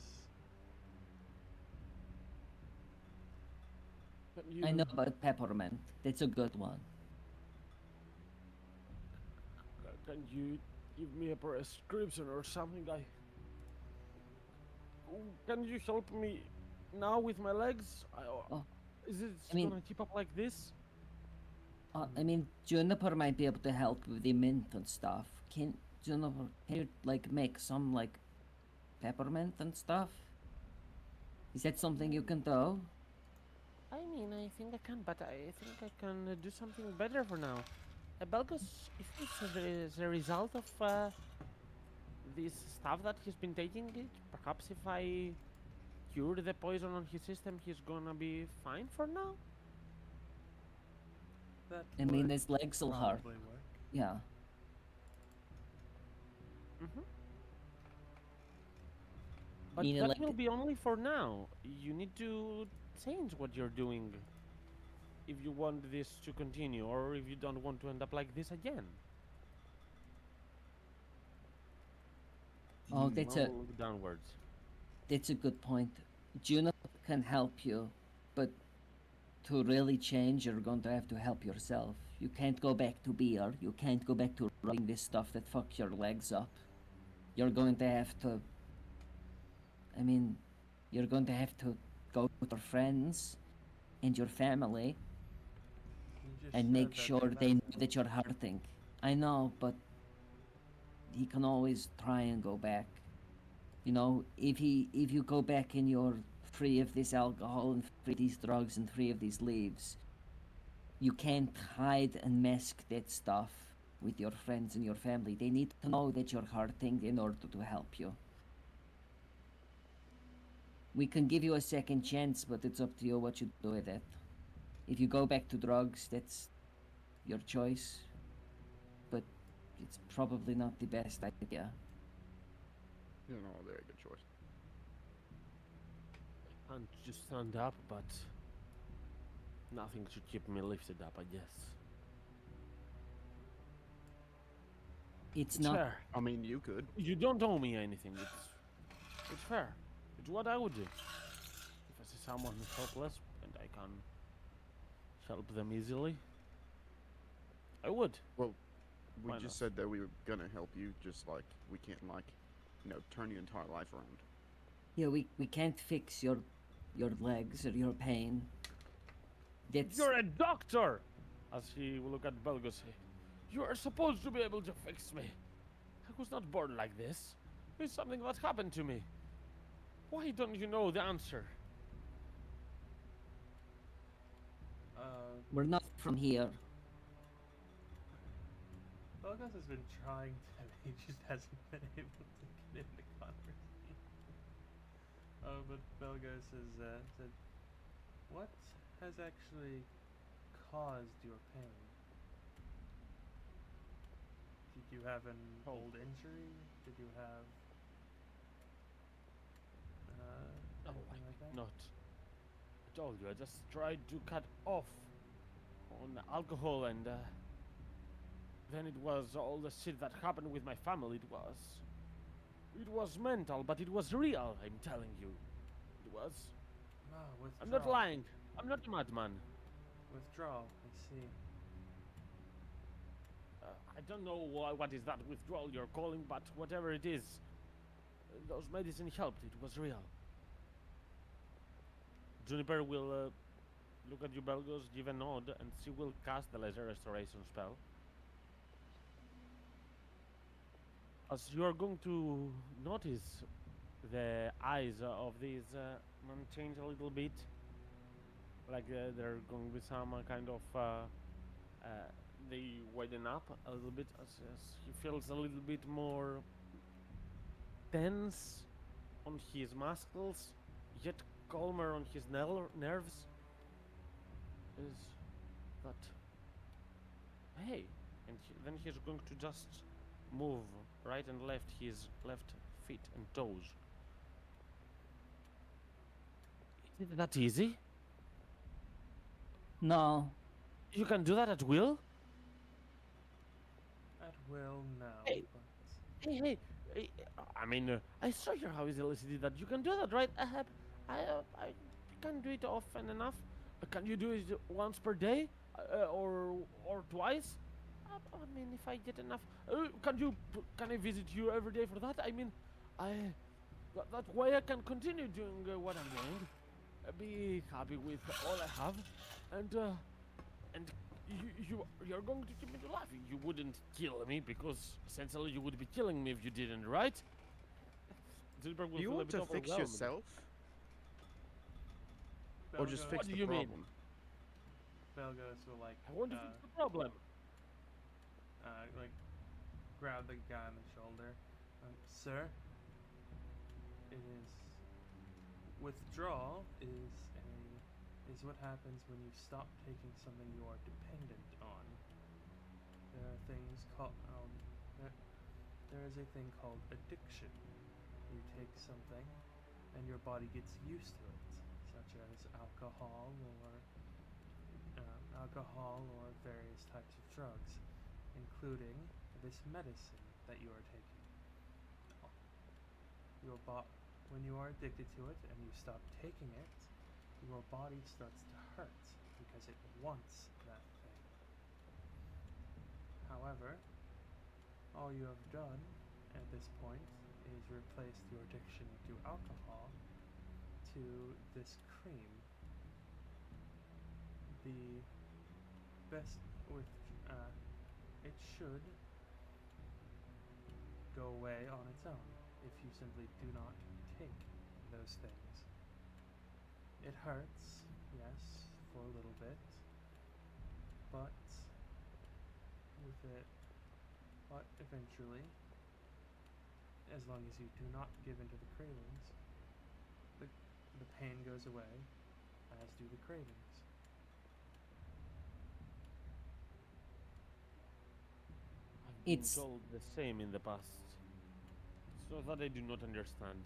Can I you, know about peppermint. That's a good one. can you give me a prescription or something? Can you help me now with my legs? Oh, Is it I mean- gonna keep up like this? I mean, Juniper might be able to help with the mint and stuff. Can you like make some like peppermint and stuff? Is that something you can do? I mean, I think I can, but I think I can do something better for now. Belgos, if this is a result of this stuff that he's been taking, it perhaps if I cure the poison on his system, he's gonna be fine for now. That I mean, would his legs will hurt. probably work. Yeah. Mm-hmm. But Meaning, that like- will be only for now. You need to change what you're doing if you want this to continue, or if you don't want to end up like this again. Oh, that's a Look downwards. that's a good point. Juniper can help you, but to really change, you're going to have to help yourself. You can't go back to beer. You can't go back to rubbing this stuff that fucks your legs up. You're going to have to. I mean, you're going to have to go with your friends and your family You just and said make that sure they're they know better. that you're hurting. I know, but he can always try and go back. You know, if you go back and you're free of this alcohol and free of these drugs and free of these leaves, you can't hide and mask that stuff with your friends and your family. They need to know that you're hurting in order to help you. We can give you a second chance, but it's up to you what you do with it. If you go back to drugs, that's your choice. But it's probably not the best idea. You know, very good choice. And just stand up, but nothing should keep me lifted up, I guess. It's It's not. fair. I mean, you could. You don't owe me anything. It's fair. It's what I would do. If I see someone who's helpless and I can help them easily, I would. We Why just not? said that we were gonna help you, just like we can't, like, turn your entire life around. Yeah, we can't fix your legs or your pain. That's You're a doctor! As he will look at Belgus. You are supposed to be able to fix me. I was not born like this. It's something that happened to me. Why don't you know the answer? we're not from here. Belgas has been trying to, he just hasn't been able to get into conversation. But Belgas has said, what has actually caused your pain? Did you have an old injury? Did you have No, anything like that? not. I told you, I just tried to cut off on alcohol and then it was all the shit that happened with my family. It was mental, but it was real, I'm telling you. It was. Ah, withdrawal. I'm not lying. I'm not a madman. Withdrawal, I see. I don't know what is that withdrawal you're calling, but whatever it is, those medicine helped. It was real. Juniper will look at you, Belgos, give a nod, and she will cast the laser restoration spell. As you are going to notice the eyes of these men change a little bit, like they're going with some kind of they widen up a little bit as he feels a little bit more tense on his muscles, yet calmer on his nerves. Is that hey? And then he's going to just move right and left his left feet and toes. Is it that easy? No. You can do that at will? At will, no. Hey. But Hey, I mean, I saw your how easily did that. You can do that, right? I can do it often enough. Can you do it once per day, or twice? I mean, if I get enough, can I visit you every day for that? I mean, that way I can continue doing what I'm doing, be happy with all I have, and you're going to keep me alive. You wouldn't kill me because essentially you would be killing me if you didn't, right? Zilberg will Do you feel a want bit to fix overwhelmed. yourself? Or just Belgas- fix What the do you mean? problem? Belgas will like I want to fix the problem. like grab the guy on the shoulder. Sir, it is withdrawal is what happens when you stop taking something you are dependent on. There are things called there is a thing called addiction. You take something and your body gets used to it, such as alcohol or various types of drugs, including this medicine that you are taking. When you are addicted to it and you stop taking it, your body starts to hurt because it wants that thing. However, all you have done at this point is replaced your addiction to alcohol to this cream. The best with it should go away on its own if you simply do not take those things. It hurts, yes, for a little bit, but eventually, as long as you do not give in to the cravings, the pain goes away, as do the cravings. I've been It's- told the same in the past. It's not that I do not understand.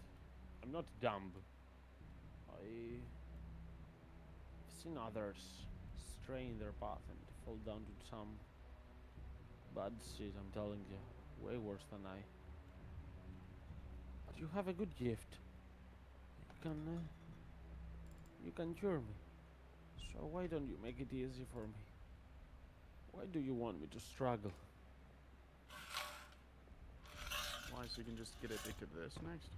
I'm not dumb. I've seen others stray in their path and fall down to some bad shit, I'm telling you. Way worse than I. But you have a good gift. You can cure me. So why don't you make it easy for me? Why do you want me to struggle? Why, so you can just get addicted to this next?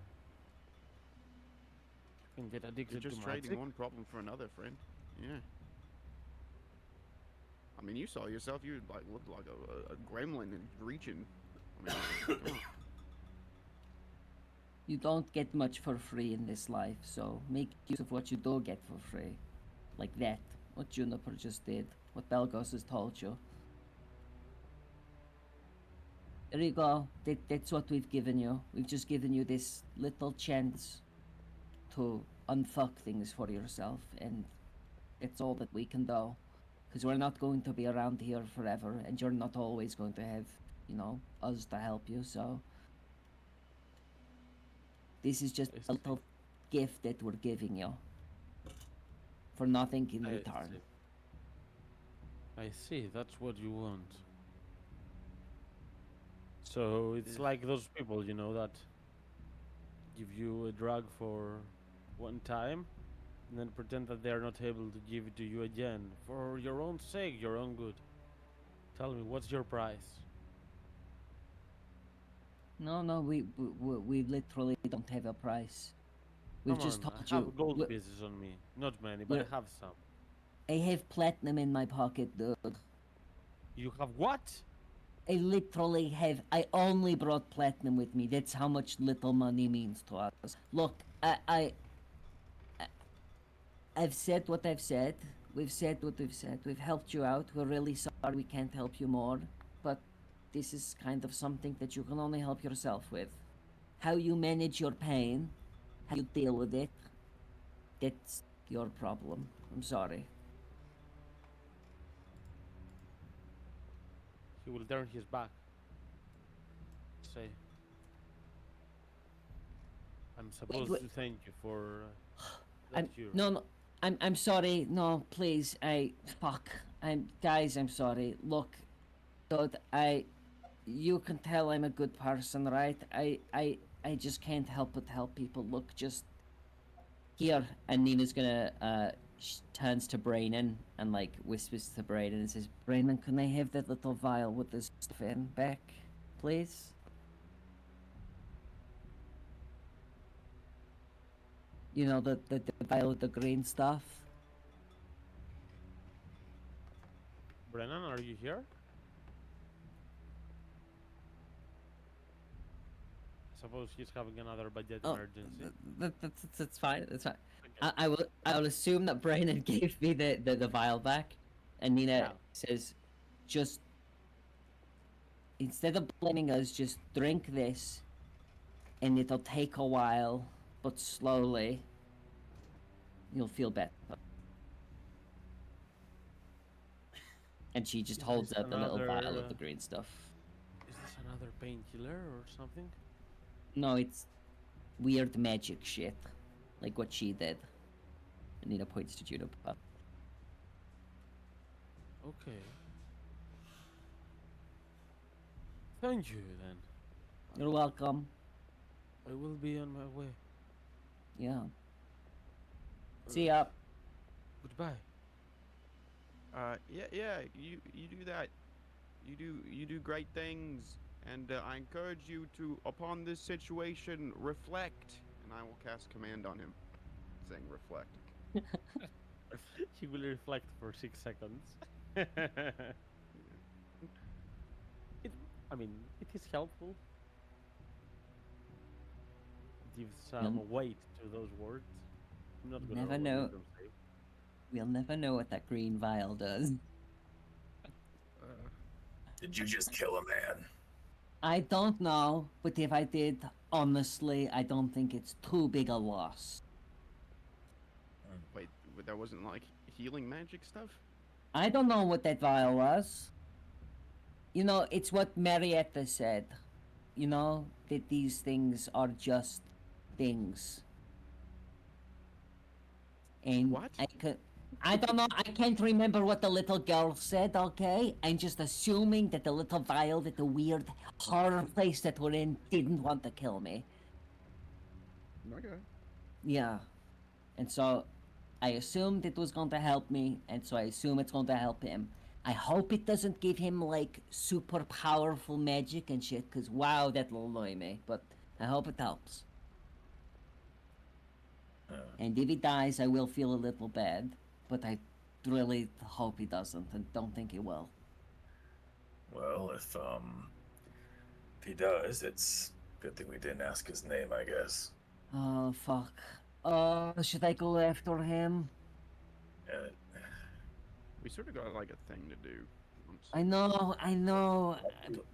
can get You're addicted just to trading magic. one problem for another, friend. Yeah. I mean, you saw yourself. You like looked like a gremlin and reaching. I mean, come on. You don't get much for free in this life, so make use of what you do get for free. Like that. What Juniper just did. What Belgos has told you. There you go. That's what we've given you. We've just given you this little chance to unfuck things for yourself, and it's all that we can do. Because we're not going to be around here forever, and you're not always going to have, you know, us to help you, so... This is just I a see. little gift that we're giving you. For nothing in I return. see. I see, that's what you want. So it's Yeah. like those people, you know, that give you a drug for one time and then pretend that they are not able to give it to you again for your own sake, your own good. Tell me, what's your price? No, we literally don't have a price. We've Come just on, told I have you. gold we- pieces on me. Not many, but We're- I have some. I have platinum in my pocket, dude. You have what? I literally have. I only brought platinum with me. That's how much little money means to us. Look, I've said what I've said. We've said what we've said. We've helped you out. We're really sorry we can't help you more. But this is kind of something that you can only help yourself with. How you manage your pain, how you deal with it, that's your problem. I'm sorry. He will turn his back. Say, I'm supposed wait. to thank you for I'm that you. no. I'm sorry. No, please. Guys. I'm sorry. Look, dude. You can tell I'm a good person, right? I just can't help but help people. Look, just here. And Nina's gonna turns to Braynon and like whispers to Braynon and says, "Braynon, can I have that little vial with this stuff in back, please?" You know, the vial with the green stuff. Brennan, are you here? I suppose he's having another budget Oh, emergency. That's fine. That's fine. Okay. I will assume that Brandon gave me the vial back, and Nina Yeah. says, just instead of blaming us, just drink this, and it'll take a while, but slowly, you'll feel better. And she just Is holds this out the little vial another, of the green stuff. Is this another painkiller or something? No, it's weird magic shit, like what she did. And Nina points to Juniper. Okay. Thank you then. You're welcome. I will be on my way. Yeah. See ya. Goodbye. Yeah. You do that. You do great things, and I encourage you to, upon this situation, reflect. And I will cast command on him, saying reflect. He will reflect for 6 seconds. I mean, it is helpful. Gives some You'll weight to those words. I'm not gonna never roll a know. wisdom save. We'll never know what that green vial does. Did you just kill a man? I don't know, but if I did, honestly, I don't think it's too big a loss. Wait, that wasn't like healing magic stuff? I don't know what that vial was. You know, it's what Marietta said. You know, that these things are just things. And What? I don't know, I can't remember what the little girl said, okay? I'm just assuming that the little vial that the weird horror place that we're in didn't want to kill me. Okay. Yeah. And so I assumed it was going to help me, and so I assume it's going to help him. I hope it doesn't give him like super powerful magic and shit, cause wow, that'll annoy me. But I hope it helps. And if he dies, I will feel a little bad, but I really hope he doesn't, and don't think he will. Well, if he does, it's good thing we didn't ask his name, I guess. Oh fuck. Should I go after him? Uh, We sort of got like a thing to do. I know.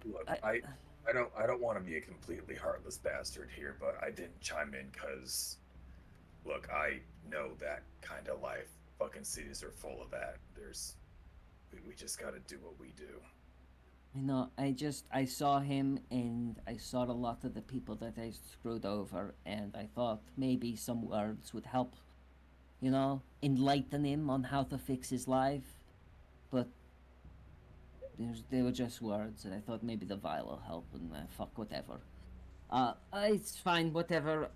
Look, I- I don't want to be a completely heartless bastard here, but I didn't chime in because, look, I know that kind of life. Fucking cities are full of that. We just got to do what we do. I know. I saw him, and I saw a lot of the people that I screwed over, and I thought maybe some words would help, enlighten him on how to fix his life. But they were just words, and I thought maybe the vial will help, and fuck, whatever. It's fine, whatever.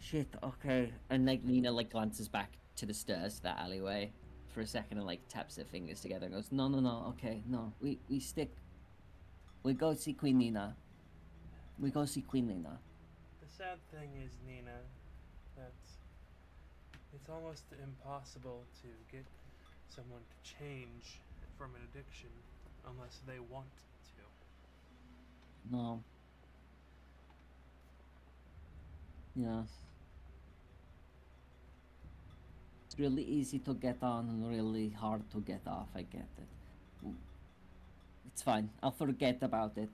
Shit, okay. And like Nina glances back to the stairs to that alleyway for a second and taps her fingers together and goes, No, okay, no. We stick. We go see Queen Nina. We go see Queen Nina. The sad thing is, Nina, that it's almost impossible to get someone to change from an addiction unless they want to. No. Yeah. It's really easy to get on and really hard to get off, I get it. It's fine. I'll forget about it.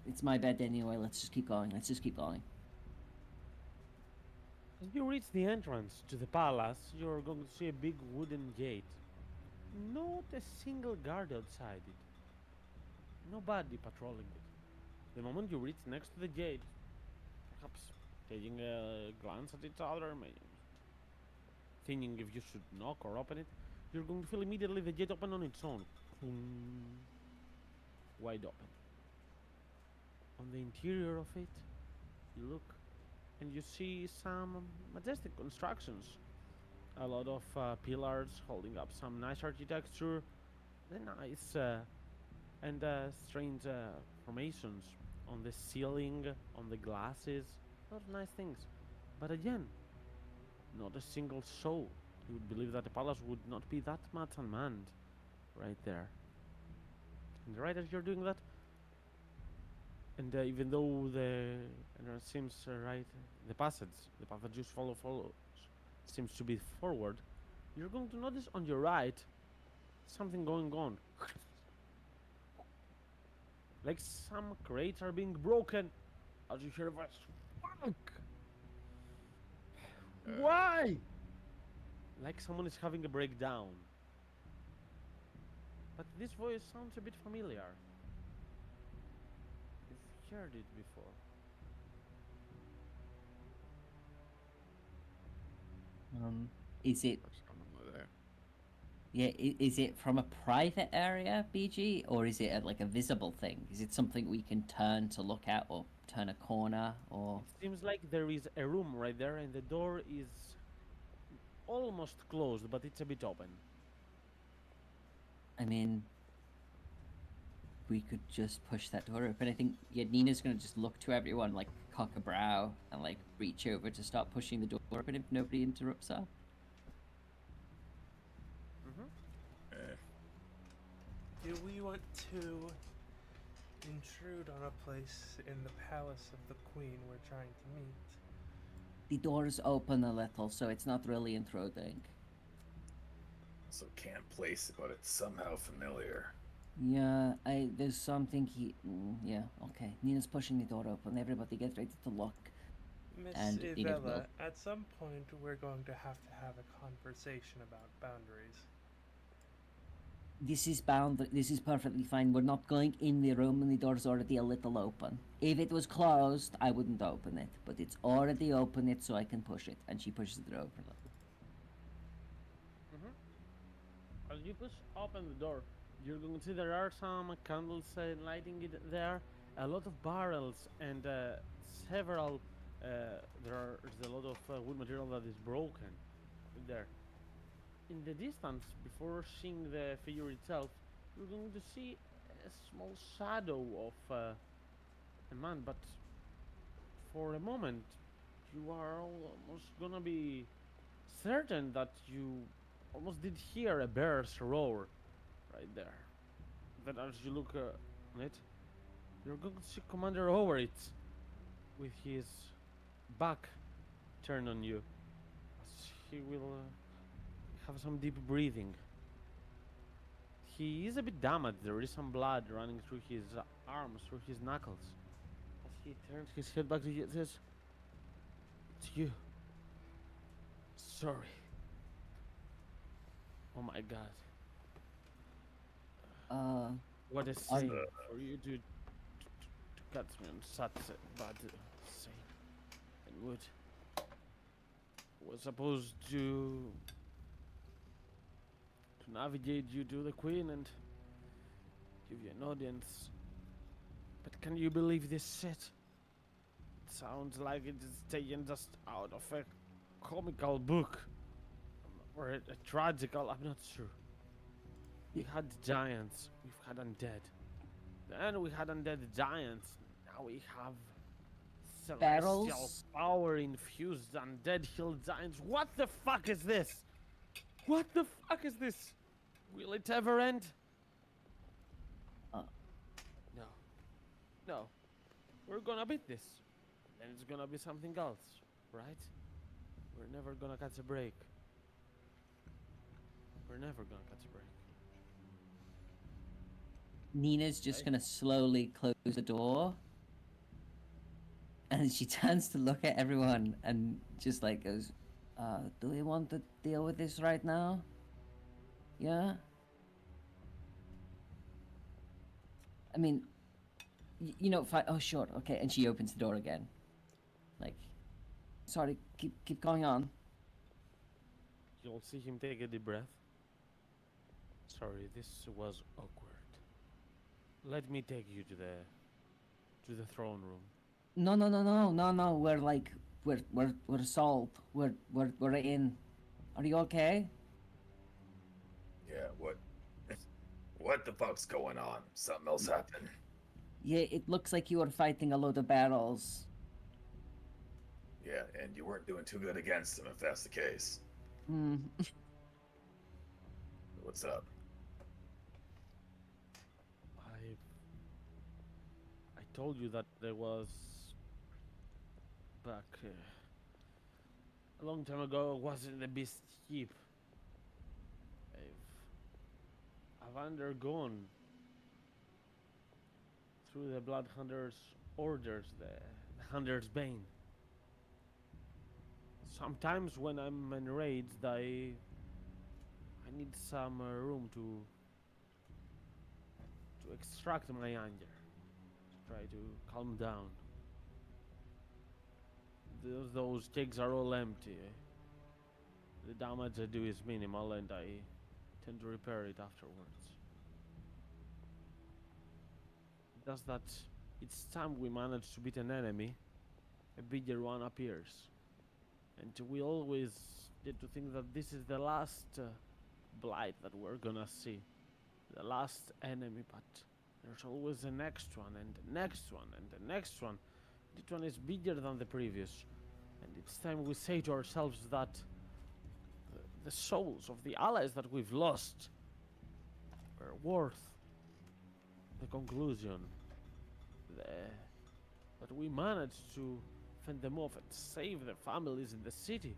It's my bed anyway. Let's just keep going. As you reach the entrance to the palace, you're going to see a big wooden gate. Not a single guard outside it. Nobody patrolling it. The moment you reach next to the gate, perhaps taking a glance at each other, maybe thinking if you should knock or open it, you're going to feel immediately the gate open on its own. Wide open. On the interior of it, you look and you see some majestic constructions. A lot of pillars holding up some nice architecture, the nice and strange formations on the ceiling, on the glasses. A lot of nice things. But again, not a single soul. You would believe that the palace would not be that much unmanned right there. And right as you're doing that, and even though the entrance seems right, the path that you follows seems to be forward, you're going to notice on your right something going on. Like some crates are being broken as you hear a voice. Fuck! Why? Like someone is having a breakdown. But this voice sounds a bit familiar. You've heard it before. Is it? There's someone over there. Yeah, is it from a private area, BG, or is it a visible thing? Is it something we can turn to look at, or turn a corner, or? It seems like there is a room right there, and the door is almost closed, but it's a bit open. I mean, we could just push that door open. I think Nina's gonna just look to everyone, cock a brow, and reach over to start pushing the door open if nobody interrupts her. Do we want to intrude on a place in the palace of the queen we're trying to meet? The door's open a little, so it's not really intruding. So can't place it, but it's somehow familiar. Yeah, there's something yeah, okay. Nina's pushing the door open. Everybody get ready to look. Miss And Nina will- Ivella, at some point we're going to have a conversation about boundaries. This is perfectly fine. We're not going in the room and the door's already a little open. If it was closed, I wouldn't open it. But it's already open so I can push it. And she pushes it open. As you push open the door, you're going to see there are some candles lighting it there, a lot of barrels, and several. There's a lot of wood material that is broken there. In the distance, before seeing the figure itself, you're going to see a small shadow of a man, but For a moment, you are almost gonna be certain that you almost did hear a bear's roar right there. Then as you look on it, you're going to see Commander over it with his back turned on you as he will have some deep breathing. He is a bit damaged. There is some blood running through his arms, through his knuckles. As he turns his head back to you and says, "It's you. Sorry. Oh my god. What a shame for you to cut me on such a bad say. And would was supposed to navigate you to the Queen and give you an audience. But can you believe this shit? It sounds like it is taken just out of a comical book. Or a tragical, I'm not sure. We had giants, we've had undead. Then we had undead giants. Now we have celestial Barrels? power infused undead hill giants. What the fuck is this? What the fuck is this? Will it ever end? No. No. We're gonna beat this. And it's gonna be something else, right? We're never gonna catch a break. We're never gonna catch a break. Nina's just gonna slowly close the door. And she turns to look at everyone and just like goes, do we want to deal with this right now? Yeah? I mean, you know, oh, sure, okay. And she opens the door again. Like, sorry, keep going on. You'll see him take a deep breath. Sorry, this was awkward. Let me take you to the throne room. No. We're like, we're solved. We're in. Are you okay? Yeah, what the fuck's going on? Something else happened? Yeah, it looks like you were fighting a load of barrels. Yeah, and you weren't doing too good against them if that's the case. Hmm. What's up? I told you that there was back a long time ago. Wasn't the beast heap? I've undergone through the Blood Hunter's orders, the Hunter's Bane. Sometimes when I'm enraged, I need some room to extract my anger, to try to calm down. Those kegs are all empty. The damage I do is minimal, and I tend to repair it afterwards. Does that each time we manage to beat an enemy, a bigger one appears. And we always get to think that this is the last blight that we're gonna see. The last enemy, but there's always the next one, and the next one, and the next one. Each one is bigger than the previous. And each time we say to ourselves that the souls of the allies that we've lost were worth the conclusion that we managed to fend them off and save their families in the city.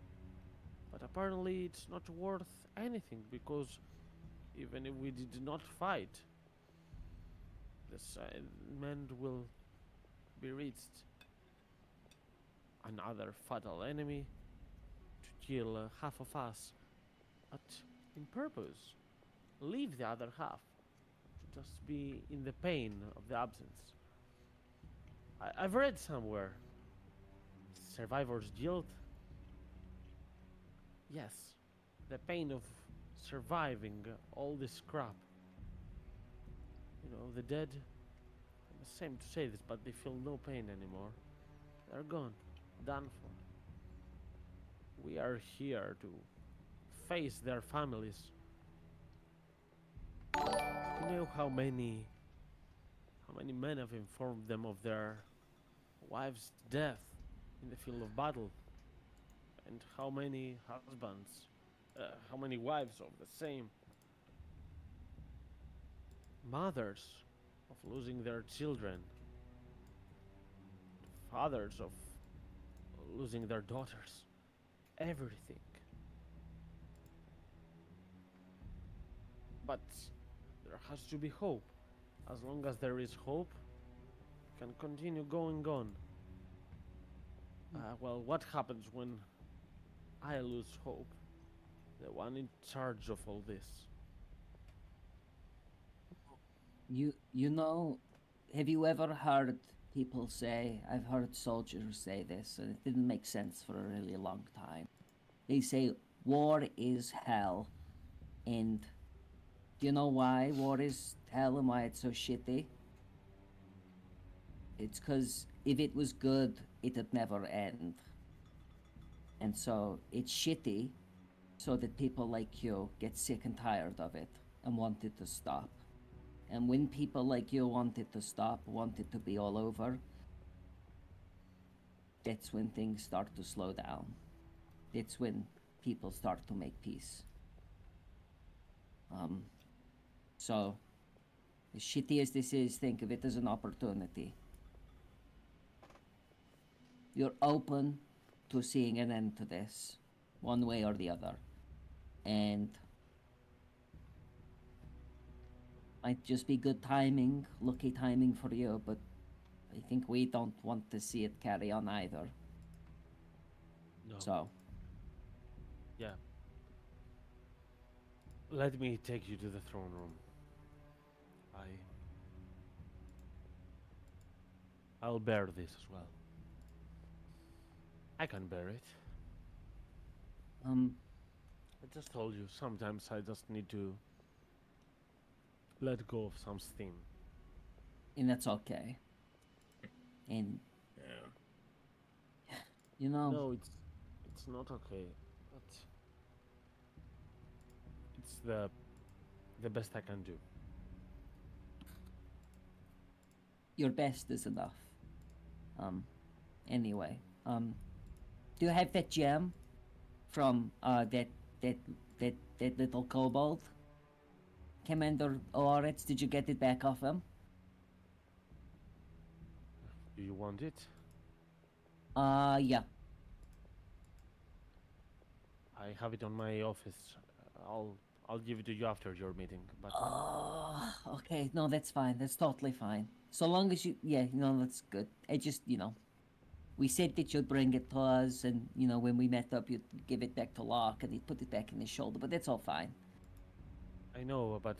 But apparently it's not worth anything, because even if we did not fight, the end will be reached. Another fatal enemy to kill half of us, but in purpose, leave the other half to just be in the pain of the absence. I've read somewhere, survivor's guilt. Yes, the pain of surviving all this crap. You know, the dead, I'm ashamed to say this, but they feel no pain anymore. They're gone, done for. We are here to face their families. You know how many men have informed them of their wife's death in the field of battle, and how many husbands, how many wives of the same, mothers of losing their children, fathers of losing their daughters, everything. But there has to be hope. As long as there is hope, can continue going on. Well, what happens when I lose hope? The one in charge of all this. You know, have you ever heard people say, I've heard soldiers say this, and it didn't make sense for a really long time. They say war is hell. And do you know why war is hell and why it's so shitty? It's because if it was good, it'd never end. And so it's shitty so that people like you get sick and tired of it and want it to stop. And when people like you want it to stop, want it to be all over, that's when things start to slow down. That's when people start to make peace. So, as shitty as this is, think of it as an opportunity. You're open to seeing an end to this, one way or the other. And might just be good timing, lucky timing for you, but I think we don't want to see it carry on either. No. So, Yeah. Let me take you to the throne room. I'll bear this as well. I can bear it. I just told you, sometimes I just need to let go of some steam. and that's okay. And Yeah. you know, No, it's not okay. But it's the best I can do. your best is enough. Anyway, do you have that gem from that little kobold? Commander Oritz, did you get it back off him? Do you want it? Yeah. I have it on my office. I'll give it to you after your meeting. But Oh, okay. No, that's fine. That's totally fine. So long as you, yeah, that's good. I just, we said that you'd bring it to us, and when we met up, you'd give it back to Locke, and he'd put it back in his shoulder. But that's all fine. I know, but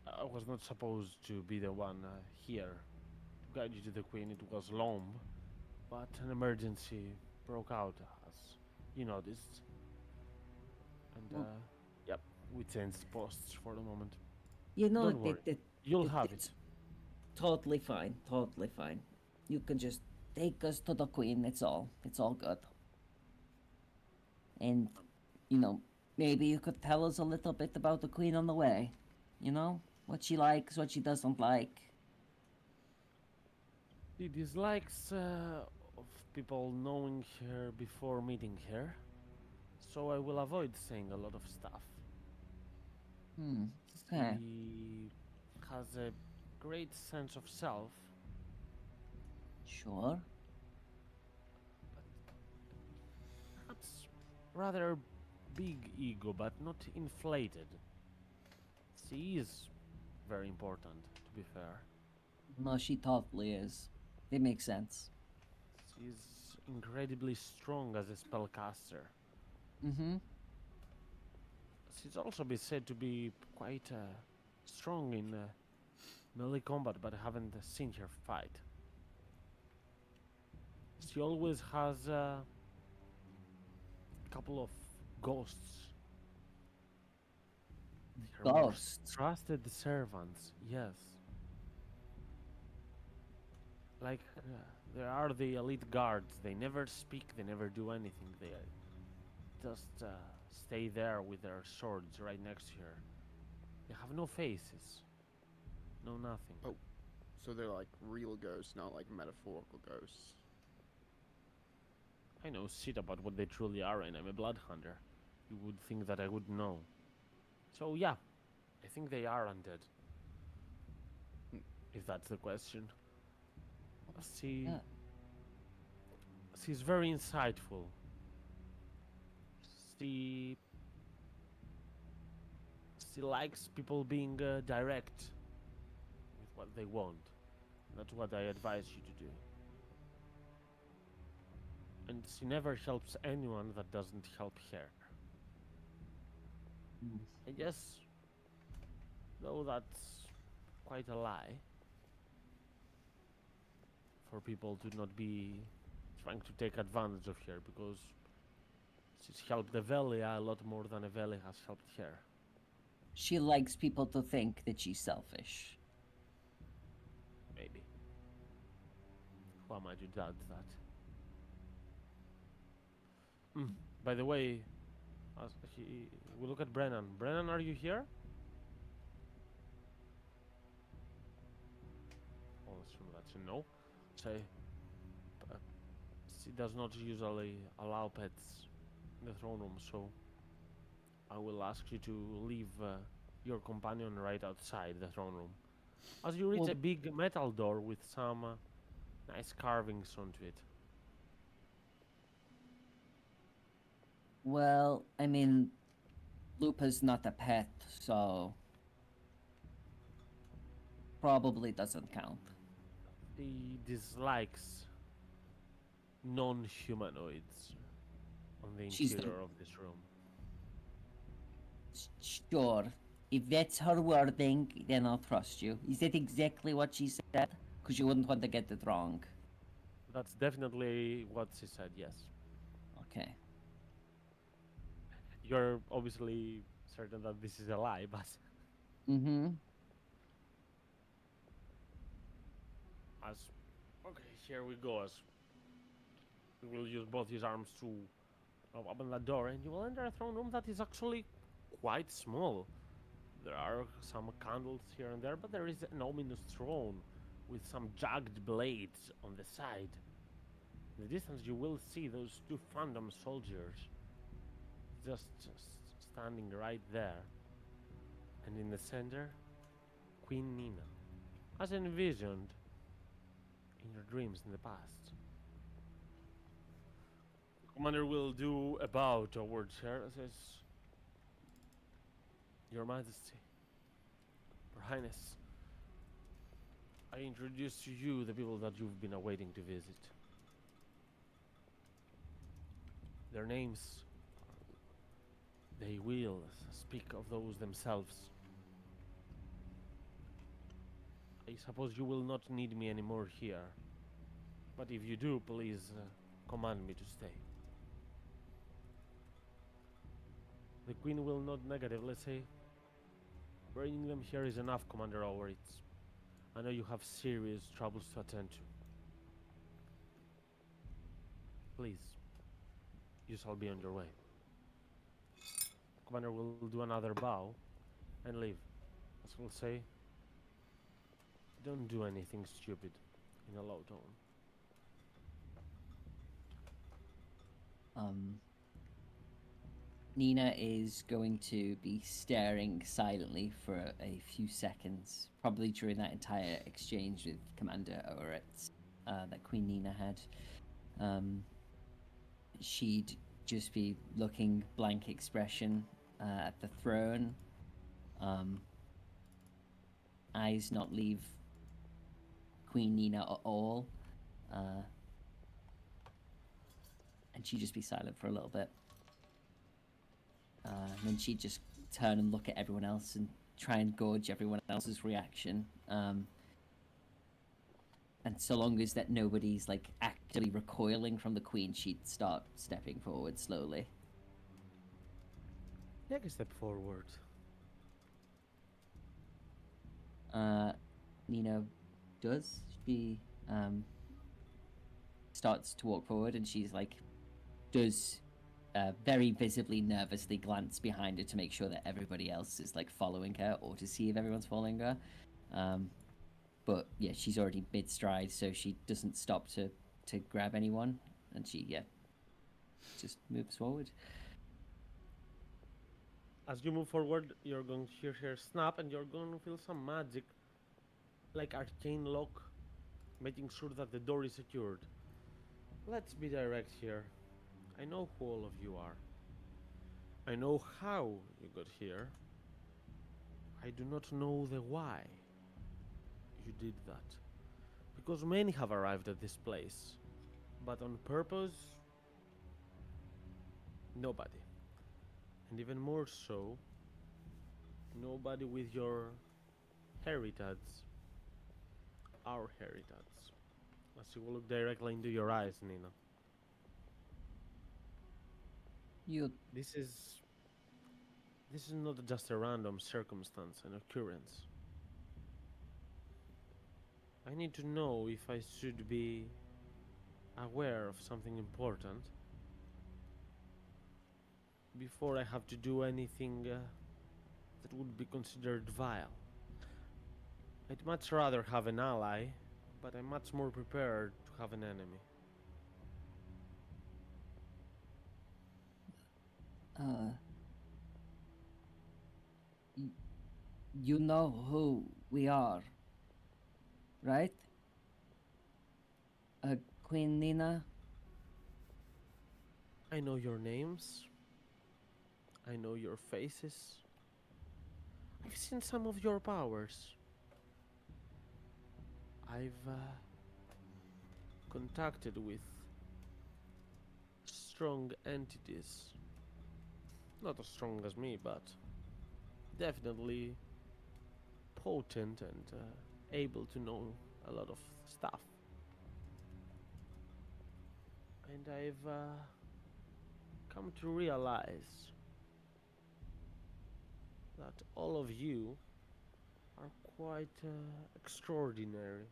I was not supposed to be the one here to guide you to the Queen. It was Lomb, but an emergency broke out, as you noticed. And Oh. yep, we changed posts for the moment. Don't worry. You'll have it's it. totally fine. Totally fine. You can just take us to the Queen. That's all. It's all good. And, maybe you could tell us a little bit about the Queen on the way. What she likes, what she doesn't like. The dislikes of people knowing her before meeting her, so I will avoid saying a lot of stuff. Okay. She has a great sense of self, Sure. perhaps rather big ego, but not inflated. She is very important, to be fair. No, she totally is. It makes sense. She's incredibly strong as a spellcaster. Mm-hmm. She's also been said to be quite strong in melee combat, but I haven't seen her fight. She always has a couple of ghosts. Her most Ghosts. trusted servants, yes. Like, there are the elite guards. They never speak, they never do anything. They just stay there with their swords right next to her. They have no faces. No nothing. Oh. So they're like real ghosts, not like metaphorical ghosts. I know shit about what they truly are, and I'm a blood hunter. You would think that I would know. So yeah, I think they are undead. If that's the question. She, Yeah. she's very insightful. She, she likes people being direct with what they want. That's what I advise you to do. And she never helps anyone that doesn't help her. Mm. I guess, though that's quite a lie, for people to not be trying to take advantage of her, because she's helped Evelia a lot more than Evelia has helped her. She likes people to think that she's selfish. Maybe. Who am I to doubt that? By the way, we look at Brennan. Brennan, are you here? I'll assume that's a no. Say, she does not usually allow pets in the throne room, so I will ask you to leave your companion right outside the throne room. As you reach Well- a big metal door with some nice carvings onto it. Well, I mean, Lupa's not a pet, so probably doesn't count. He dislikes non-humanoids on the She's the- interior of this room. Sure. If that's her wording, then I'll trust you. Is that exactly what she said? Because you wouldn't want to get it wrong. That's definitely what she said, yes. Okay. You're obviously certain that this is a lie, but Mm-hmm. as... Okay, here we go. As you will use both his arms to open that door, and you will enter a throne room that is actually quite small. There are some candles here and there, but there is an ominous throne with some jagged blades on the side. In the distance, you will see those two phantom soldiers just standing right there. And in the center, Queen Nina, as envisioned in your dreams in the past. Commander will do a bow towards her and says, Your Majesty, Your Highness, I introduce to you the people that you've been awaiting to visit. Their names, they will speak of those themselves. I suppose you will not need me anymore here, but if you do, please command me to stay. The Queen will not negatively say, bringing them here is enough, Commander Oweritz. I know you have serious troubles to attend to. Please, you shall be on your way. Commander will do another bow and leave. As we'll say, don't do anything stupid, in a low tone. Nina is going to be staring silently for a few seconds, probably during that entire exchange with Commander Oretz that Queen Nina had. She'd just be looking blank expression at the throne, eyes not leave Queen Nina at all, and she'd just be silent for a little bit. And then she'd just turn and look at everyone else and try and gauge everyone else's reaction. And so long as that nobody's like actively recoiling from the queen, she'd start stepping forward slowly. Take a step forward. Nina does. She starts to walk forward, and she's like, does very visibly, nervously glance behind her to make sure that everybody else is like following her, or to see if everyone's following her. But yeah, she's already mid stride, so she doesn't stop to grab anyone, and she just moves forward. As you move forward, you're going to hear her snap, and you're going to feel some magic, like arcane lock, making sure that the door is secured. Let's be direct here. I know who all of you are. I know how you got here. I do not know the why you did that. Because many have arrived at this place, but on purpose, nobody. And even more so, nobody with your heritage. Our heritage. As you will look directly into your eyes, Nina. You This is not just a random circumstance and occurrence. I need to know if I should be aware of something important before I have to do anything that would be considered vile. I'd much rather have an ally, but I'm much more prepared to have an enemy. you know who we are, right? Queen Nina. I know your names. I know your faces. I've seen some of your powers. I've contacted with strong entities. Not as strong as me, but definitely potent and able to know a lot of stuff. And I've come to realize that all of you are quite extraordinary.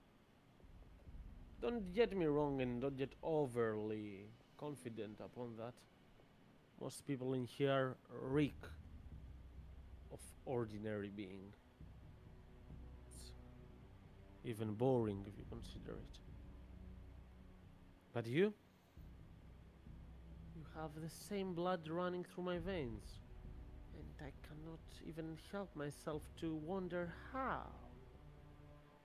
Don't get me wrong and don't get overly confident upon that. Most people in here reek of ordinary being. It's even boring if you consider it. But you have the same blood running through my veins, and I cannot even help myself to wonder how,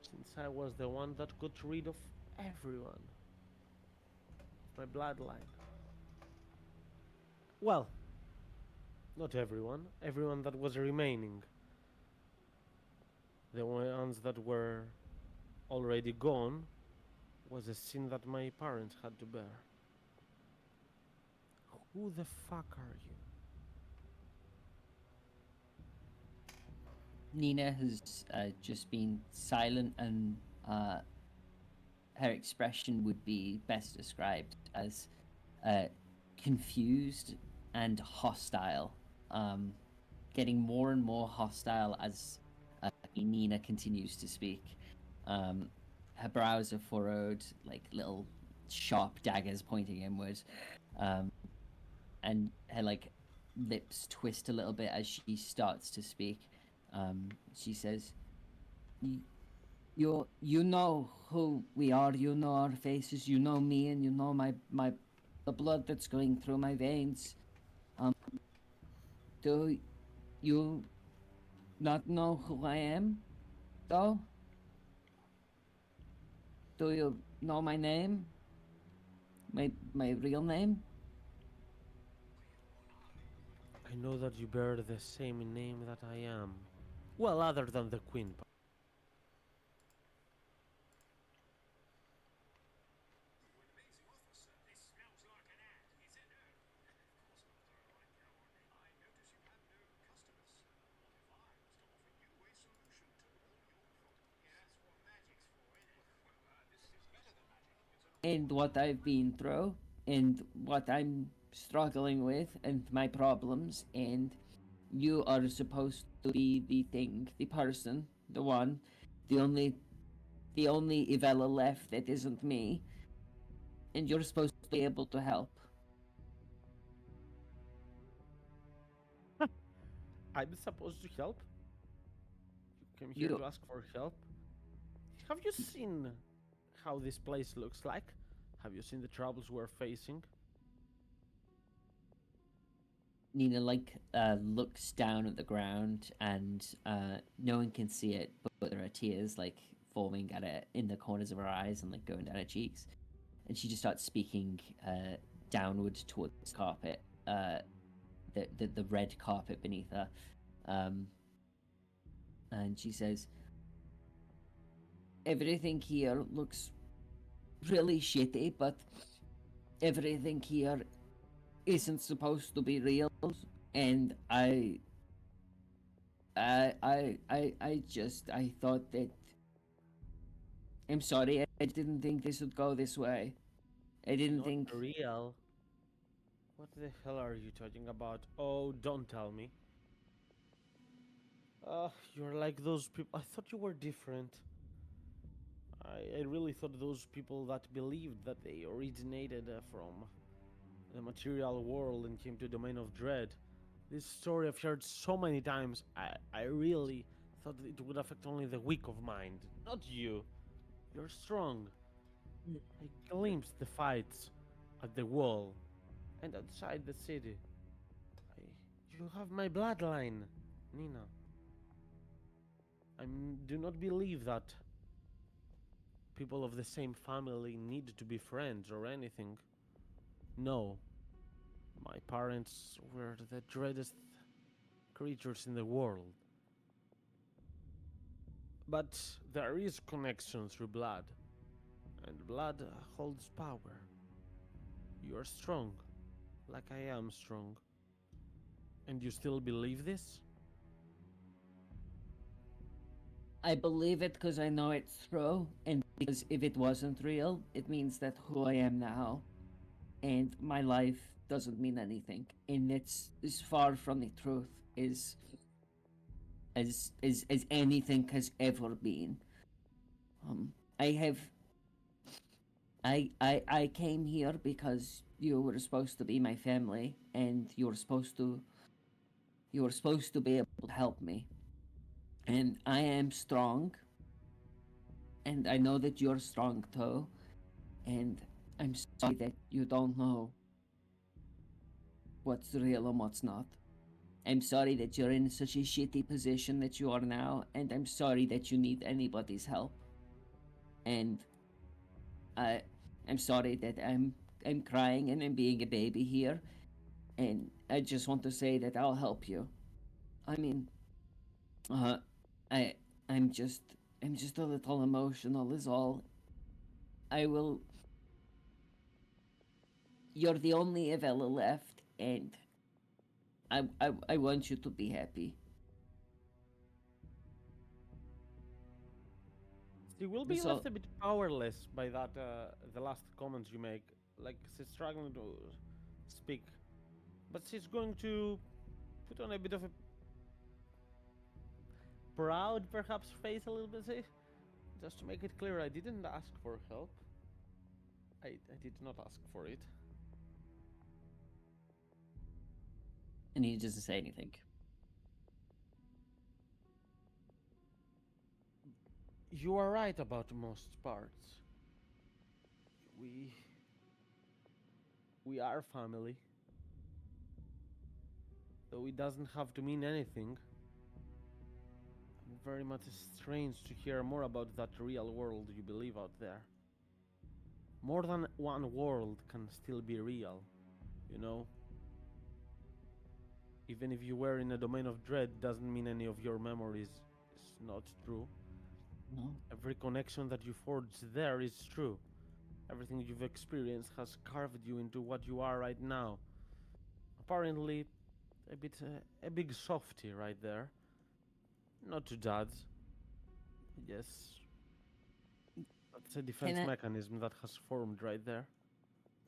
since I was the one that got rid of everyone. My bloodline. Well, not everyone. Everyone that was remaining. The ones that were already gone was a sin that my parents had to bear. Who the fuck are you? Nina has just been silent, and her expression would be best described as confused and hostile, getting more and more hostile as Nina continues to speak. Her brows are furrowed, like little sharp daggers pointing inward, and her lips twist a little bit as she starts to speak. She says, You know who we are. You know our faces. You know me, and you know the blood that's going through my veins. Do you not know who I am, though? Do you know my name? My real name? I know that you bear the same name that I am. Well, other than the Queen. And what I've been through, and what I'm struggling with, and my problems, and you are supposed to be the thing, the person, the one, the only Ivella left that isn't me, and you're supposed to be able to help. I'm supposed to help? You came here You- to ask for help? Have you seen how this place looks like? Have you seen the troubles we're facing? Nina looks down at the ground, and no one can see it, but there are tears like forming at it in the corners of her eyes and like going down her cheeks. And she just starts speaking downward towards the carpet, the red carpet beneath her. And she says, "Everything here looks really shitty, but everything here isn't supposed to be real, and I thought that I'm sorry, I didn't think this would go this way. I didn't Not think real. What the hell are you talking about? Oh, don't tell me. You're like those people. I thought you were different. I really thought those people that believed that they originated from the material world and came to domain of dread. This story I've heard so many times. I really thought it would affect only the weak of mind, not you. You're strong. I glimpsed the fights at the wall and outside the city. You have my bloodline, Nina. Do not believe that people of the same family need to be friends or anything. No. My parents were the dreadest creatures in the world. But there is connection through blood, and blood holds power. You are strong, like I am strong. And you still believe this? I believe it because I know it's true, and because if it wasn't real, it means that who I am now and my life doesn't mean anything, and it's as far from the truth as anything has ever been. I came here because you were supposed to be my family, and you were supposed to be able to help me. And I am strong, and I know that you're strong too, and I'm sorry that you don't know what's real and what's not. I'm sorry that you're in such a shitty position that you are now, and I'm sorry that you need anybody's help. And I'm sorry that I'm crying and I'm being a baby here, and I just want to say that I'll help you. I mean, I'm just a little emotional is all. I will. You're the only Avella left, and I want you to be happy. She will be So- left a bit powerless by that, the last comments you make. Like, she's struggling to speak. But she's going to put on a bit of a proud, perhaps, face a little bit. Just to make it clear, I didn't ask for help. I did not ask for it. And he doesn't say anything. You are right about most parts. We are family. Though it doesn't have to mean anything. I'm very much strange to hear more about that real world you believe out there. More than one world can still be real, you know? Even if you were in a domain of dread, doesn't mean any of your memories is not true. No. Every connection that you forged there is true. Everything you've experienced has carved you into what you are right now. Apparently, a big softy right there. Not to judge. Yes. That's a defense I- mechanism that has formed right there.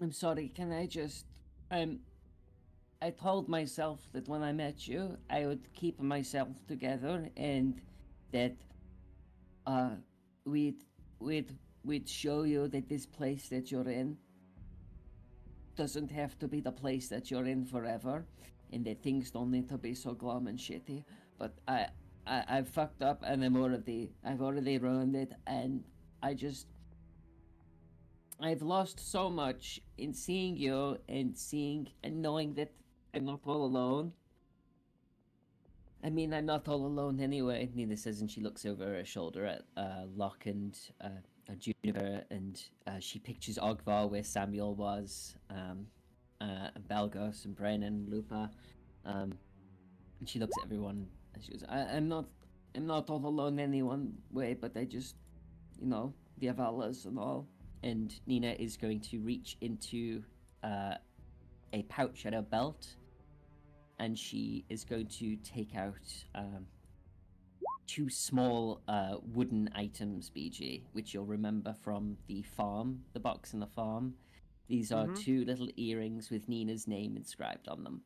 I'm sorry, can I just I told myself that when I met you, I would keep myself together and that we'd show you that this place that you're in doesn't have to be the place that you're in forever, and that things don't need to be so glum and shitty. But I fucked up, and I've already ruined it, and I've lost so much in seeing you and knowing that I'm not all alone. I mean, I'm not all alone anyway, Nina says, and she looks over her shoulder at Locke and Juniper, and she pictures Ogvar where Samuel was, and Belgos and Brennan, Lupa. And she looks at everyone and she goes, I'm not all alone any one way, but I just, the Avalas and all. And Nina is going to reach into a pouch at her belt, and she is going to take out two small wooden items, BG, which you'll remember from the farm, the box in the farm. These are two little earrings with Nina's name inscribed on them,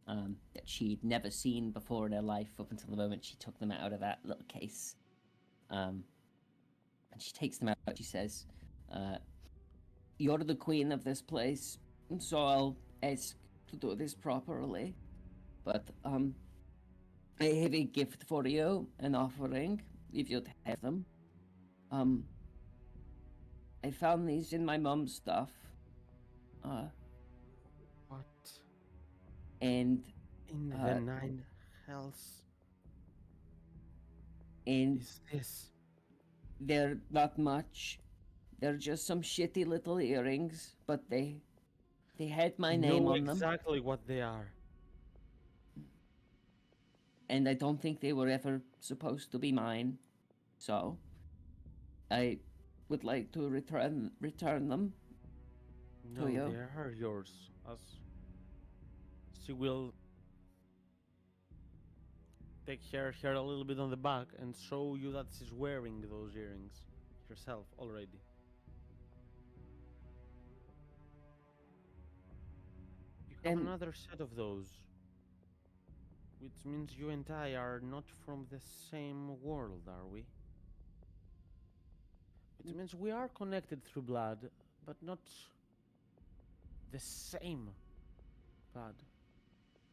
that she'd never seen before in her life up until the moment she took them out of that little case. And she takes them out. She says, "You're the queen of this place, and so I'll ask to do this properly. But I have a gift for you, an offering, if you'd have them. I found these in my mum's stuff. What And in the nine hells and is this? they're not much. They're just some shitty little earrings, but they had my name know on them, exactly what they are. and I don't think they were ever supposed to be mine. So I would like to return them. No, you. they are yours. As she will take her hair a little bit on the back and show you that she's wearing those earrings herself already. You have And- another set of those, which means you and I are not from the same world, are we? Which means we are connected through blood, but not the same blood.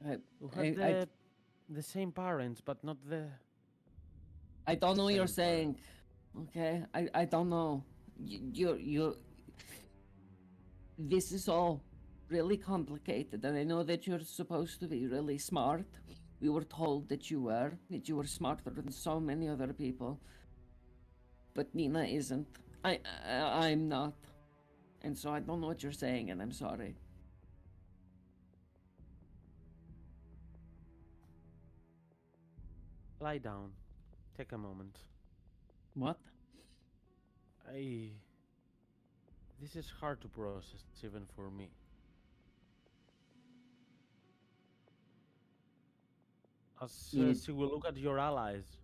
We have I the same parents, but not the... don't know what you're Same saying. Okay, I don't know. You. This is all really complicated, and I know that you're supposed to be really smart. We were told that you were smarter than so many other people. But Nina isn't. I'm not. And so I don't know what you're saying, and I'm sorry. Lie down. Take a moment. What? This is hard to process, even for me. As she will look at your allies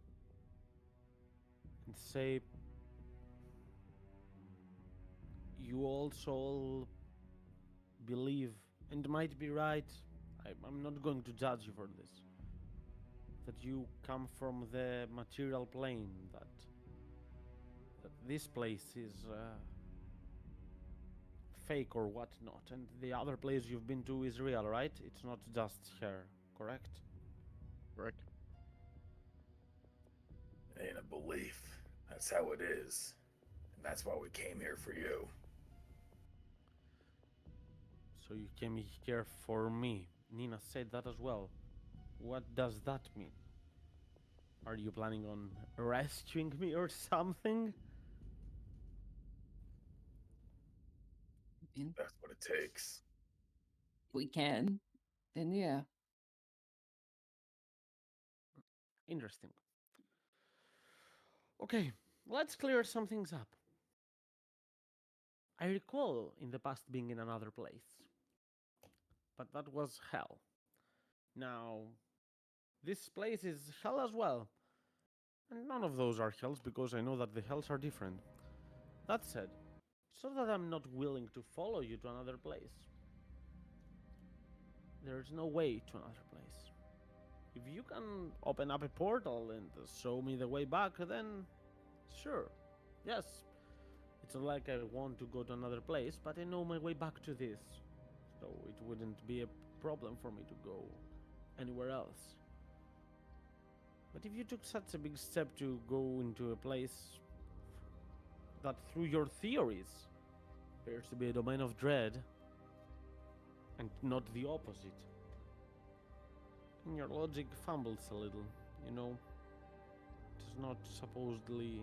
and say, you also all believe, and might be right, I'm not going to judge you for this, that you come from the material plane, that this place is fake or whatnot, and the other place you've been to is real, right? It's not just here, correct? Correct. Ain't a belief. That's how it is. And that's why we came here for you. So you came here for me. Nina said that as well. What does that mean? Are you planning on rescuing me or something? That's what it takes. We can. Then yeah. Interesting. Okay, let's clear some things up. I recall in the past being in another place, but that was hell. Now, this place is hell as well. And none of those are hells because I know that the hells are different. That said, so that I'm not willing to follow you to another place, there's no way to another place. If you can open up a portal and show me the way back, then sure, yes. It's not like I want to go to another place, but I know my way back to this, so it wouldn't be a problem for me to go anywhere else. But if you took such a big step to go into a place that through your theories appears to be a domain of dread, and not the opposite, And your logic fumbles a little, you know. It is not supposedly.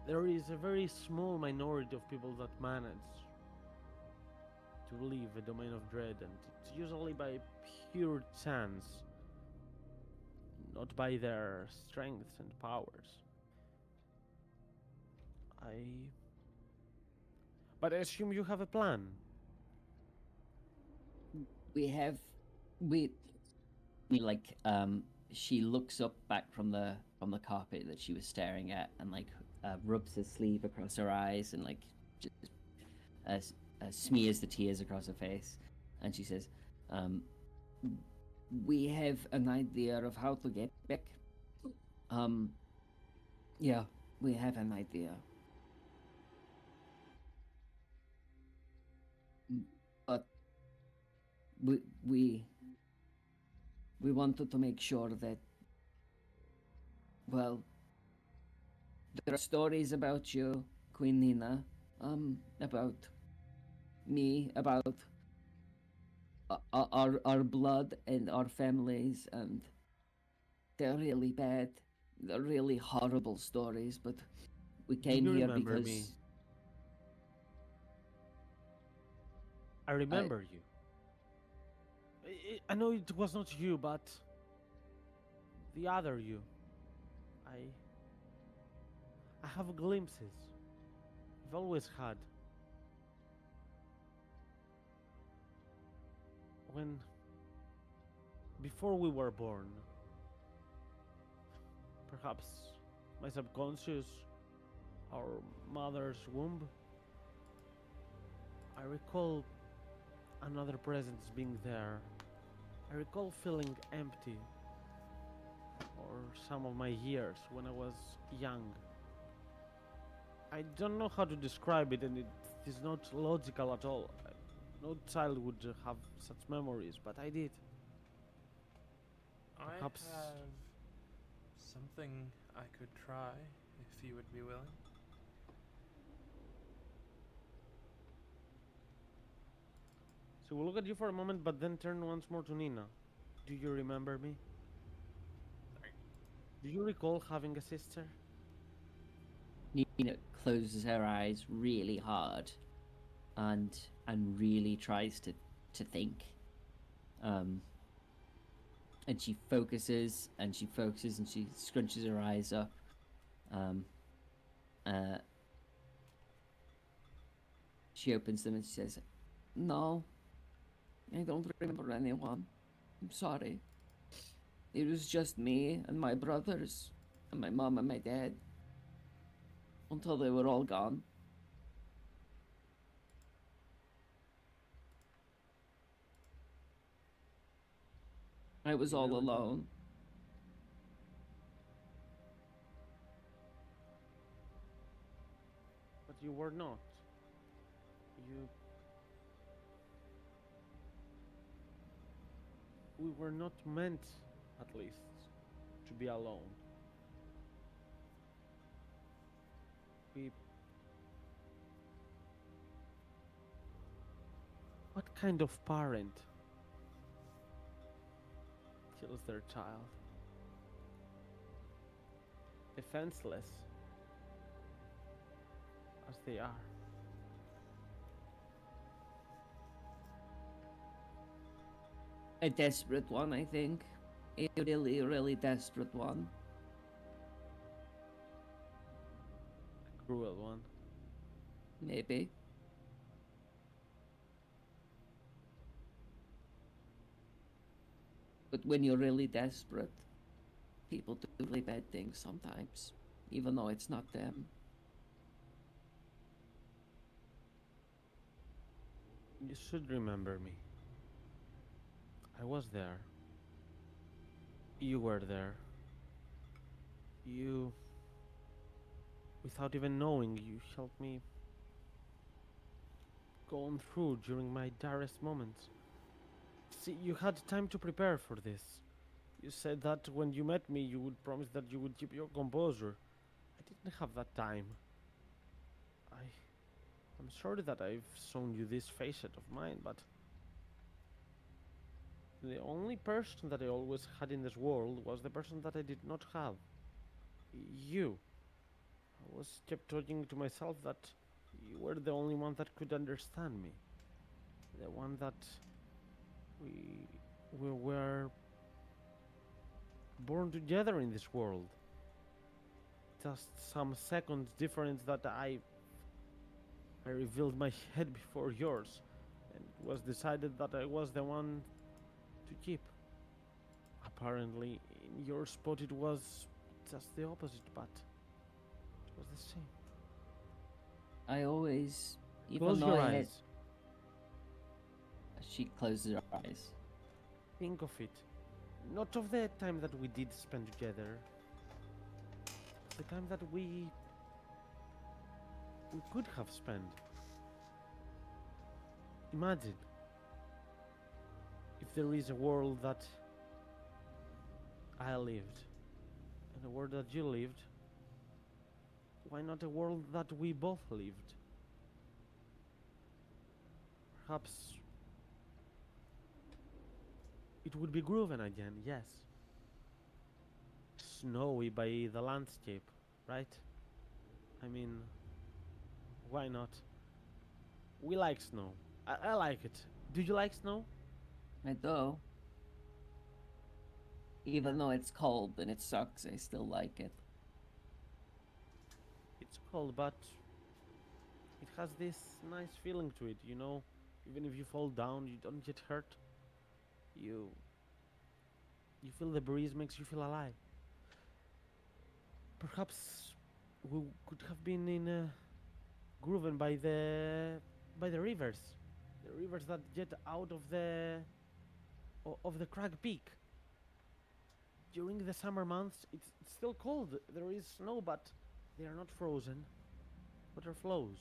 There is a very small minority of people that manage to leave a domain of dread, and it's usually by pure chance, not by their strengths and powers. But I assume you have a plan. We have, we like she looks up back from the carpet that she was staring at, and like rubs her sleeve across her eyes, and like just smears the tears across her face, and she says, "We have an idea of how to get back. Yeah, we have an idea. But we wanted to make sure that, well, there are stories about you, Queen Nina, about me, about our blood and our families, and they're really bad. They're really horrible stories, but we came you here remember because me? I remember you. I know it was not you, but the other you. I have glimpses. I've always had. When before we were born, perhaps my subconscious, our mother's womb, I recall another presence being there. I recall feeling empty, or some of my years when I was young. I don't know how to describe it, and it is not logical at all. No child would have such memories, but I did. Perhaps- I have something I could try if you would be willing. So we'll look at you for a moment, but then turn once more to Nina. Do you remember me? Sorry. Do you recall having a sister? Nina closes her eyes really hard, and really tries to think. And she focuses and she focuses and she scrunches her eyes up. She opens them and she says, "No, I don't remember anyone. I'm sorry. It was just me and my brothers and my mom and my dad until they were all gone." I was all Really? alone. But you were not. You. We were not meant, at least, to be alone. We. What kind of parent kills their child? Defenseless as they are. A desperate one, I think. A really, really desperate one. A cruel one. Maybe. But when you're really desperate, people do really bad things sometimes, even though it's not them. You should remember me. I was there. You were there. You, without even knowing, you helped me go on through during my direst moments. See, you had time to prepare for this. You said that when you met me, you would promise that you would keep your composure. I didn't have that time. I'm sorry that I've shown you this facet of mine, but The only person that I always had in this world was the person that I did not have. You. I was kept talking to myself that you were the only one that could understand me. The one that we we were born together in this world. Just some seconds difference that I revealed my head before yours, and it was decided that I was the one to keep. Apparently, in your spot it was just the opposite, but it was the same. I always, even Close though your I had, eyes. she closes her eyes. Think of it. Not of the time that we did spend together. The time that we could have spent. Imagine if there is a world that I lived and a world that you lived. Why not a world that we both lived? Perhaps it would be Grooven again, yes. Snowy by the landscape, right? I mean, why not? We like snow. I like it. Do you like snow? I do. Even though it's cold and it sucks, I still like it. It's cold, but it has this nice feeling to it, you know? Even if you fall down, you don't get hurt. You feel the breeze makes you feel alive. Perhaps we could have been in Grooven by the rivers. The rivers that get out of the Crag Peak. During the summer months, it's still cold. There is snow, but they are not frozen. Water flows.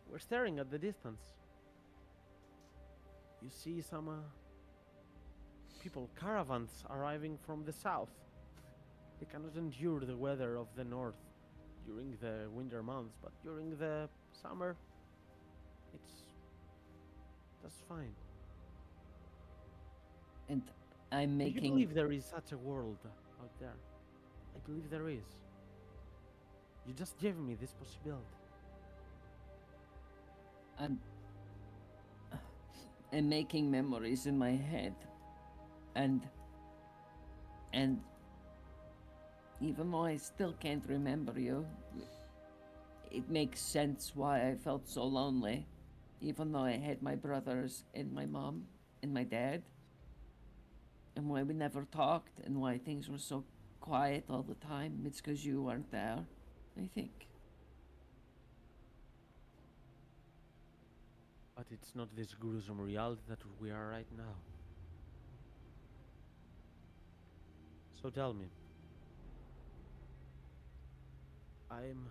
We're staring at the distance. You see some people, caravans arriving from the south. They cannot endure the weather of the north during the winter months, but during the summer, that's fine. And I'm Do you making. believe there is such a world out there? I believe there is. You just gave me this possibility. I'm making memories in my head, and even though I still can't remember you, it makes sense why I felt so lonely, even though I had my brothers and my mom and my dad, and why we never talked and why things were so quiet all the time. It's because you weren't there, I think. But it's not this gruesome reality that we are right now. So tell me. I'm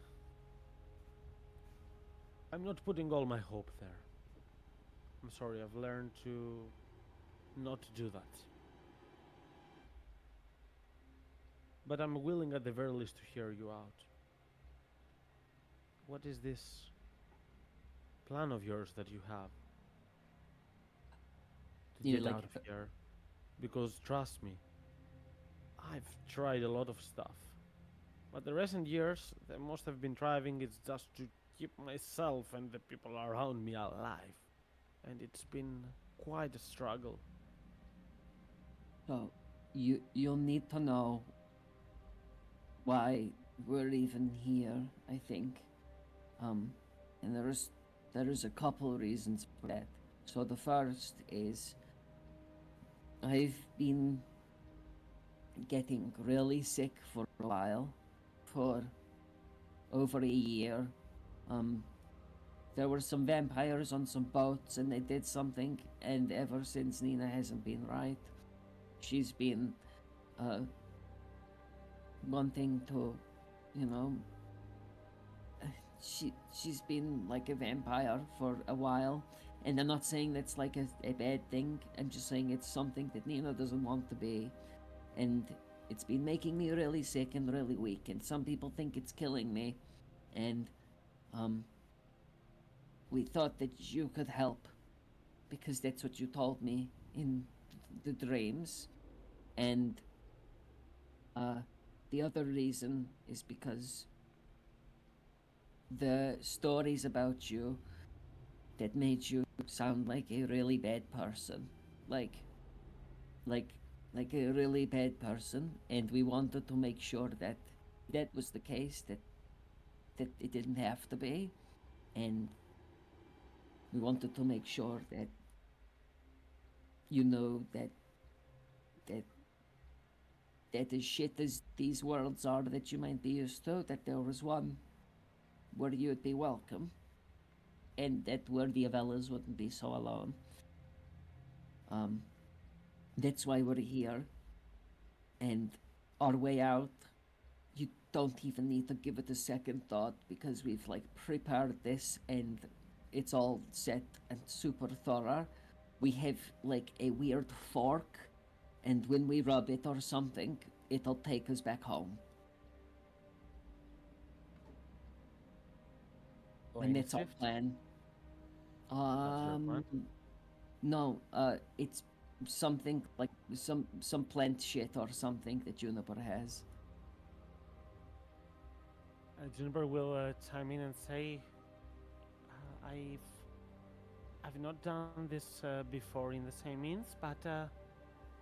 not putting all my hope there. I'm sorry, I've learned to not do that. But I'm willing at the very least to hear you out. What is this plan of yours that you have to You get like out of here? Because trust me, I've tried a lot of stuff. But the recent years, the most I've been driving is just to keep myself and the people around me alive. And it's been quite a struggle. So you'll need to know why we're even here, I think. And there is a couple of reasons for that. So the first is I've been getting really sick for a while, for over a year. There were some vampires on some boats and they did something, and ever since Nina hasn't been right. She's been wanting to, you know, she's been like a vampire for a while, and I'm not saying that's like a bad thing. I'm just saying it's something that Nina doesn't want to be, and it's been making me really sick and really weak, and some people think it's killing me, and we thought that you could help because that's what you told me in the dreams. And the other reason is because the stories about you that made you sound like a really bad person, like like like a really bad person, and we wanted to make sure that that was the case, that it didn't have to be, and we wanted to make sure that you know that that as shit as these worlds are that you might be used to, that there was one where you'd be welcome, and that where the Avellas wouldn't be so alone. Um, that's why we're here, and our way out. You don't even need to give it a second thought because we've like prepared this and it's all set and super thorough. We have like a weird fork, and when we rub it or something, it'll take us back home. And that's our Shift? plan. That's your plan? No, it's something like some plant shit or something that Juniper has. Juniper will chime in and say, I've not done this before in the same means, but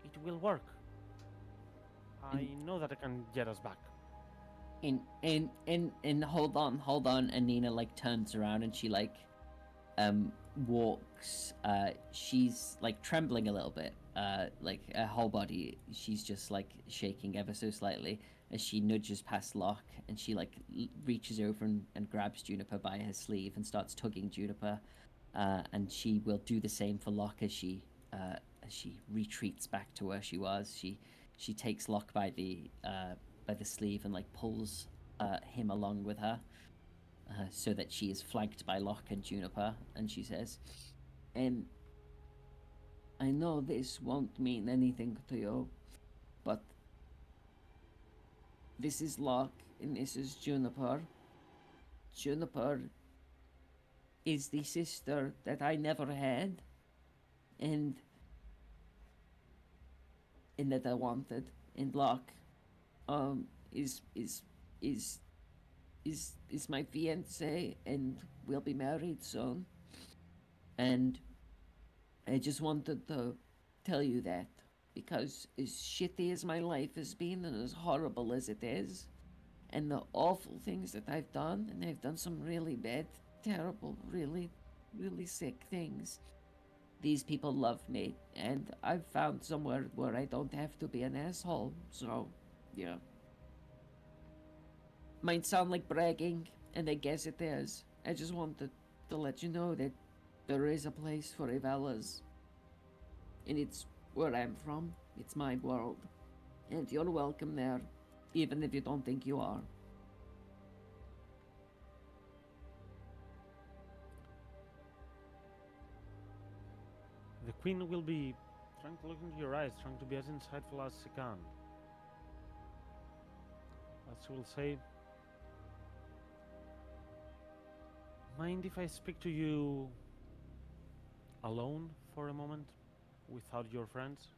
it will work. I know that I can get us back. And hold on, and Nina like turns around and she like walks, she's like trembling a little bit, like her whole body, she's just like shaking ever so slightly as she nudges past Locke, and she like reaches over and grabs Juniper by her sleeve and starts tugging Juniper, and she will do the same for Locke as she retreats back to where she was. She takes Locke by the sleeve and like pulls him along with her, so that she is flanked by Locke and Juniper, and she says, and I know this won't mean anything to you, but this is Locke and this is Juniper. Juniper is the sister that I never had, and that I wanted, and Locke is my fiance, and we'll be married soon. And I just wanted to tell you that because as shitty as my life has been and as horrible as it is, and the awful things that I've done, and I've done some really bad, terrible, really, really sick things. These people love me, and I've found somewhere where I don't have to be an asshole, so, yeah. Might sound like bragging, and I guess it is. I just wanted to let you know that there is a place for Avellas. And it's where I'm from. It's my world. And you're welcome there, even if you don't think you are. The queen will be trying to look into your eyes, trying to be as insightful as she can. As she will say, mind if I speak to you alone for a moment, without your friends?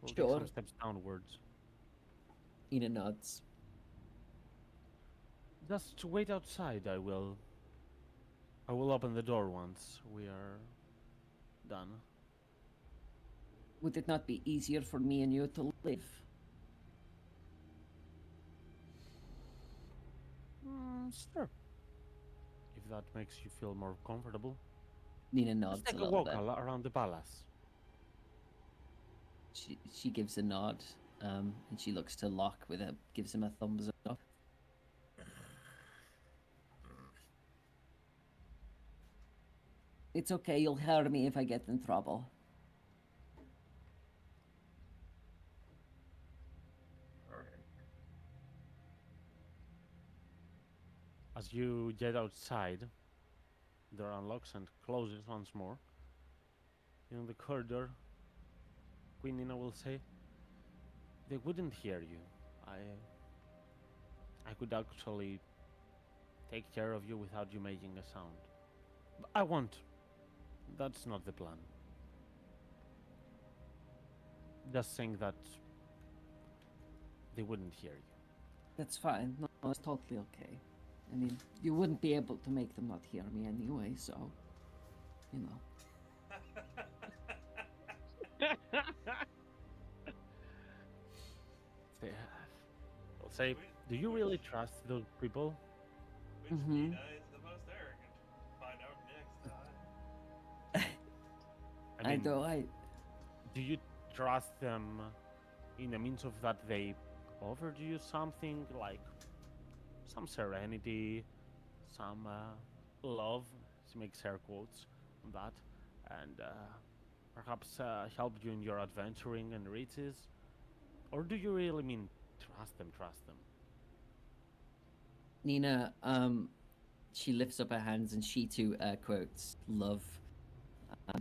We'll take Sure. some steps downwards. Ina nods. Just wait outside. I will open the door once we are done. Would it not be easier for me and you to live? Sure. If that makes you feel more comfortable. Nina Let's nods take a a little walk bit. around the palace. She gives a nod, and she looks to Locke gives him a thumbs up. It's okay, you'll hear me if I get in trouble. All right. As you get outside, the door unlocks and closes once more. In the corridor, Queen Nina will say, they wouldn't hear you. I could actually take care of you without you making a sound. I won't. That's not the plan. Just saying that they wouldn't hear you. That's fine. No, it's totally okay. I mean, you wouldn't be able to make them not hear me anyway, so, you know. Say, I'll say, do you really trust those people? Which Mhm. Nina is the most arrogant? Find out next time. I know, Do you trust them in the means of that they offered you something like some serenity, some love, she makes air quotes on that, and perhaps helped you in your adventuring and riches? Or do you really mean trust them, trust them? Nina, she lifts up her hands and she too quotes love.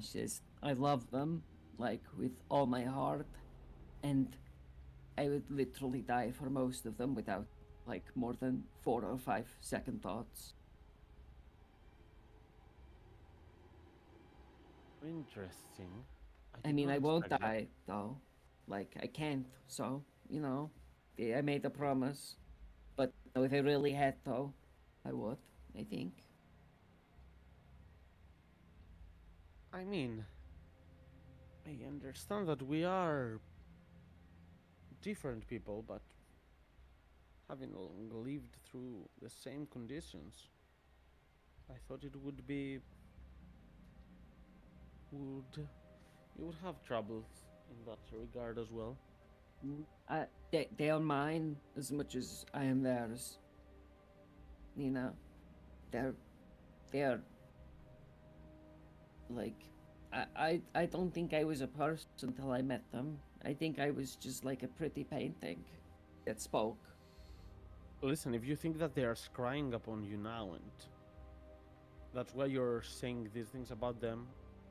She says, I love them, like, with all my heart, and I would literally die for most of them without, like, more than 4 or 5 second thoughts. Interesting. I did mean, not I won't expect that. die, though. Like, I can't, so, you know, I made a promise. But if I really had, though, I would, I think. I mean, I understand that we are different people, but having lived through the same conditions, I thought it would be would you would have troubles in that regard as well. They are mine as much as I am theirs. You know, they're like, I don't think I was a person until I met them. I think I was just like a pretty painting that spoke. Listen, if you think that they are scrying upon you now and that's why you're saying these things about them,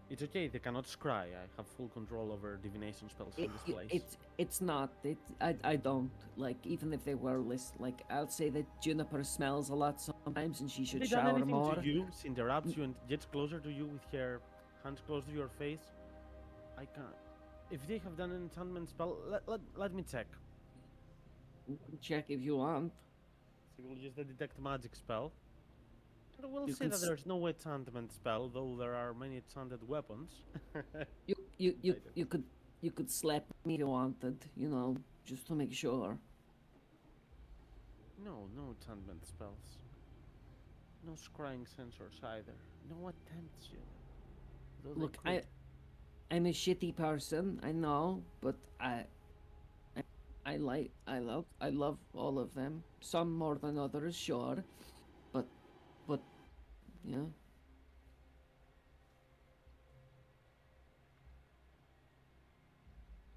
it's okay, they cannot scry. I have full control over divination spells from this place. It's not. I don't like, even if they were like, I'll say that Juniper smells a lot sometimes, and she should Have they done shower anything more. to you? She interrupts you and gets closer to you with her hands close to your face. I can't. If they have done an enchantment spell, let me check. You can check if you want. So we'll use the detect magic spell. And we'll You say can that s- there's no enchantment spell, though there are many enchanted weapons. You could slap me if you wanted, you know, just to make sure. No enchantment spells. No scrying sensors either. No what tempts you. Though they Look, could. I'm a shitty person, I know, but I love all of them. Some more than others, sure, but yeah.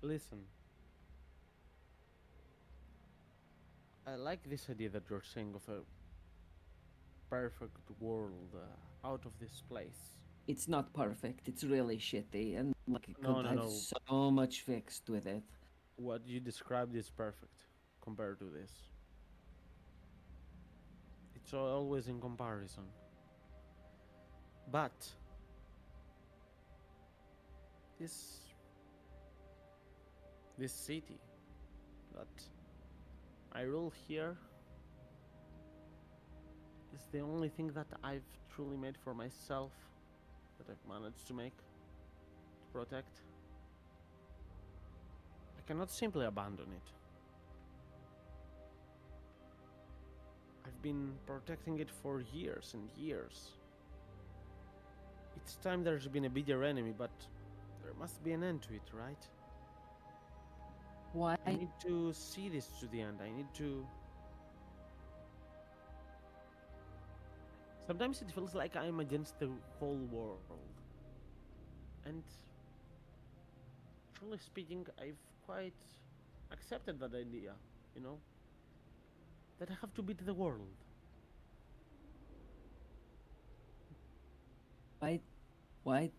Listen. I like this idea that you're saying of a perfect world out of this place. It's not perfect. It's really shitty, and like it No, could no, have no. so much fixed with it. What you described is perfect compared to this. It's always in comparison. But this city that I rule here is the only thing that I've truly made for myself, that I've managed to make, to protect. I cannot simply abandon it. I've been protecting it for years and years. Each time there's been a bigger enemy, but there must be an end to it, right? Why? I need to see this to the end. I need to. Sometimes it feels like I'm against the whole world. And truly speaking, I've quite accepted that idea, you know? That I have to beat the world. Why? Why?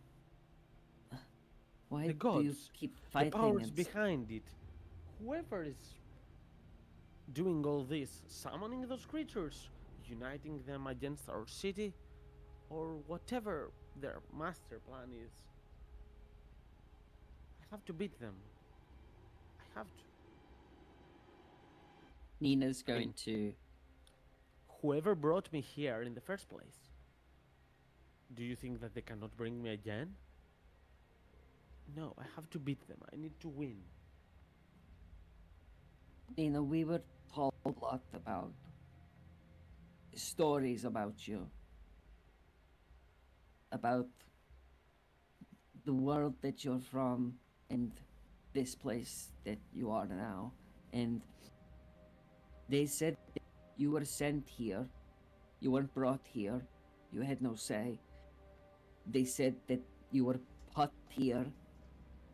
Why The do you gods, keep The fighting? powers and behind it. Whoever is doing all this, summoning those creatures, uniting them against our city, or whatever their master plan is. I have to beat them. I have to. Nina's I mean- going to. Whoever brought me here in the first place. Do you think that they cannot bring me again? No, I have to beat them. I need to win. Nina, we were told a lot about stories about you, about the world that you're from, and this place that you are now. And they said that you were sent here, you weren't brought here, you had no say. They said that you were put here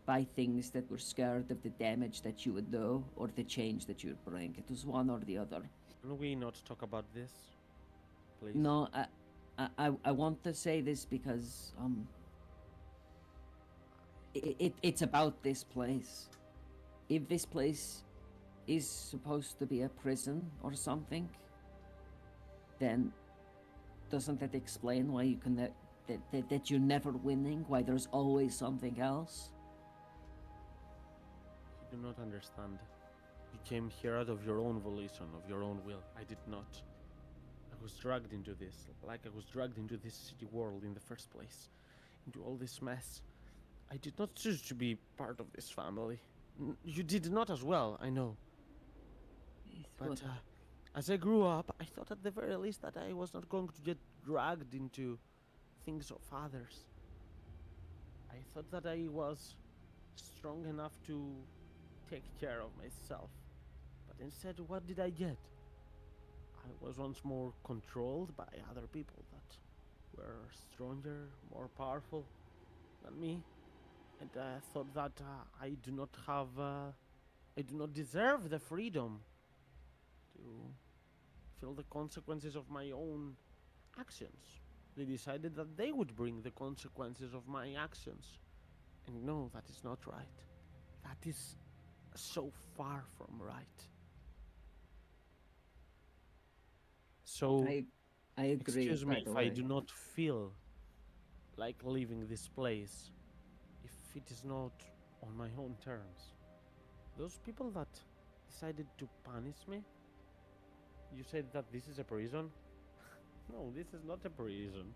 by things that were scared of the damage that you would do or the change that you would bring. It was one or the other. Can we not talk about this, please? No, I want to say this because it's about this place. If this place is supposed to be a prison or something, then doesn't that explain why you can that you're never winning? Why there's always something else? You do not understand. You came here out of your own volition, of your own will. I did not. I was dragged into this, like I was dragged into this city world in the first place, into all this mess. I did not choose to be part of this family. You did not as well, I know. But as I grew up, I thought at the very least that I was not going to get dragged into things of others. I thought that I was strong enough to take care of myself. But instead, what did I get? I was once more controlled by other people that were stronger, more powerful than me. And I thought that I do not have, I do not deserve the freedom to feel the consequences of my own actions. They decided that they would bring the consequences of my actions. And no, that is not right. That is so far from right. So, I agree. excuse by me the if way. I do not feel like leaving this place, if it is not on my own terms. Those people that decided to punish me, you said that this is a prison? No, this is not a prison.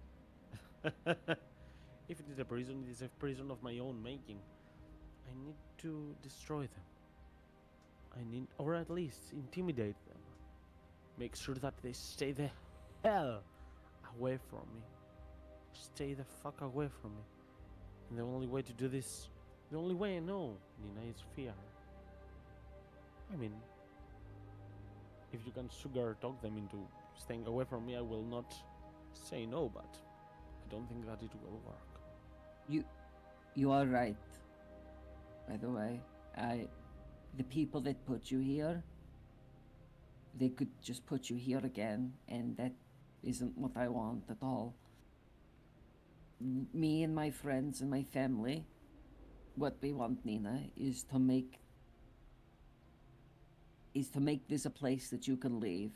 If it is a prison, it is a prison of my own making. I need to destroy them. I need, or at least intimidate them. Make sure that they stay the hell away from me. Stay the fuck away from me. And the only way to do this, the only way I know, Nina, is fear. I mean, if you can sugar talk them into staying away from me, I will not say no, but I don't think that it will work. You are right. By the way, the people that put you here, they could just put you here again, and that isn't what I want at all. Me and my friends and my family, what we want, Nina, is to make this a place that you can leave,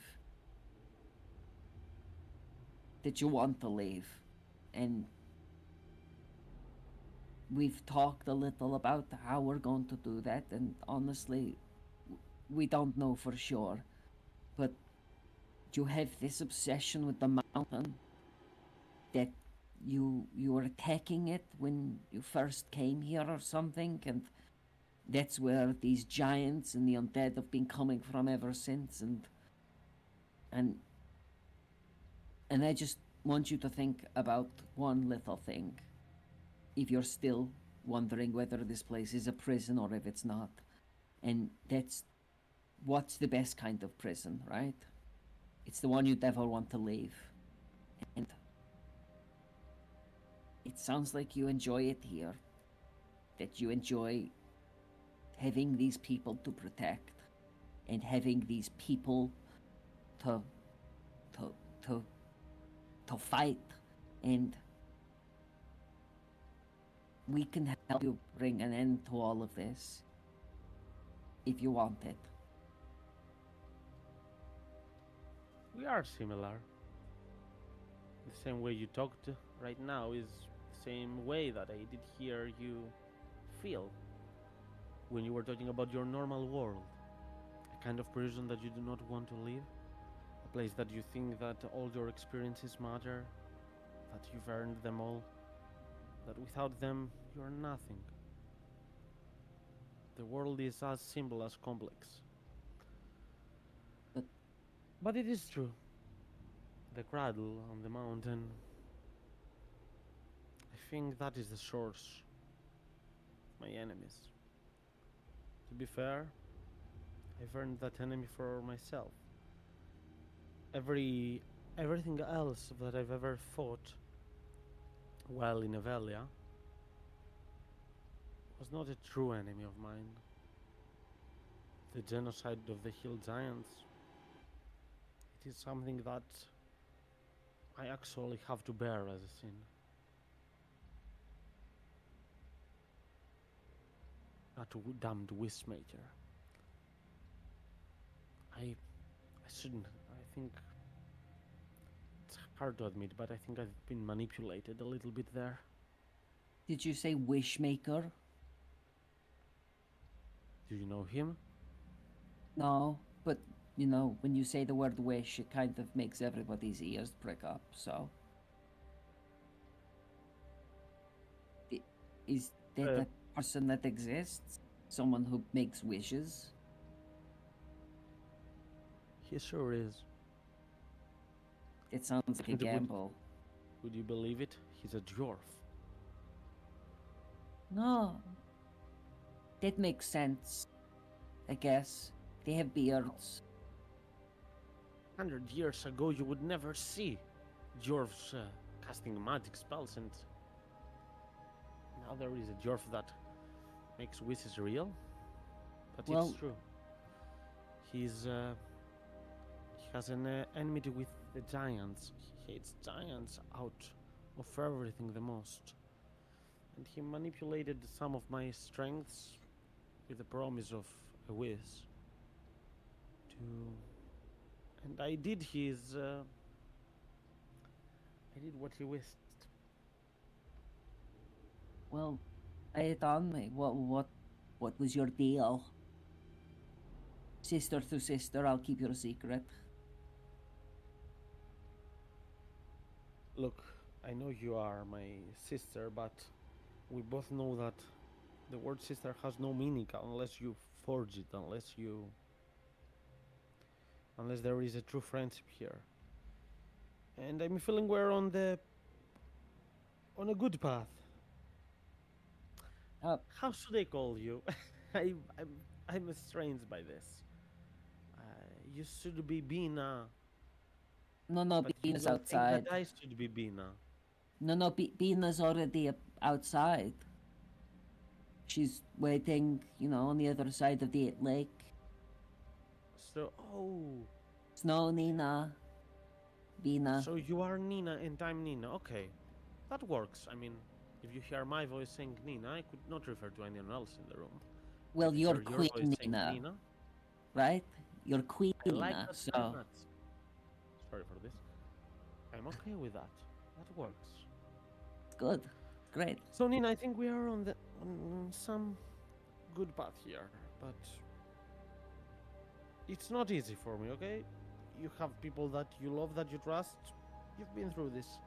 that you want to leave. And we've talked a little about how we're going to do that, and honestly, we don't know for sure. But you have this obsession with the mountain that you were attacking it when you first came here or something, and that's where these giants and the undead have been coming from ever since. And I just want you to think about one little thing. If you're still wondering whether this place is a prison or if it's not, and that's what's the best kind of prison, right? It's the one you'd never want to leave. And it sounds like you enjoy it here, that you enjoy having these people to protect and having these people to fight, and we can help you bring an end to all of this if you want it. We are similar. the same way you talked right now is the same way that I did hear you feel when you were talking about your normal world. A kind of prison that you do not want to leave. A place that you think that all your experiences matter, that you've earned them all, that without them you are nothing. The world is as simple as complex. But- But it is true. The cradle on the mountain. I think that is the source of my enemies. To be fair, I've earned that enemy for myself. Everything else that I've ever fought while in Avelia was not a true enemy of mine. The genocide of the Hill Giants, it is something that I actually have to bear as a sin. That damned Wishmaker. I shouldn't. I think it's hard to admit, but I think I've been manipulated a little bit there. Did you say Wishmaker? Do you know him? No, but you know, when you say the word wish, it kind of makes everybody's ears prick up, so. Is that Uh, a person that exists? Someone who makes wishes? He sure is. It sounds like a And would- gamble. Would you believe it? He's a dwarf. No. That makes sense. I guess. They have beards. 100 years ago, you would never see dwarves casting magic spells, and now there is a dwarf that makes wishes real. But Well- it's true. He has an enmity with the giants. He hates giants out of everything the most. And he manipulated some of my strengths with the promise of a wish. And I did I did what he wished. Well, lay it on me. What was your deal? Sister to sister, I'll keep your secret. Look, I know you are my sister, but we both know that the word sister has no meaning unless you forge it, unless there is a true friendship here. And I'm feeling we're on a good path. How should I call you? I'm estranged by this. You should be Bina. No, But you Bina's don't think outside. that I should be Bina. No, Bina's already outside. She's waiting, on the other side of the lake. So, It's no Nina. Bina. so you are Nina and I'm Nina. Okay, that works. I mean, if you hear my voice saying Nina, I could not refer to anyone else in the room. Well, If you you're hear your Queen voice saying Nina, right? You're Queen I like Nina, that so very much. Sorry for this. I'm okay with that. That works. it's good. Great. So Nina, I think we are on some good path here, but it's not easy for me, okay? You have people that you love, that you trust. You've been through this.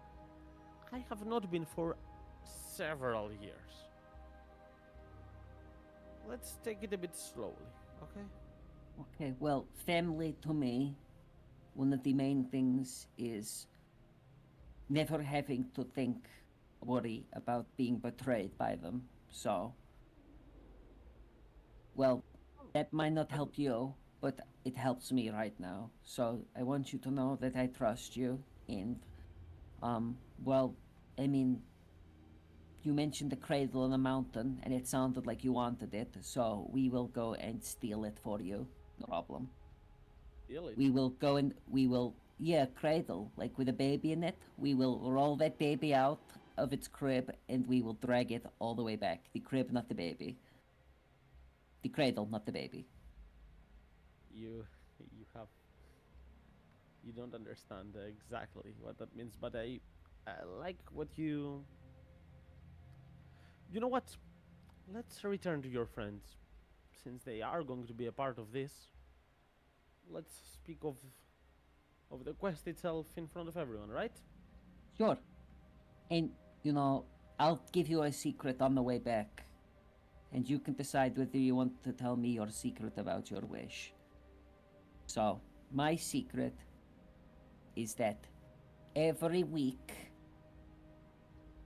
I have not been for several years. Let's take it a bit slowly, okay? Okay, well, family to me, one of the main things is never having to worry about being betrayed by them. So, well, that might not help you, but it helps me right now. So I want you to know that I trust you, and, well, I mean, you mentioned the cradle on the mountain, and it sounded like you wanted it, so we will go and steal it for you. No problem. Really? We will go and cradle, like with a baby in it. We will roll that baby out of its crib and we will drag it all the way back. The crib, not the baby. The cradle, not the baby. You don't understand exactly what that means, but I I like what you. You know what? Let's return to your friends, since they are going to be a part of this. Let's speak of the quest itself in front of everyone, right? Sure. And, you know, I'll give you a secret on the way back. And you can decide whether you want to tell me your secret about your wish. So, my secret is that every week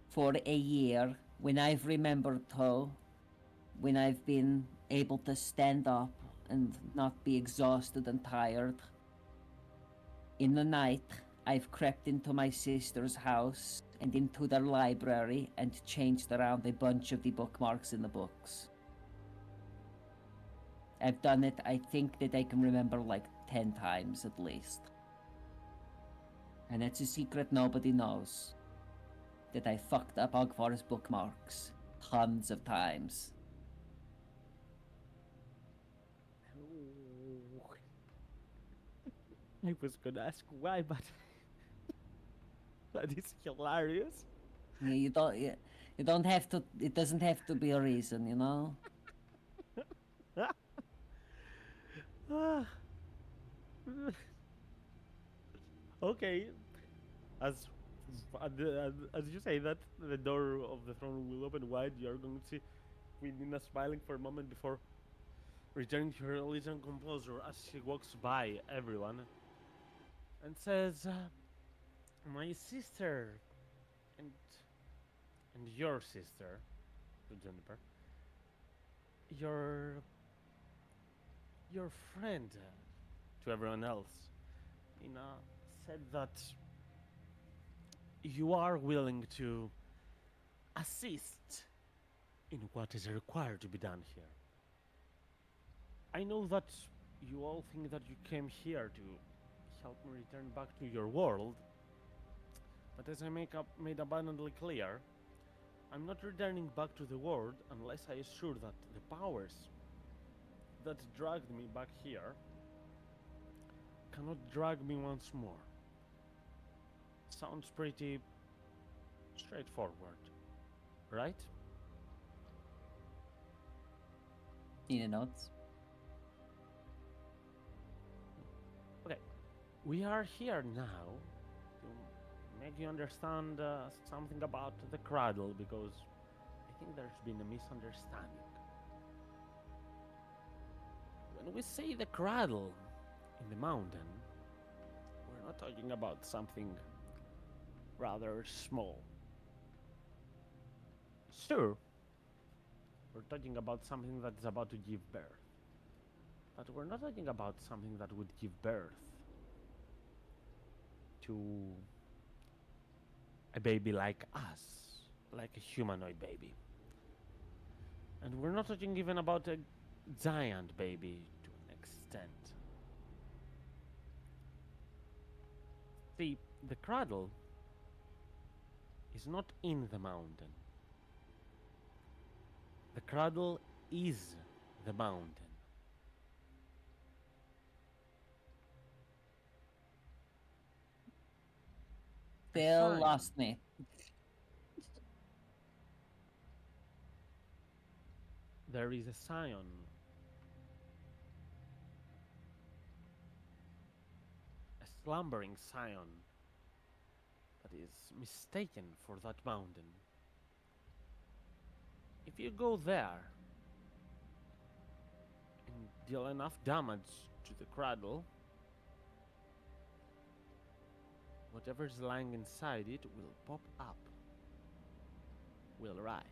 for a year, when I've remembered to, when I've been able to stand up and not be exhausted and tired, in the night, I've crept into my sister's house and into their library and changed around a bunch of the bookmarks in the books. I've done it, I think that I can remember like 10 times at least. And it's a secret nobody knows. That I fucked up Ogvar's bookmarks tons of times. I was gonna ask why, but that is hilarious. Yeah, you don't have to, it doesn't have to be a reason, you know? Ah. Okay, as as you say that, the door of the throne room will open wide. You are going to see Queen Nina smiling for a moment before returning to her Elysian composure as she walks by everyone and says, "My sister and your sister," to Juniper, your friend, to everyone else, Nina said that you are willing to assist in what is required to be done here. I know that you all think that you came here to help me return back to your world, but as I made abundantly clear, I'm not returning back to the world unless I assure that the powers that dragged me back here cannot drag me once more. Sounds pretty straightforward, right? Nina notes. We are here now to make you understand something about the cradle, because I think there's been a misunderstanding. When we say the cradle in the mountain, we're not talking about something rather small. Sure, we're talking about something that is about to give birth, but we're not talking about something that would give birth to a baby like us, like a humanoid baby. And we're not talking even about a giant baby to an extent. See, the cradle is not in the mountain. The cradle is the mountain. Bill Fine. lost me. There is a scion. A slumbering scion that is mistaken for that mountain. If you go there and deal enough damage to the cradle, whatever's lying inside it will pop up, will rise.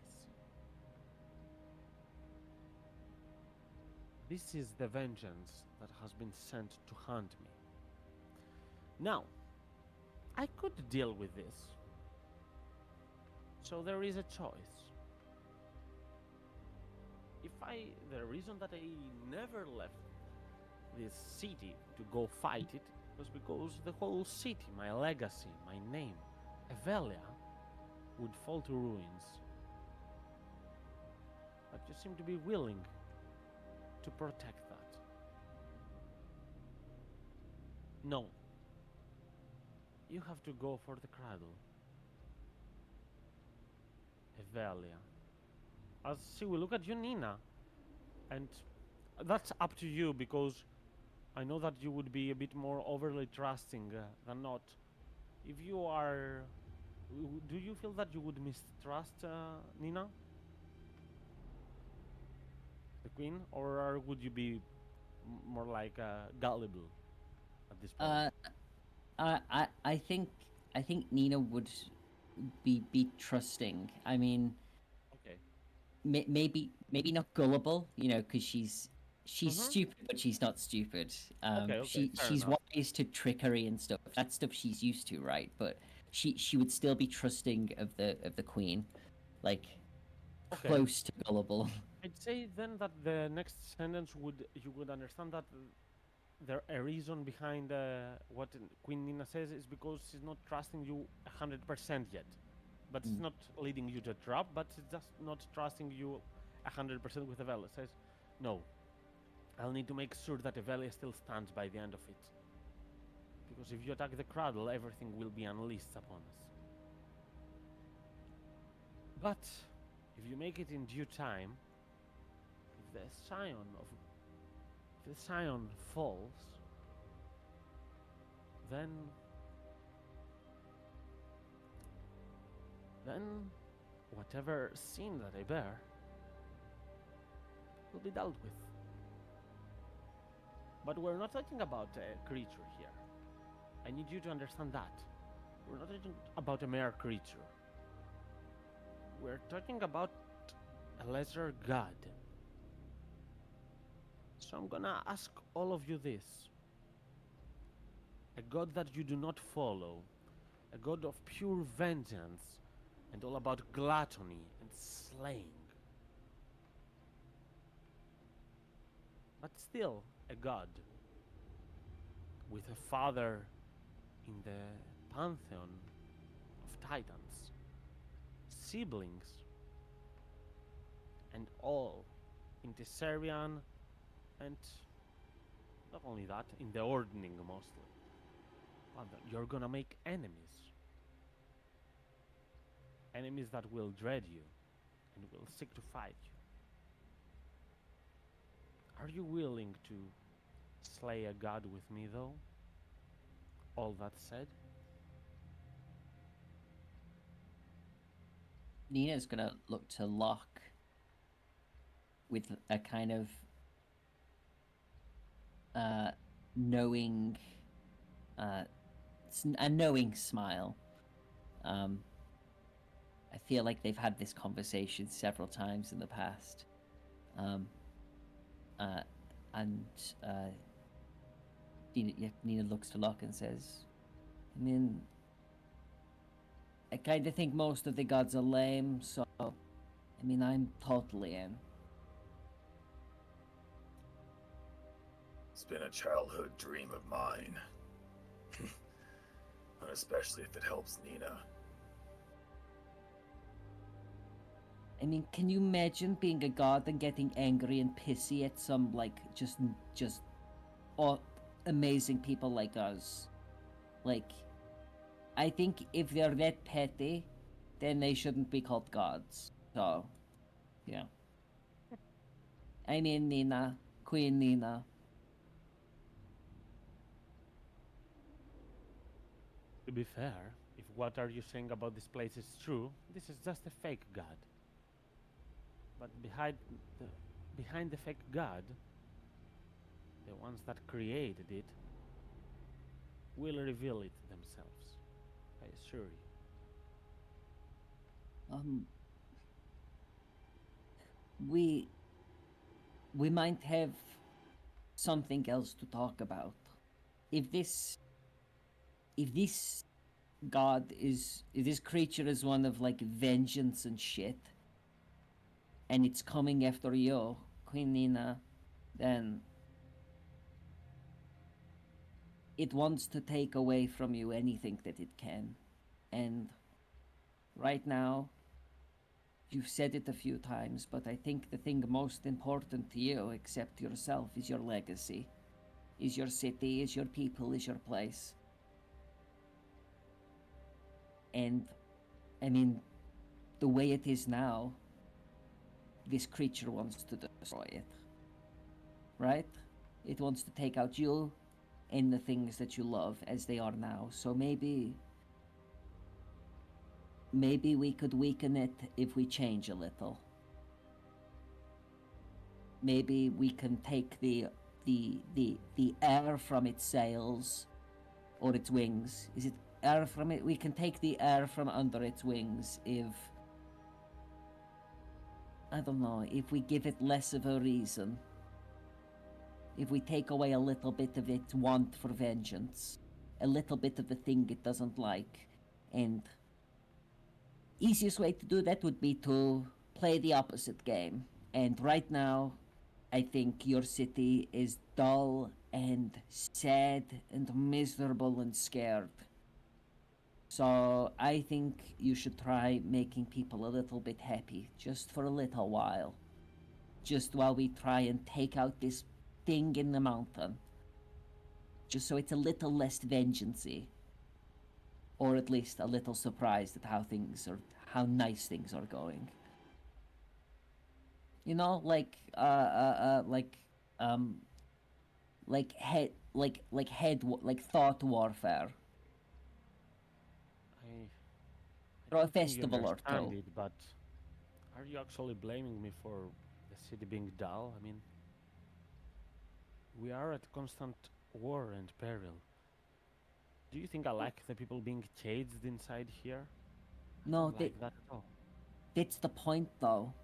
This is the vengeance that has been sent to hunt me. Now, I could deal with this. So there is a choice. The reason that I never left this city to go fight it was because the whole city, my legacy, my name, Evelia, would fall to ruins. But you seem to be willing to protect that. No. You have to go for the cradle. Velia. As she will look at you, Nina, and that's up to you because I know that you would be a bit more overly trusting than not. If you are, do you feel that you would mistrust Nina, the queen, or would you be more like gullible at this point? I think Nina would be trusting. I mean, Okay. maybe not gullible, you know, because she's Mhm. stupid, but she's not stupid. Okay, fair She's enough. wise to trickery and stuff. That stuff she's used to, right? But she would still be trusting of the queen, like Okay. close to gullible. I'd say then that the next sentence would you would understand that there a reason behind what Queen Nina says is because she's not trusting you 100% yet, but it's Mm. not leading you to a trap, but it's just not trusting you 100% with Evela. Says, no, I'll need to make sure that Evela still stands by the end of it, because if you attack the cradle, everything will be unleashed upon us. But if you make it in due time, if the scion falls, then whatever sin that I bear will be dealt with. But we're not talking about a creature here. I need you to understand that. We're not talking about a mere creature. We're talking about a lesser god. So I'm gonna ask all of you this. A god that you do not follow. A god of pure vengeance and all about gluttony and slaying. But still a god. With a father in the pantheon of titans. Siblings. And all in Tessarian and not only that, in the Ordning mostly. But you're gonna make enemies. Enemies that will dread you and will seek to fight you. Are you willing to slay a god with me though? All that said? Nina's gonna look to Locke with a kind of knowing, a knowing smile. I feel like they've had this conversation several times in the past. And Nina looks to Locke and says, I mean, I kind of think most of the gods are lame, so, I mean, I'm totally in. It's been a childhood dream of mine. And especially if it helps Nina. I mean, can you imagine being a god and getting angry and pissy at some, like, just amazing people like us? Like, I think if they're that petty, then they shouldn't be called gods. So, yeah. I mean, Nina, Queen Nina. To be fair, if what are you saying about this place is true, this is just a fake god. But behind the fake god, the ones that created it will reveal it themselves. I assure you. We might have something else to talk about. If this god is, if this creature is one of like vengeance and shit, and it's coming after you, Queen Nina, then it wants to take away from you anything that it can. And right now, you've said it a few times, but I think the thing most important to you, except yourself, is your legacy. Is your city, is your people, is your place. And, I mean, the way it is now, this creature wants to destroy it. Right? It wants to take out you and the things that you love as they are now. So maybe we could weaken it if we change a little. Maybe we can take the air from its sails or its wings. Is it air from it? We can take the air from under its wings if, I don't know, if we give it less of a reason. If we take away a little bit of its want for vengeance, a little bit of the thing it doesn't like, and easiest way to do that would be to play the opposite game. And right now, I think your city is dull and sad and miserable and scared. So I think you should try making people a little bit happy, just for a little while. Just while we try and take out this thing in the mountain. Just so it's a little less vengeance-y. Or at least a little surprised at how nice things are going. You know, like thought warfare. Or a don't think you festival or understand two. it, but are you actually blaming me for the city being dull? I mean, we are at constant war and peril. Do you think I like the people being caged inside here? No, Don't like that at all. that's the point though.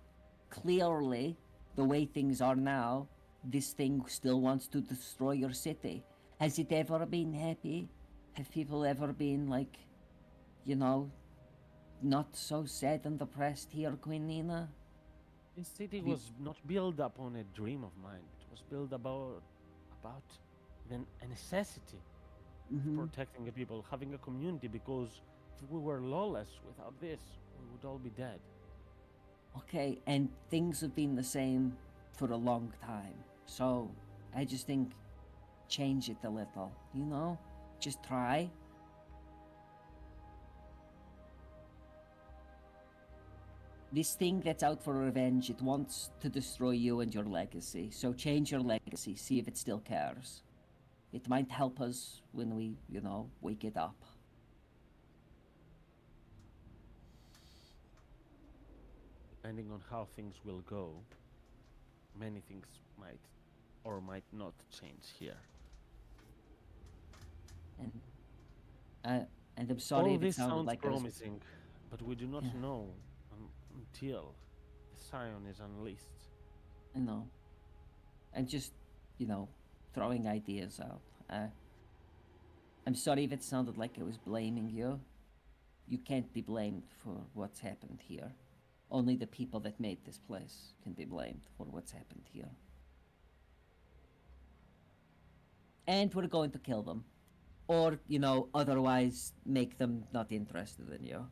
Clearly, the way things are now, this thing still wants to destroy your city. Has it ever been happy? Have people ever been like, you know, not so sad and depressed here, Queen Nina? This city Have you- was not built upon a dream of mine. It was built about a necessity of Mhm. protecting the people, having a community. Because if we were lawless without this, we would all be dead. Okay, and things have been the same for a long time. So, I just think change it a little, you know? Just try. This thing that's out for revenge, it wants to destroy you and your legacy. So change your legacy, see if it still cares. It might help us when we, you know, wake it up. Depending on how things will go, many things might or might not change here. And I'm sorry All if it this sounded sounds like I was... promising, but we do not Yeah. know until the Scion is unleashed. I know. I'm just, you know, throwing ideas out. I'm sorry if it sounded like I was blaming you. You can't be blamed for what's happened here. Only the people that made this place can be blamed for what's happened here. And we're going to kill them. Or, you know, otherwise make them not interested in you.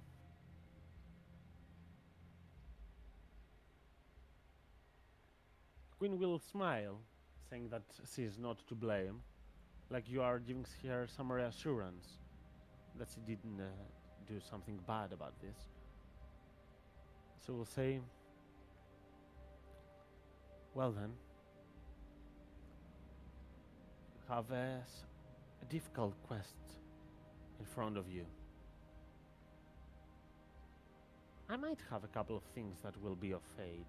Queen will smile, saying that she is not to blame, like you are giving her some reassurance that she didn't do something bad about this. So we'll say, well then, you have a difficult quest in front of you. I might have a couple of things that will be of aid.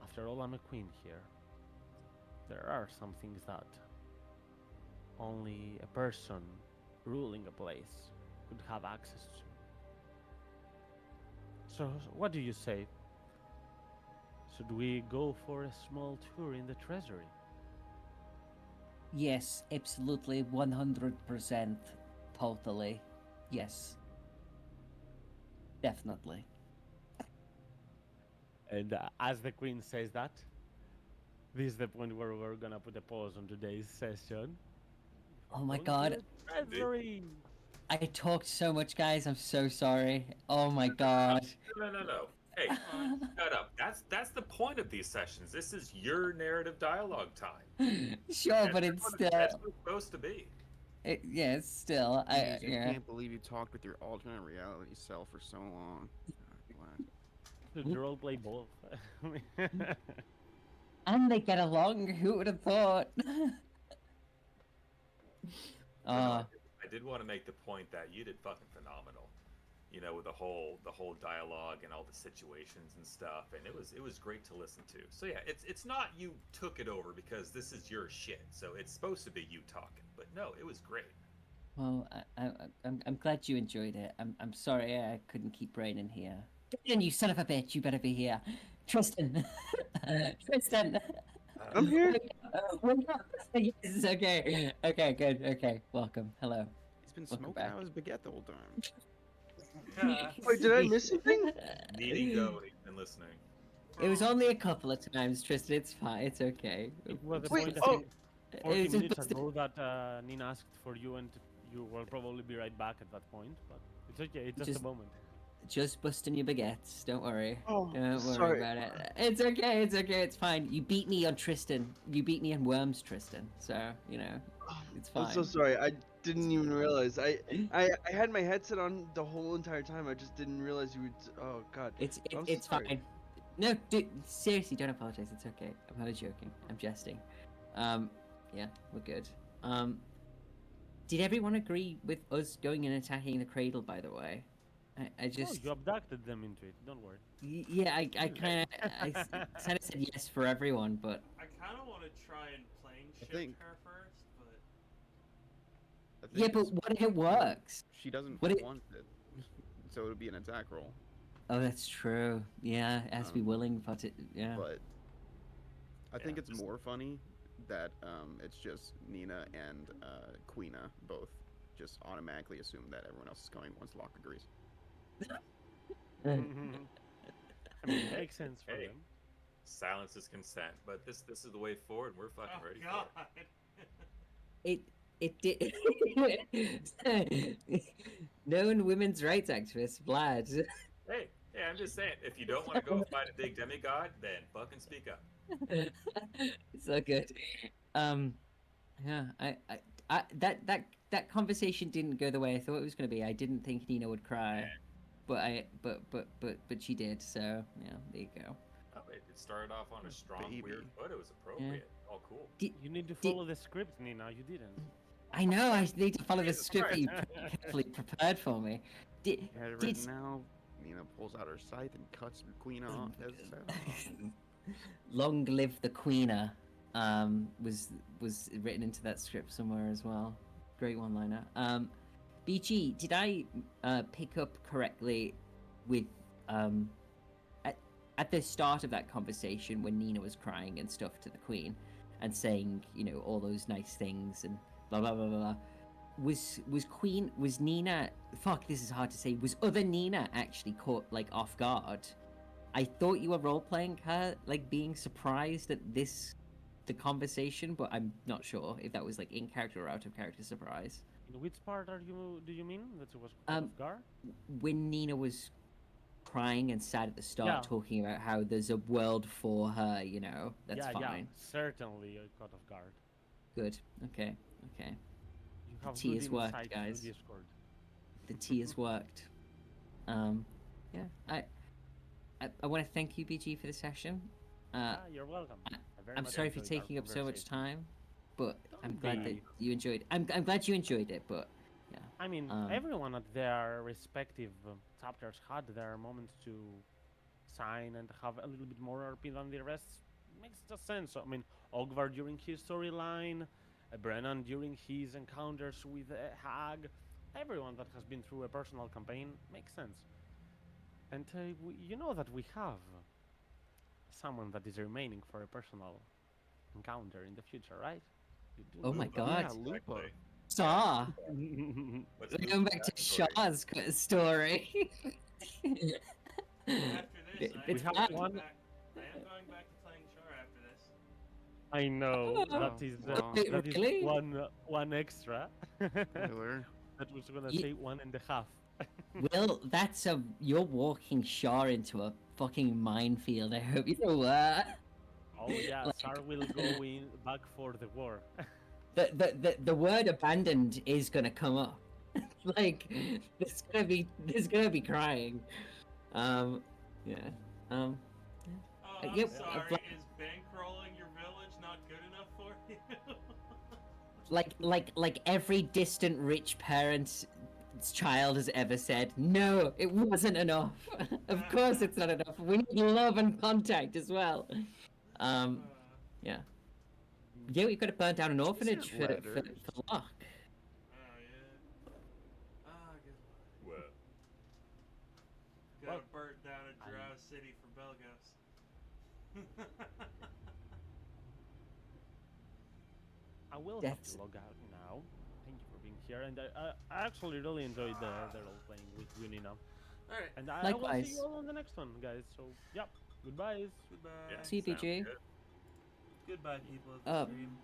After all, I'm a queen here. There are some things that only a person ruling a place could have access to. So, what do you say? Should we go for a small tour in the treasury? Yes, absolutely, 100%, totally. Yes. Definitely. And as the queen says that, this is the point where we're gonna put a pause on today's session. Oh my Going to god, the treasury. I talked so much, guys. I'm so sorry. Oh my god. No. Hey, shut up. That's the point of these sessions. This is your narrative dialogue time. Sure, That's but what it's That's still... what it's supposed to be. Yeah, still, Jeez, I yeah. can't believe you talked with your alternate reality self for so long. God, The role play both. And they get along. Who would have thought? But no, uh, I did want to make the point that you did fucking phenomenal. You know, with the whole dialogue and all the situations and stuff, and it was great to listen to. So yeah, it's not you took it over because this is your shit. So it's supposed to be you talking, but no, it was great. well, I'm glad you enjoyed it. I'm sorry I couldn't keep Brain in here. Tristan, you son of a bitch! You better be here, Tristan. Tristan. I'm here. Wake up. Yes, okay. Okay, good. Okay, welcome. Hello. he's been Welcome smoking back. out his baguette the whole time. Wait, did I miss something? Needing go, he's been listening. It was only a couple of times, Tristan. It's fine. It's okay. It was the Wait, point, I oh. think, 40 It's minutes just- ago that Nina asked for you, and you will probably be right back at that point. But it's okay. It's just Just- a moment. Just busting your baguettes. Don't worry. Oh, Don't worry sorry. about it. It's okay. It's okay. It's fine. You beat me on Tristan. You beat me on Worms, Tristan. So you know, it's fine. I'm so sorry. I didn't even realize. I had my headset on the whole entire time. I just didn't realize you would. Oh God. I'm It's sorry. fine. No, dude, seriously, don't apologize. It's okay. I'm only joking. I'm jesting. Yeah, we're good. Did everyone agree with us going and attacking the cradle? By the way, I Oh, just you abducted them into it. Don't worry. yeah, I kind of said yes for everyone, but I kind of want to try and plane shift think- her first, but I yeah, think but it's- what if it works? she doesn't what it- want it, so it would be an attack roll. Oh, that's true. Yeah, it has to be willing, but it yeah. But I think Yeah, it's more funny that it's just Nina and Queena both just automatically assume that everyone else is going once Locke agrees. I mean, it makes sense for Hey. them. Silence is consent, but this is the way forward. And we're fucking oh ready god. for it. It did. Known women's rights activist Vlad. Hey, I'm just saying, if you don't want to go fight a big demigod, then fucking speak up. So good. Yeah, I that conversation didn't go the way I thought it was going to be. I didn't think Nina would cry, but she did. So yeah, there you go. Oh, it started off on a strong, Baby. weird foot. It was appropriate. All cool. You need to follow the script, Nina. You didn't. I know. I need to follow the Jesus script that you Christ. carefully prepared for me. Did, You had it did written now. Nina pulls out her scythe and cuts Queena off. Long live the Queener was written into that script somewhere as well. Great one liner. BG, did I pick up correctly with at the start of that conversation when Nina was crying and stuff to the Queen and saying, you know, all those nice things and blah blah blah blah blah. Was Nina, fuck, this is hard to say, was other Nina actually caught like off guard? I thought you were role playing her, like being surprised at the conversation, but I'm not sure if that was like in character or out of character surprise. In which part do you mean that it was caught off guard? When Nina was crying and sad at the start, Yeah. talking about how there's a world for her, you know, that's yeah, fine. certainly caught off guard. Good. Okay. You have tea good has worked, insight guys. through Discord. The tea has worked. Yeah. I want to thank you, BG, for the session. You're welcome. I very I'm much sorry for enjoyed our taking up so much conversation. time, but I'm Don't glad that be. you enjoyed. I'm glad you enjoyed it, but I mean, Um, everyone at their respective chapters had their moments to sign and have a little bit more RP than the rest. Makes just sense. I mean, Ogvar during his storyline, Brennan during his encounters with Hag, everyone that has been through a personal campaign makes sense. And you know that we have someone that is remaining for a personal encounter in the future, right? You do Oh know my that. God. Yeah, Lupa. Exactly. Saw. What's We're the going back to backstory? Shaw's story. After this, It- I it's am not- going back. I am going back to playing Char after this. I know Oh, that is wow. Wait, that is really? one extra. Spoiler. That was gonna Ye- say 1.5. Will, you're walking Shaw into a fucking minefield. I hope you know what. Oh yeah, Like- Sar will go in back for the war. the word abandoned is gonna come up. Like there's gonna be crying. Yeah. Oh, I'm Yep, sorry. like- Is bankrolling your village not good enough for you? Like every distant rich parent's child has ever said, no, it wasn't enough. Of course it's not enough. We need love and contact as well. Yeah. Yeah, we could have burnt down an orphanage for letters. Locke. Oh yeah. Ah, good luck. Well, Gotta Well, burn down a drow city for Belgos. I will have That's- to log out now. Thank you for being here, and I actually really enjoyed the role playing with Unina. Alright. And I will see Likewise. you all on the next one, guys. So, yep, goodbyes. Goodbye. yeah, See you, sounds PG. good. Goodbye, people of the Uh, stream.